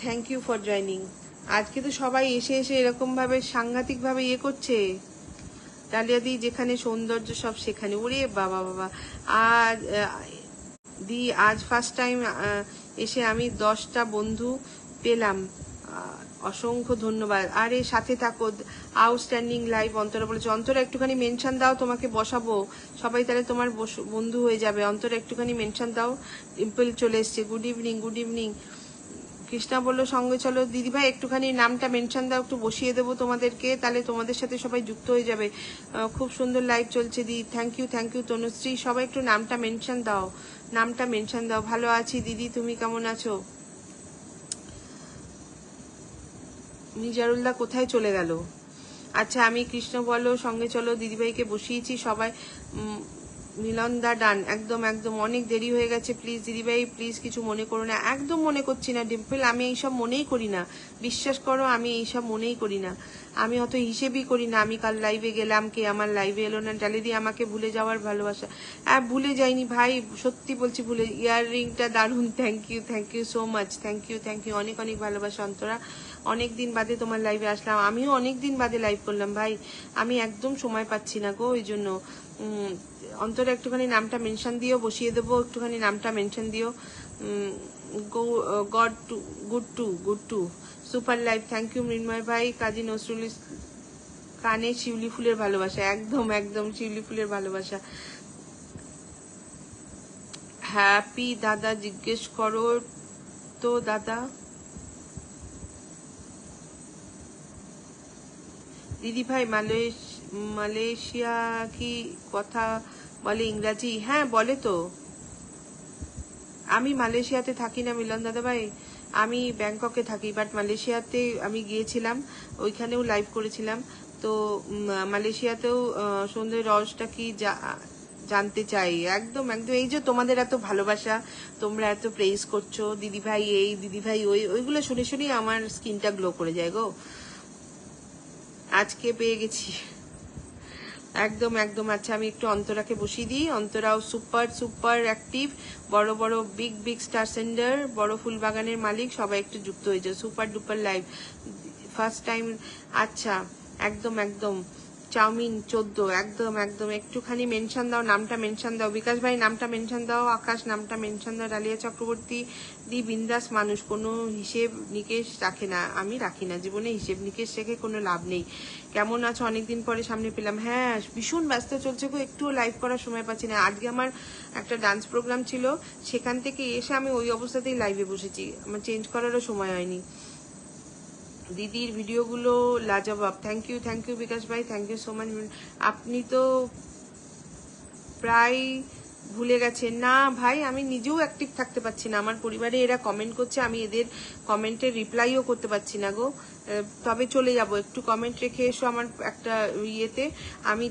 থ্যাংক ইউ ফর জয়নিং। আজকে তো সবাই এসে এসে এরকম ভাবে সাংঘাতিক ভাবে ইয়ে করছে। ডালিয়া দি যেখানে সৌন্দর্য সব সেখানে। ওরে বাবা বাবা, আজ দি আজ ফার্স্ট টাইম এসে আমি 10টা বন্ধু পেলাম, অসংখ্য ধন্যবাদ। আরে সাথে থাকো, আউটস্ট্যান্ডিং লাইভ। অন্তরা বলেছে, অন্তরা একটুখানি মেনশন দাও, তোমাকে বসাবো সবাই, তাহলে তোমার বন্ধু হয়ে যাবে। অন্তরা একটুখানি মেনশন দাও। ডিম্পল চলে এসছে, good evening good evening. Krishna বললো সঙ্গে চলো। দিদিভাই একটুখানি নামটা মেনশন দাও, একটু বসিয়ে দেবো তোমাদেরকে, তাহলে তোমাদের সাথে সবাই যুক্ত হয়ে যাবে। খুব সুন্দর লাইভ চলছে দি, থ্যাংক ইউ তনুশ্রী। সবাই একটু নামটা মেনশন দাও, নামটা মেনশন দাও। ভালো আছি দিদি, তুমি কেমন আছো? মিজারুল্লাহ কোথায় চলে গেল? আচ্ছা আমি কৃষ্ণ বলো সঙ্গে চলো দিদিভাইকে বসিয়েছি সবাই। মিলন দা ডান, একদম একদম। অনেক দেরি হয়ে গেছে, প্লিজ দিদিভাই প্লিজ কিছু মনে করো না। একদম মনে করছি না ডিম্পল, আমি এইসব মনেই করি না, বিশ্বাস করো আমি এইসব মনেই করি না। আমি অত হিসেবই করি না। আমি কাল লাইভে গেলাম, কে আমার লাইভে এলো না। ডালিদি আমাকে ভুলে যাওয়ার ভালোবাসা। ভুলে যাইনি ভাই, সত্যি বলছি ভুলে। ইয়াররিংটা দারুণ, thank you so much, thank you অনেক অনেক ভালোবাসা। অন্তরা অনেক দিন বাদে তোমার লাইভে আসলাম, আমিও অনেক দিন বাদে লাইভ করলাম ভাই, আমি একদম সময় পাচ্ছি না গো, ওই জন্য। অন্তরে একটুখানি নামটা মেনশন দিও, বসিয়ে দেবো, একটুখানি নামটা মেনশন দিও। Good to super live, thank you Mrinmoy ভাই। কাজী নজরুল কানে শিউলি ফুলের ভালোবাসা, একদম একদম শিউলি ফুলের ভালোবাসা। হ্যাপি দাদা জিজ্ঞেস করো তো দাদা। দিদি ভাই মালয়েশিয়া কি কথা বলে ইংরাজি? হ্যাঁ বলে তো। আমি মালয়েশিয়াতে থাকি না মিলন দাদা ভাই, আমি ব্যাংককে থাকি, বাট মালয়েশিয়াতে আমি গিয়েছিলাম, ওইখানেও লাইভ করেছিলাম। তো মালয়েশিয়াতেও সন্ধ্যের রসটা কি জানতে চাই। একদম একদম। এই যে তোমাদের এত ভালোবাসা, তোমরা এত প্রেইজ করছো, দিদি ভাই এই দিদি ভাই ওই, ওইগুলো শুনে শুনেই আমার স্কিনটা গ্লো করে যায় গো। আজকে পেয়ে গেছি একদম একদম। আচ্ছা আমি একটু অন্তরাকে বসিয়ে দিই। অন্তরাও সুপার সুপার অ্যাক্টিভ, বড় বড় বিগ বিগ স্টার সেন্ডার, বড় ফুলবাগানের মালিক, সবাই একটু যুক্ত হয়েছে। Super duper live first time. আচ্ছা একদম একদম। চাউমিন 14 একদম একদম। একটুখানি মেনশন দাও, নামটা মেনশন দাও। বিকাশ ভাই নামটা মেনশন দাও, আকাশ নামটা মেনশন দাও, ডালিয়া চক্রবর্তী দি বিন্দাস মানুষ, কোনো হিসেব নিকেশ রাখে না। আমি রাখি না, জীবনে হিসেব নিকেশ রেখে কোনো লাভ নেই। কেমন আছো? অনেকদিন পরে সামনে পেলাম। হ্যাঁ ভীষণ ব্যস্ত চলছে গো, একটুও লাইভ করার সময় পাচ্ছি না। আজকে আমার একটা ডান্স প্রোগ্রাম ছিল, সেখান থেকে এসে আমি ওই অবস্থাতেই লাইভে বসেছি, আমার চেঞ্জ করারও সময় হয়নি। দিদির ভিডিওগুলো লাজবাব। থ্যাংক ইউ বিকাশ ভাই, থ্যাংক ইউ সো মাচ। আপনি তো প্রায় ভুলে গেছেন। না ভাই, আমি নিজেও অ্যাক্টিভ থাকতে পারছি না। আমার পরিবারে এরা কমেন্ট করছে, আমি এদের কমেন্টের রিপ্লাইও করতে পারছি না গো। তবে চলে যাব, একটু কমেন্ট রেখে এসো আমার একটা ইয়েতে। আমি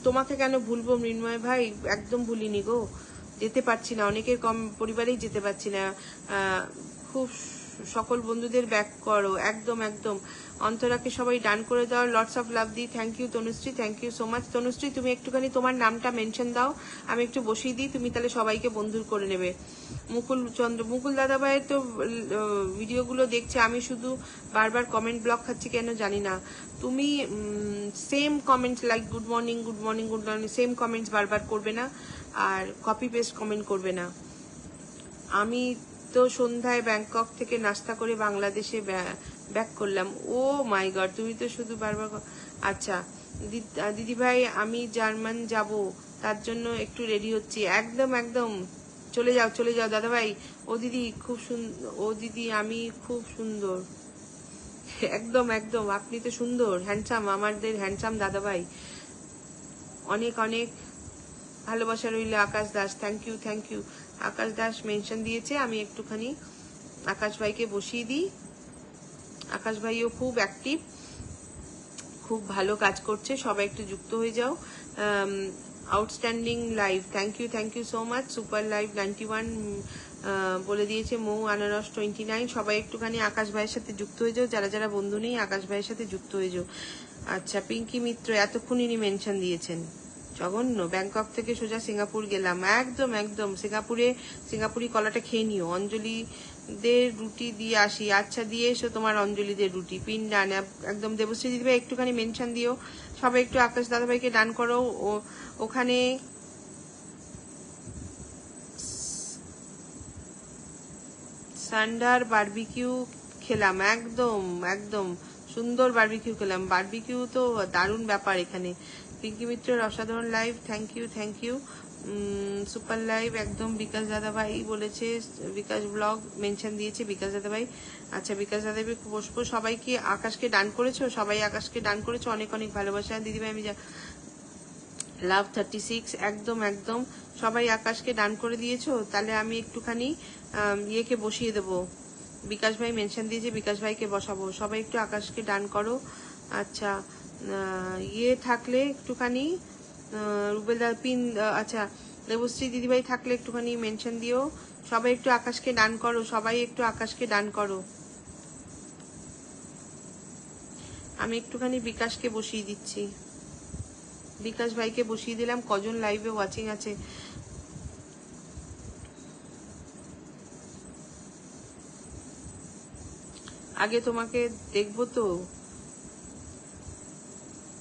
তোমাকে কেন ভুলবো মৃন্ময় ভাই, একদম ভুলিনি গো। যেতে পারছি না, অনেকের পরিবারেই যেতে পারছি না। খুব সকল বন্ধুদের ব্যাক করো, একদম একদম। অন্তরাকে সবাই ডান করে দাও, লটস অফ লাভ দি। Thank you Tanushree, thank you so much. Tanushree তুমি একটুখানি তোমার নামটা মেনশন দাও, আমি একটু বসিয়ে দিই, তুমি তাহলে সবাইকে বন্ধু করে নেবে। মুকুল দাদা ভাইয়ের তো ভিডিওগুলো দেখছে, আমি শুধু বারবার কমেন্ট ব্লক খাচ্ছি কেন জানি না। তুমি same comments like good morning good morning good morning, same comments বারবার করবে না, আর কপি পেস্ট কমেন্ট করবে না। আমি তো সন্ধ্যায় ব্যাংকক থেকে নাস্তা করে বাংলাদেশে ব্যাক করলাম। ও মাই গড, তুমি তো শুধু বারবার। আচ্ছা দিদি ভাই, আমি জার্মান যাব, তার জন্য একটু রেডি হচ্ছি। একদম একদম, চলে যাও চলে যাও দাদা ভাই। ও দিদি খুব সুন্দর, ও দিদি আমি খুব সুন্দর। একদম একদম, আপনি তো সুন্দর, হ্যান্ডসাম, আমাদের হ্যান্ডসাম দাদা ভাই। অনেক অনেক ভালোবাসা রইল। Akash Das, thank you. Akash Das mention দিয়েছে, আমি একটুখানি আকাশ ভাইকে বসিয়ে দিই। আকাশ ভাইও খুব অ্যাক্টিভ, খুব ভালো কাজ করছে, সবাই একটু যুক্ত হয়ে যাও। Outstanding live, thank you so much. Super live 91 বলে দিয়েছে। মৌ আনারস 29, সবাই একটুখানি আকাশ ভাইয়ের সাথে যুক্ত হয়ে যাও, যারা যারা বন্ধু নেই আকাশ ভাইয়ের সাথে যুক্ত হয়ে যাও। আচ্ছা পিঙ্কি মিত্র এতক্ষণ ইনি মেনশন দিয়েছেন, জঘন্য। ব্যাংকক থেকে সোজা সিঙ্গাপুর গেলাম, একদম একদম। সিঙ্গাপুরি কলাটা খেয়ে নিও। অঞ্জলিদের রুটি দিয়ে আসি। আচ্ছা দিয়ে এসো তোমার অঞ্জলিদের রুটি। পিন ডান একদম। দেবশ্রী দিদিভাই একটুখানি মেনশন দিও, সবাই একটু আকাশ দাদাভাইকে ডান করো। ওখানে সান্ডার বারবিকিউ খেলাম, একদম একদম সুন্দর বারবিকিউ খেলাম। বারবিকিউ তো দারুণ ব্যাপার এখানে। পিঙ্কি মিত্রের অসাধারণ live, thank you. Super live একদম। বিকাশ দাদা ভাই বলেছে, বিকাশ ব্লগ মেনশন দিয়েছে বিকাশ দাদা ভাই। আচ্ছা বিকাশ দাদা ভাই বসবো। সবাইকে আকাশকে ডান করেছো, সবাই আকাশকে ডান করেছো, অনেক অনেক ভালোবাসা দিদিভাই। আমি লাভ 36, একদম একদম। সবাই আকাশকে ডান করে দিয়েছো, তাহলে আমি একটুখানি ইয়েকে বসিয়ে দেবো। বিকাশ ভাই মেনশন দিয়েছে, বিকাশ ভাইকে বসাবো। সবাই একটু আকাশকে ডান করো। আচ্ছা ইয়ে থাকলে একটুখানি রুবেলদার পিন। আচ্ছা দেবশ্রী দিদিভাই থাকলে একটুখানি মেনশন দিও। সবাই একটু আকাশকে ডান করো, সবাই একটু আকাশকে ডান করো। আমি একটুখানি বিকাশকে বসিয়ে দিচ্ছি, বিকাশ ভাইকে বসিয়ে দিলাম। কজন লাইভে ওয়াচিং আছে? আগে তোমাকে দেখবো তো,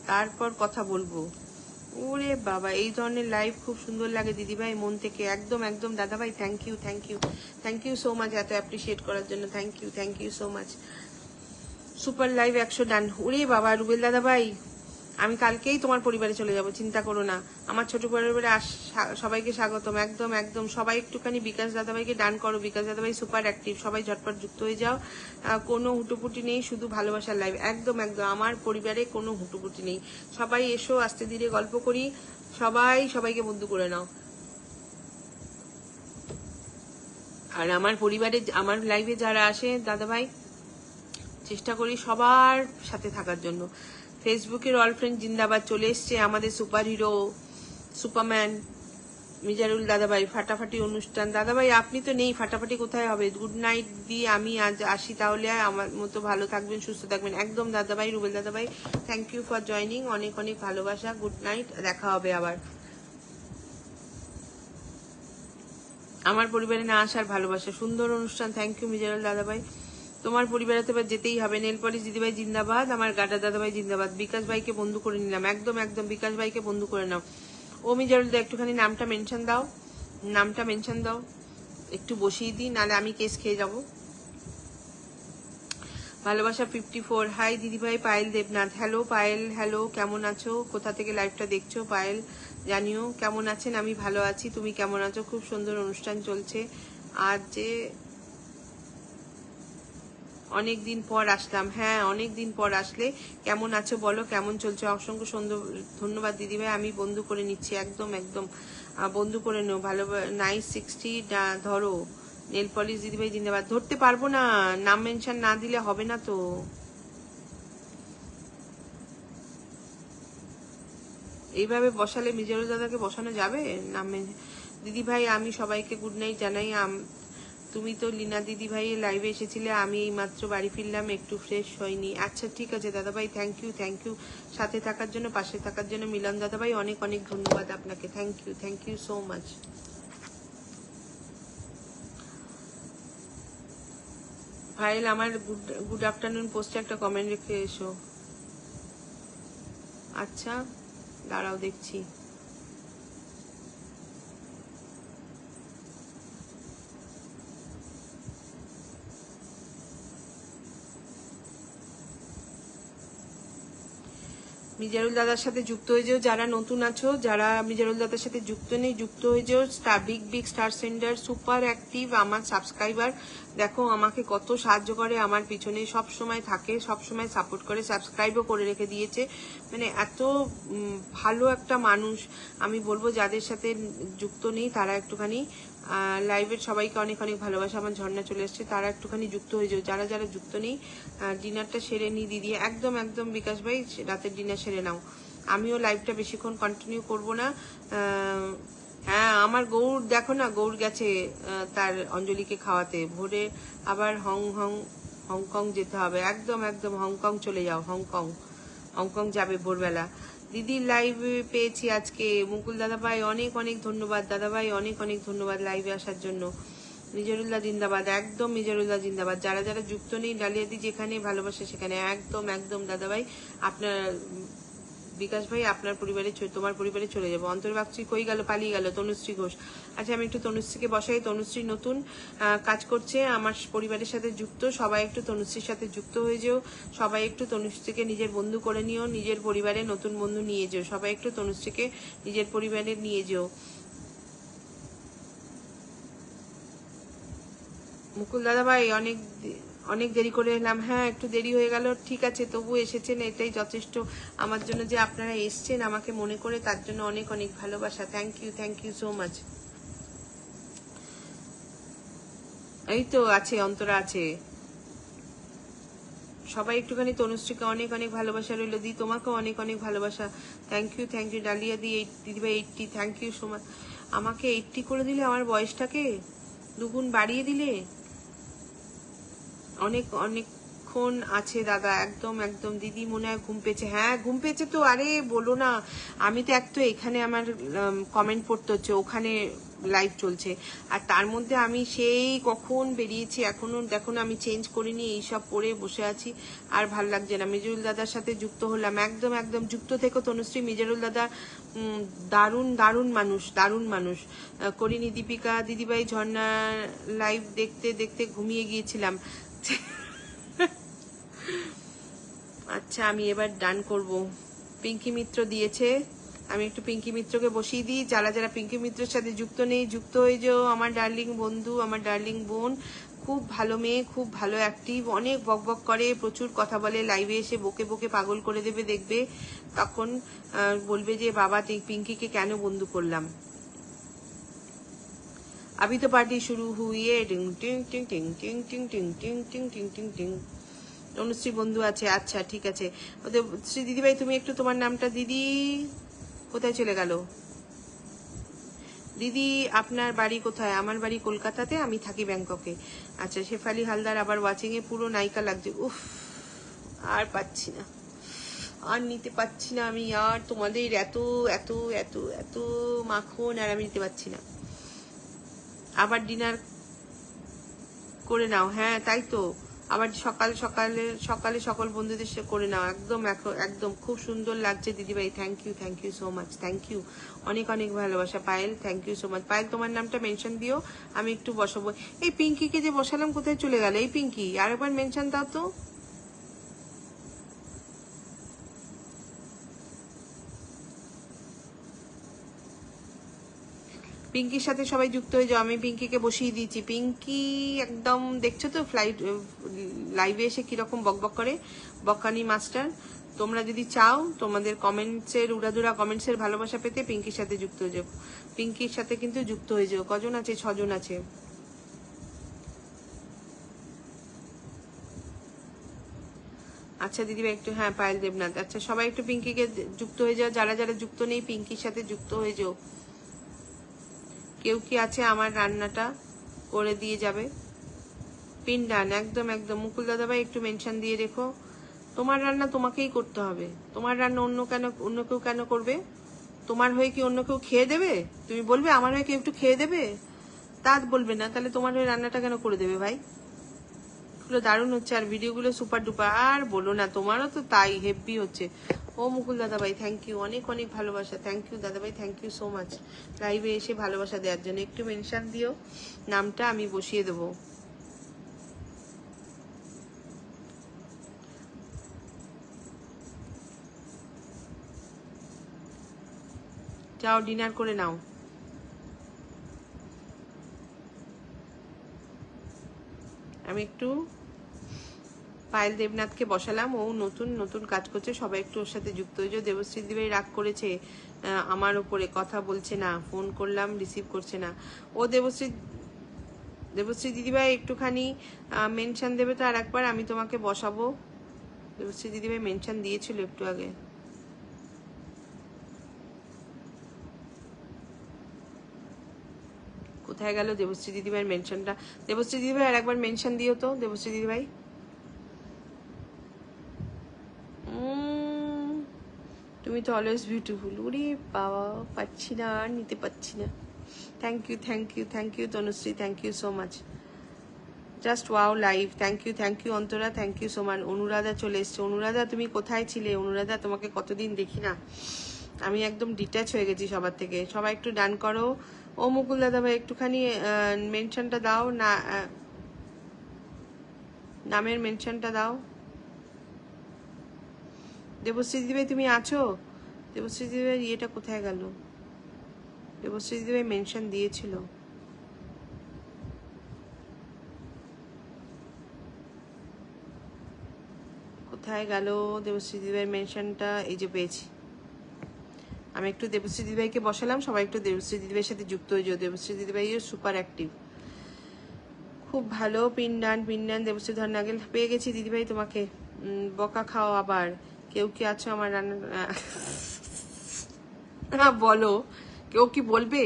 তারপর কথা বলবো। ওরে বাবা, এই ধরনের লাইভ খুব সুন্দর লাগে দিদিভাই, মন থেকে। একদম একদম দাদাভাই, থ্যাংক ইউ সো মাচ এত অ্যাপ্রিসিয়েট করার জন্য। Thank you so much. Super live 100 done. ওরে বাবা রুবেল দাদাভাই, আমি কালকেই তোমার পরিবারে চলে যাব, চিন্তা করো না। আমার ছোট পরিবারে সবাইকে স্বাগতম, একদম একদম। সবাই একটুখানি বিকাশ দাদাভাইকে ডান করো। বিকাশ দাদাভাই সুপার অ্যাক্টিভ, সবাই ঝটপট যুক্ত হয়ে যাও। কোনো হুটোপুটি নেই, শুধু ভালোবাসার লাইভ, একদম একদম। আমার পরিবারে কোনো হুটোপুটি নেই, সবাই এসো, আস্তে ধীরে গল্প করি, সবাইকে বন্ধু করে নাও। আর আমার পরিবারে আমার লাইভে যারা আসে দাদাভাই, চেষ্টা করি সবার সাথে থাকার জন্য। ফেসবুকের অল ফ্রেন্ড জিন্দাবাদ চলে এসছে, আমাদের সুপার হিরো সুপারম্যান মিজারুল দাদাভাই ফাটাফাটি অনুষ্ঠান। দাদাভাই আপনি তো নেই, ফাটাফাটি কোথায় হবে? গুড নাইট দিয়ে আমি আজ আসি তাহলে, আমার মতো ভালো থাকবেন, সুস্থ থাকবেন। একদম দাদাভাই, রুবেল দাদাভাই, থ্যাংক ইউ ফর জয়নিং, অনেক অনেক ভালোবাসা, গুড নাইট, দেখা হবে আবার। আমার পরিবারে না আসার ভালোবাসা, সুন্দর অনুষ্ঠান, থ্যাংক ইউ মিজারুল দাদাভাই। তোমার পরিবারে তো যেতেই হবে। নেল পলিশ দিদিভাই জিন্দাবাদ, আমার গাডা দাদাভাই জিন্দাবাদ। বিকাশ ভাইকে বন্ধু করে নিলাম, একদম একদম বিকাশ ভাইকে বন্ধু করে নাও। ও মিজারুল দা একটুখানি নামটা মেনশন দাও, নামটা মেনশন দাও, একটু বসিয়ে দিই, নাহলে আমি কেস খেয়ে যাব। ভালোবাসা 54, হাই দিদিভাই পায়েল দেবনাথ। হ্যালো পায়েল, হ্যালো, কেমন আছো? কোথা থেকে লাইভটা দেখছো পায়েল জানিও। কেমন আছেন? আমি ভালো আছি, তুমি কেমন আছো? খুব সুন্দর অনুষ্ঠান চলছে আজ, যে অনেকদিন পর আসলাম। হ্যাঁ অনেকদিন পর আসলে। কেমন আছো বলো, কেমন চলছে? অসংখ্য সুন্দর ধন্যবাদ দিদিভাই, আমি বন্ধু করে নিচ্ছি, একদম একদম বন্ধু করে নেও। ভালো, নাইস 60 ধরো। নেল পলিশ দিদিভাই জিন্দাবাদ। ধরতে পারবো না, নাম মেনশন না দিলে হবে না তো। এইভাবে বসালে মিজারুল দাদাকে বসানো যাবে? নাম দিদি ভাই আমি সবাইকে গুড নাইট জানাই। তুমি তো লীনা দিদি ভাই লাইভে এসেছিলে, আমি এই মাত্র বাড়ি ফিরলাম, একটু ফ্রেশ হয়নি। আচ্ছা ঠিক আছে দাদা ভাই, থ্যাংক ইউ, থ্যাংক ইউ সাথে থাকার জন্য, পাশে থাকার জন্য। মিলন দাদা ভাই অনেক অনেক ধন্যবাদ আপনাকে, থ্যাংক ইউ সো মাচ। ভাইল আমার গুড আফটারনুন পোস্টে একটা কমেন্ট রেখে এসো। আচ্ছা দাঁড়াও দেখছি। মিজারুল দাদার সাথে যুক্ত হয়ে যাও যারা নতুন আছো, যারা মিজারুল দাদার সাথে যুক্ত নেই যুক্ত হয়ে যাও। Big big star sender super active আমার সাবস্ক্রাইবার, দেখো আমাকে কত সাহায্য করে, আমার পিছনে সব সময় থাকে, সব সময় সাপোর্ট করে, সাবস্ক্রাইবও করে রেখে দিয়েছে। মানে এত ভালো একটা মানুষ, আমি বলবো যাদের সাথে যুক্ত নেই তারা একটুখানি লাইভের সবাইকে অনেক অনেক ভালোবাসা। আমার ঝর্ণা চলে এসছে, তারা একটুখানি যুক্ত হয়ে যাও, যারা যারা যুক্ত নেই। ডিনারটা সেরে নি দিদি, একদম একদম বিকাশ ভাই রাতের ডিনার সেরে নাও। আমিও লাইভটা বেশিক্ষণ কন্টিনিউ করব না। হ্যাঁ আমার গৌর দেখো না, গৌর গেছে তার অঞ্জলিকে খাওয়াতে, ভোরে আবার হংকং যেতে হবে। একদম একদম হংকং চলে যাও, হংকং যাবে ভোরবেলা। দিদির লাইভ পেয়েছি আজকে। মুকুল দাদাভাই অনেক অনেক ধন্যবাদ, দাদাভাই অনেক অনেক ধন্যবাদ লাইভে আসার জন্য। মিজারুল্লাহ জিন্দাবাদ, একদম মিজারুল্লাহ জিন্দাবাদ। যারা যারা যুক্ত নেই ডালিয়াদি যেখানে ভালোবাসে সেখানে, একদম একদম দাদাভাই আপনার বিকাশ ভাই আপনার পরিবারে, তোমার পরিবারে চলে যাবো। অন্তর্বাক্সী কই গেল, পালিয়ে গেল। তনুশ্রী ঘোষ, আচ্ছা আমি একটু তনুশ্রীকে বসাই। তনুশ্রী নতুন কাজ করছে আমার পরিবারের সাথে যুক্ত, সবাই একটু তনুশ্রীর সাথে যুক্ত হয়ে যেও। সবাই একটু তনুশ্রীকে নিজের বন্ধু করে নিও, নিজের পরিবারে নতুন বন্ধু নিয়ে যেও। সবাই একটু তনুশ্রীকে নিজের পরিবারে নিয়ে যেও। মুকুল দাদা ভাই অনেক দেরি করে এলাম। হ্যাঁ একটু দেরি হয়ে গেল, ঠিক আছে, তবু এসেছেন, এটাই যথেষ্ট আমার জন্য যে আপনারা এসছেন আমাকে মনে করে, তার জন্য অনেক অনেক ভালোবাসা। Thank you so much. এই তো আছে, অন্তরা আছে। সবাই একটুখানি তনুশ্রীকে অনেক অনেক ভালোবাসা রইল। দি তোমাকেও অনেক অনেক ভালোবাসা। থ্যাংক ইউ ডালিয়া দি দিদিভাই 80, থ্যাংক ইউ সো মাচ। আমাকে 80 করে দিলে, আমার বয়সটাকে দুগুণ বাড়িয়ে দিলে। অনেকক্ষণ আছে দাদা, একদম একদম। দিদি মনে হয় ঘুম পেয়েছে। হ্যাঁ ঘুম পেয়েছে তো, আরে বলো না। আমি তো এখানে আমার কমেন্ট পড়তে হচ্ছে, ওখানে লাইভ চলছে, আর তার মধ্যে আমি সেই কখন বেরিয়েছি, এখনো দেখো না আমি চেঞ্জ করিনি, এইসব পরে বসে আছি, আর ভাল লাগছে না। মিজারুল দাদার সাথে যুক্ত হলাম, একদম একদম যুক্ত থেকো তনুশ্রী। মিজারুল দাদা দারুণ দারুণ মানুষ, দারুণ মানুষ। করিনি দীপিকা দিদিভাই ঝর্ণা লাইভ দেখতে দেখতে ঘুমিয়ে গিয়েছিলাম। আচ্ছা আমি এবার ডান করব। পিঙ্কি মিত্র দিয়েছে, আমি একটু পিঙ্কি মিত্রকে বসিয়ে দিই। যারা যারা পিঙ্কি মিত্রের সাথে যুক্ত নেই যুক্ত হয়ে যাও। আমার ডার্লিং বন্ধু, আমার ডার্লিং বোন, খুব ভালো মেয়ে, খুব ভালো অ্যাক্টিভ, অনেক বকবক করে, প্রচুর কথা বলে, লাইভে এসে বকে বকে পাগল করে দেবে, দেখবে তখন বলবে যে বাবা পিঙ্কিকে কেন বন্ধু করলাম। अभी तो पार्टी शुरू हुई है। টিং টিং টিং টিং টিং টিং টিং টিং টিং টিং টিং টিং। অনুশ্রী বন্ধু আছে, আচ্ছা ঠিক আছে। ওদের শ্রী দিদিভাই তুমি একটু তোমার নামটা, দিদি কোথায় চলে গেল? দিদি আপনার বাড়ি কোথায়? আমার বাড়ি কলকাতাতে, আমি থাকি ব্যাংককে। আচ্ছা, শেফালি হালদার আবার ওয়াচিং এ, পুরো নায়িকা লাগছে। উফ, আর পাচ্ছি না, আর নিতে পারছি না আমি, আর তোমাদের এত এত এত এত মাখন, আর আমি নিতে পারছি না। আবার ডিনার করে নাও। হ্যাঁ তাই তো, আবার সকালে সকালে সকালে সকল বন্ধুদের সাথে করে নাও। একদম একদম খুব সুন্দর লাগছে দিদিভাই, thank you so much, thank you, অনেক অনেক ভালোবাসা। Payel thank you so much. Payel তোমার নামটা মেনশন দিও, আমি একটু বসাবো। এই পিঙ্কিকে যে বসালাম কোথায় চলে গেল? এই পিঙ্কি, আরেকবার মেনশন দাও তো। পিঙ্কির সাথে সবাই যুক্ত হয়ে যাও, আমি পিঙ্কিকে বসিয়ে দিয়েছি। পিঙ্কি একদম দেখছো তো ফ্লাইট লাইভে এসে কিরকম বকবক করে, বকানি মাস্টার। তোমরা যদি চাও তোমাদের কমেন্টসের উড়াদুরা কমেন্টসের ভালোবাসা পেতে পিঙ্কির সাথে যুক্ত হয়ে যাও। পিঙ্কির সাথে কিন্তু যুক্ত হয়ে যাও। কজন আছে? 6 জন আছে। আচ্ছা দিদিভাই একটু, হ্যাঁ পায়েল দেবনাথ। আচ্ছা সবাই একটু পিঙ্কিকে যুক্ত হয়ে যাও, যারা যারা যুক্ত নেই পিঙ্কির সাথে যুক্ত হয়ে যাও। কেউ কি আছে আমার রান্নাটা করে দিয়ে যাবে? পিন্ডান একদম একদম। মুকুল দাদাভাই একটু মেনশন দিয়ে রেখো। তোমার রান্না তোমাকেই করতে হবে, তোমার রান্না অন্য কেউ কেন করবে? তোমার হয়ে কি অন্য কেউ খেয়ে দেবে? তুমি বলবে আমার হয়ে কেউ একটু খেয়ে দেবে? তা বলবে না, তাহলে তোমার হয়ে রান্নাটা কেন করে দেবে ভাই? পুরো দারুণ হচ্ছে, আর ভিডিওগুলো সুপার ডুপার। আর বলো না, তোমারও তো তাই হেভি হচ্ছে। ও মুকুল দাদাভাই থ্যাংক ইউ, অনেক অনেক ভালোবাসা। থ্যাংক ইউ দাদাভাই, থ্যাংক ইউ সো মাচ লাইভে এসে ভালোবাসা দেওয়ার জন্য। একটু মেনশন দিও, নামটা আমি বসিয়ে দেবো। যাও ডিনার করে নাও। আমি একটু পায়েল দেবনাথকে বসালাম, ও নতুন নতুন কাজ করছে, সবাই একটু ওর সাথে যুক্ত হয়ে যাও। দেবশ্রী দিদিভাই রাগ করেছে আমার উপরে, কথা বলছে না, ফোন করলাম রিসিভ করছে না। ও দেবশ্রী দিদিভাই একটুখানি মেনশন দেবে তো আর একবার, আমি তোমাকে বসাবো। দেবশ্রী দিদিভাই মেনশন দিয়েছিল একটু আগে। কোথায় গেল দেবশ্রী দিদিভাইয়ের মেনশনটা? দেবশ্রী দিদিভাই আর একবার মেনশন দিও তো, দেবশ্রী দিদিভাই। তুমি তো অলওয়েজ বিউটিফুল। ওরে বাবা, পাচ্ছি না, আর নিতে পারছি না। Thank you thank you thank you Tanushree, thank you so much. Just wow live, thank you Antara, thank you so much. Anuradha চলে এসছে। অনুরাধা তুমি কোথায় ছিলে? অনুরাধা তোমাকে কতদিন দেখি না, আমি একদম ডিট্যাচ হয়ে গেছি সবার থেকে। সবাই একটু ডান করো। ও মুকুল দাদা ভাই একটুখানি মেনশনটা দাও না, নামের মেনশনটা দাও। দেবশ্রী দিদিভাই তুমি আছো? দেবশ্রী দিদিভাই ইয়েটা কোথায় গেল? দেবশ্রী দিদিভাই মেনশন দিয়েছিল। কোথায় গেল দেবশ্রী দিদিভাই মেনশনটা? এই যে পেয়েছি। আমি একটু দেবশ্রী দিদিভাইকে বসালাম, সবাই একটু দেবশ্রী দিদিভাইয়ের সাথে যুক্ত হয়ে যাও। দেবশ্রী দিদিভাইও সুপার অ্যাক্টিভ, খুব ভালো। পিন্ডান দেবশ্রী ধরনাগেল পেয়ে গেছি দিদিভাই তোমাকে। বকা খাও আবার। কেউ কি আছো আমার রান্না বলো, কেউ কি বলবে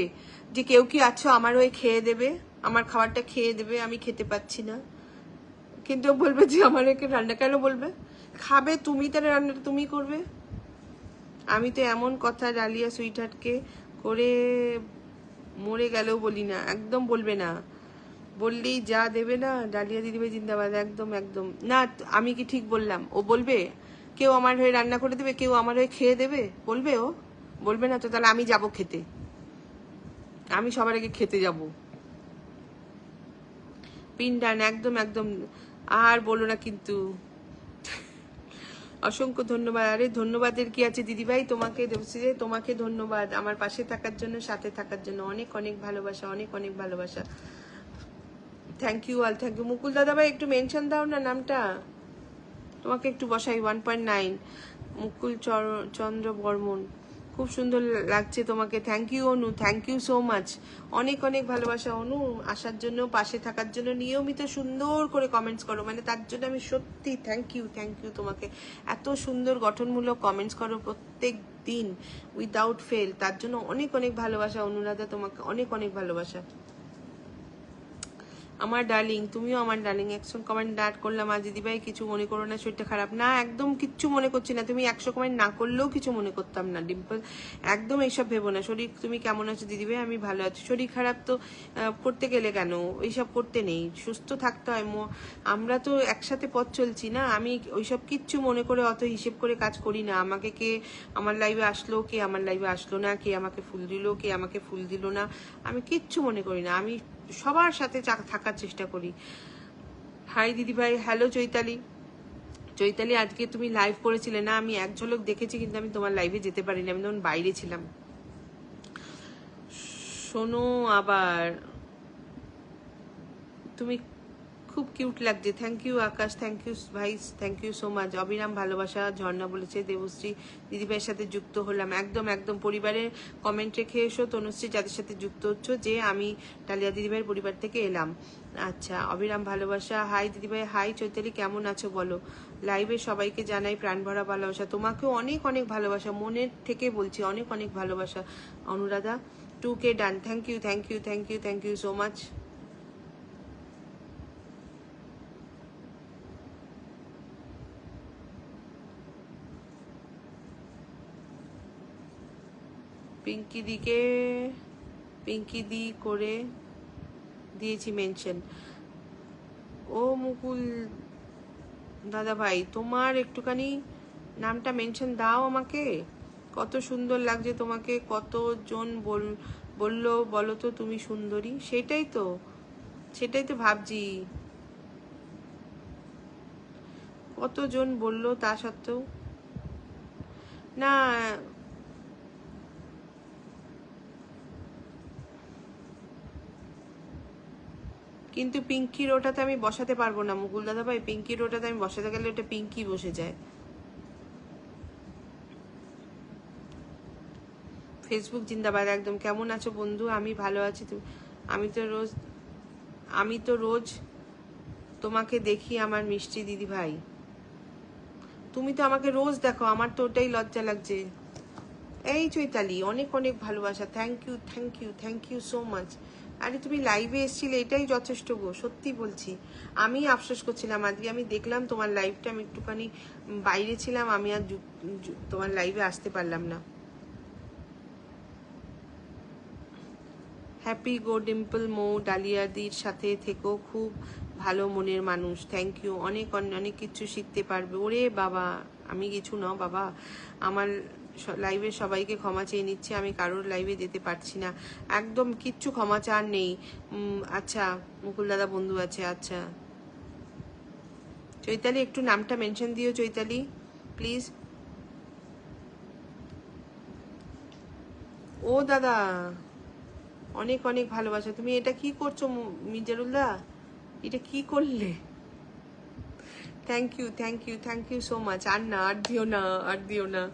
যে কেউ কি আছো আমার ওই খেয়ে দেবে, আমার খাবারটা খেয়ে দেবে? আমি খেতে পাচ্ছি না, কিন্তু বলবে যে আমার একে রান্না কেন বলবে? খাবে তুমি, তাহলে রান্নাটা তুমি করবে। আমি তো এমন কথা ডালিয়া সুইটহার্টকে করে মরে গেলেও বলি না, একদম বলবে না, বললেই যা দেবে না। ডালিয়া দিদিভাই জিন্দাবাদ, একদম একদম না। আমি কি ঠিক বললাম? ও বলবে কেউ আমার হয়ে রান্না করে দেবে, কেউ আমার হয়ে খেয়ে দেবে, বলবে? ও বলবে না তো, তাহলে আমি যাব খেতে, আমি সবার আগে খেতে যাব। পিন্ডান একদম একদম, আর বলো না কিন্তু। অসংখ্য ধন্যবাদ। আরে ধন্যবাদের কি আছে দিদিভাই, তোমাকে তোমাকে ধন্যবাদ আমার পাশে থাকার জন্য, সাথে থাকার জন্য। অনেক অনেক ভালোবাসা, অনেক অনেক ভালোবাসা। Thank you all, thank you. Mukul দাদা ভাই একটু মেনশন দাও না নামটা, তোমাকে একটু বসাই। 1.9 মুকুল চন্দ্র বর্মন, খুব সুন্দর লাগছে তোমাকে। Thank you Anu, thank you so much. অনেক অনেক ভালোবাসা অনু, আসার জন্য, পাশে থাকার জন্য, নিয়মিত সুন্দর করে কমেন্টস করো, মানে তার জন্য আমি সত্যি থ্যাংক ইউ তোমাকে। এত সুন্দর গঠনমূলক কমেন্টস করো প্রত্যেক দিন উইদাউট ফেল, তার জন্য অনেক অনেক ভালোবাসা অনুরাধা, তোমাকে অনেক অনেক ভালোবাসা আমার ডার্লিং। তুমিও আমার ডার্লিং। একশো কমেন্ট ডাট করলাম আজ দিদিভাই, কিছু মনে করো না, শরীরটা খারাপ না, একদম কিচ্ছু মনে করছি না। তুমি 100 কমেন্ট না করলেও কিছু মনে করতাম না ডিম্পল, একদম এইসব ভেবো না। শরীর, তুমি কেমন আছো দিদিভাই? আমি ভালো আছি। শরীর খারাপ তো করতে গেলে কেন, এইসব করতে নেই, সুস্থ থাকতে হয়। আমরা তো একসাথে পথ চলছি না, আমি ওইসব কিচ্ছু মনে করে অত হিসেব করে কাজ করি না। আমাকে কে আমার লাইভে আসলো, কে আমার লাইভে আসলো না, কে আমাকে ফুল দিল, কে আমাকে ফুল দিল না, আমি কিচ্ছু মনে করি না। আমি সবার সাথে থাকার চেষ্টা করি। হাই দিদিভাই। হ্যালো চৈতালি। চৈতালি আজকে তুমি লাইভ করেছিলে না? আমি এক ঝলক দেখেছি, কিন্তু আমি তোমার লাইভে যেতে পারিনি, আমি তখন বাইরে ছিলাম। শোনো আবার, তুমি খুব কিউট লাগছে। Thank you Akash, thank you ভাই, থ্যাংক ইউ সো মাচ। অবিরাম ভালোবাসা। ঝর্ণা বলেছে দেবশ্রী দিদিভাইয়ের সাথে যুক্ত হলাম। একদম একদম পরিবারের কমেন্ট রেখে এসো। তনুশ্রী যাদের সাথে যুক্ত হচ্ছ, যে আমি ডালিয়া দিদিভাইয়ের পরিবার থেকে এলাম। আচ্ছা, অবিরাম ভালোবাসা। হাই দিদিভাই। হাই চৈতালি, কেমন আছো বলো? লাইভে সবাইকে জানাই প্রাণ ভরা ভালোবাসা। তোমাকেও অনেক অনেক ভালোবাসা, মনের থেকে বলছি, অনেক অনেক ভালোবাসা Anuradha. 2K done. Thank you, thank you, thank you, thank you so much. Pinki দি করে দিয়েছি মেনশন। ও মুকুল দাদা ভাই, তোমার একটুখানি নামটা মেনশন দাও আমাকে। কত সুন্দর লাগছে তোমাকে, কতজন বললো বলো তো তুমি সুন্দরী। সেটাই তো ভাবছি, কতজন বললো, তা সত্ত্বেও না। কিন্তু পিঙ্কির ওটাতে আমি বসাতে পারবো না মুকুল দাদা ভাই, পিঙ্কির ওটাতে আমি বসাতে গেলে ওটা পিঙ্কি বসে যায়। ফেসবুক জিন্দাবাদ। একদম। কেমন আছো বন্ধু? আমি ভালো আছি। আমি তো রোজ তোমাকে দেখি আমার মিষ্টি দিদি ভাই। তুমি তো আমাকে রোজ দেখো, আমার তো ওটাই লজ্জা লাগছে। এই চৈতালি, অনেক অনেক ভালোবাসা। Thank you, thank you, thank you so much. আরে তুমি লাইভে এসেছিলে, এটাই যথেষ্ট গো, সত্যি বলছি। আমি আফসোস করছিলাম আজকে, আমি দেখলাম তোমার লাইভটা, আমি একটুখানি বাইরে ছিলাম, আমি আর তোমার লাইভে আসতে পারলাম না। হ্যাপি গো ডিম্পল মৌ, ডালিয়াদির সাথে থেকো, খুব ভালো মনের মানুষ। Thank you. অনেক অনেক কিছু শিখতে পারবে। ওরে বাবা, আমি কিছু না বাবা, আমার লাইভে সবাইকে ক্ষমা চেয়ে নিচ্ছে, আমি কারোর লাইভে যেতে পারছি না, একদম কিচ্ছু ক্ষমা চার নেই। আচ্ছা, মুকুল দাদা বন্ধু আছে। আচ্ছা চৈতালি, একটু নামটা মেনশন দিও চৈতালি প্লিজ। ও দাদা, অনেক অনেক ভালোবাসা। তুমি এটা কি করছো মিজারুল্লাহ, এটা কি করলে? Thank you, thank you, thank you so much. আর না, আর দিও না, আর দিও না।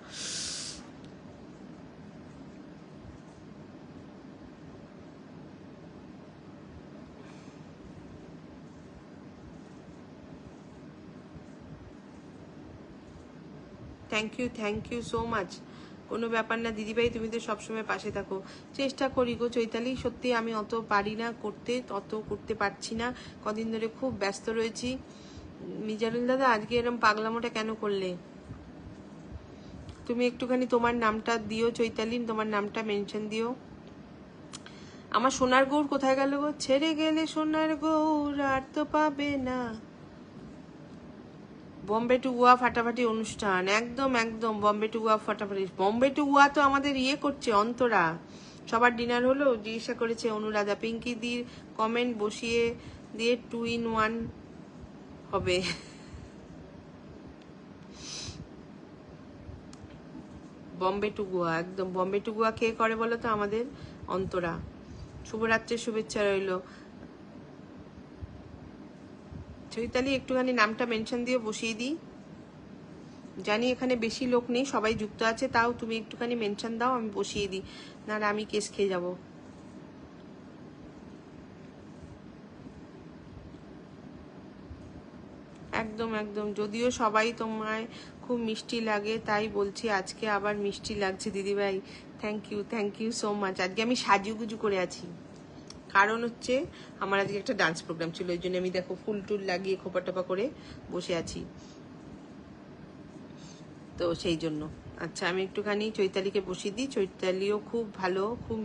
Thank you so much. কোনো ব্যাপার না দিদিভাই, তুমি তো সবসময় পাশে থাকো। চেষ্টা করি গো চৈতালি, সত্যি আমি অত পারি না করতে, অত করতে পারছি না, কদিন ধরে খুব ব্যস্ত রয়েছি। মিজানুল দাদা, আজকে এরকম পাগলামোটা কেন করলে? তুমি একটুখানি তোমার নামটা দিও চৈতালি, তোমার নামটা মেনশন দিও। আমার সোনার গৌর কোথায় গেল গো? ছেড়ে গেলে সোনার গৌর আর তো পাবে না। বম্বে টু গোয়া ফাটাফাটি অনুষ্ঠান, একদম একদম। বম্বে টু গোয়া ফাটাফাটি। বম্বে টু গোয়া তো আমাদের ইয়ে করছে অন্তরা। সবার ডিনার হলো, জিজ্ঞাসা করেছে অনুরাধা। পিঙ্কি দির কমেন্ট বসিয়ে দিয়ে 2 in 1 হবে। বম্বে টু গোয়া, একদম। বম্বে টু গোয়া কে করে বলো তো? আমাদের অন্তরা। শুভরাত্রির শুভেচ্ছা রইল। চৈতালি, একটুখানি নামটা মেনশন দিয়ে বসিয়ে দিই। জানি এখানে বেশি লোক নেই, সবাই যুক্ত আছে, তাও তুমি একটুখানি মেনশন দাও, আমি বসিয়ে দিই, না আমি কেস খেয়ে যাব। একদম একদম। যদিও সবাই তোমায় খুব মিষ্টি লাগে, তাই বলছি আজকে আবার মিষ্টি লাগছে দিদিভাই। Thank you so much. আজকে আমি সাজুগুজু করে আছি, কারণ হচ্ছে আমার আজকে একটা ডান্স প্রোগ্রাম ছিল, ওই জন্য আমি দেখো ফুল টুল লাগিয়ে খোপা টোপা করে বসে আছি, তো সেই জন্য। আচ্ছা আমি একটুখানি চৈতালিকে বসিয়ে দিই, চৈতালিও খুব ভালো, খুব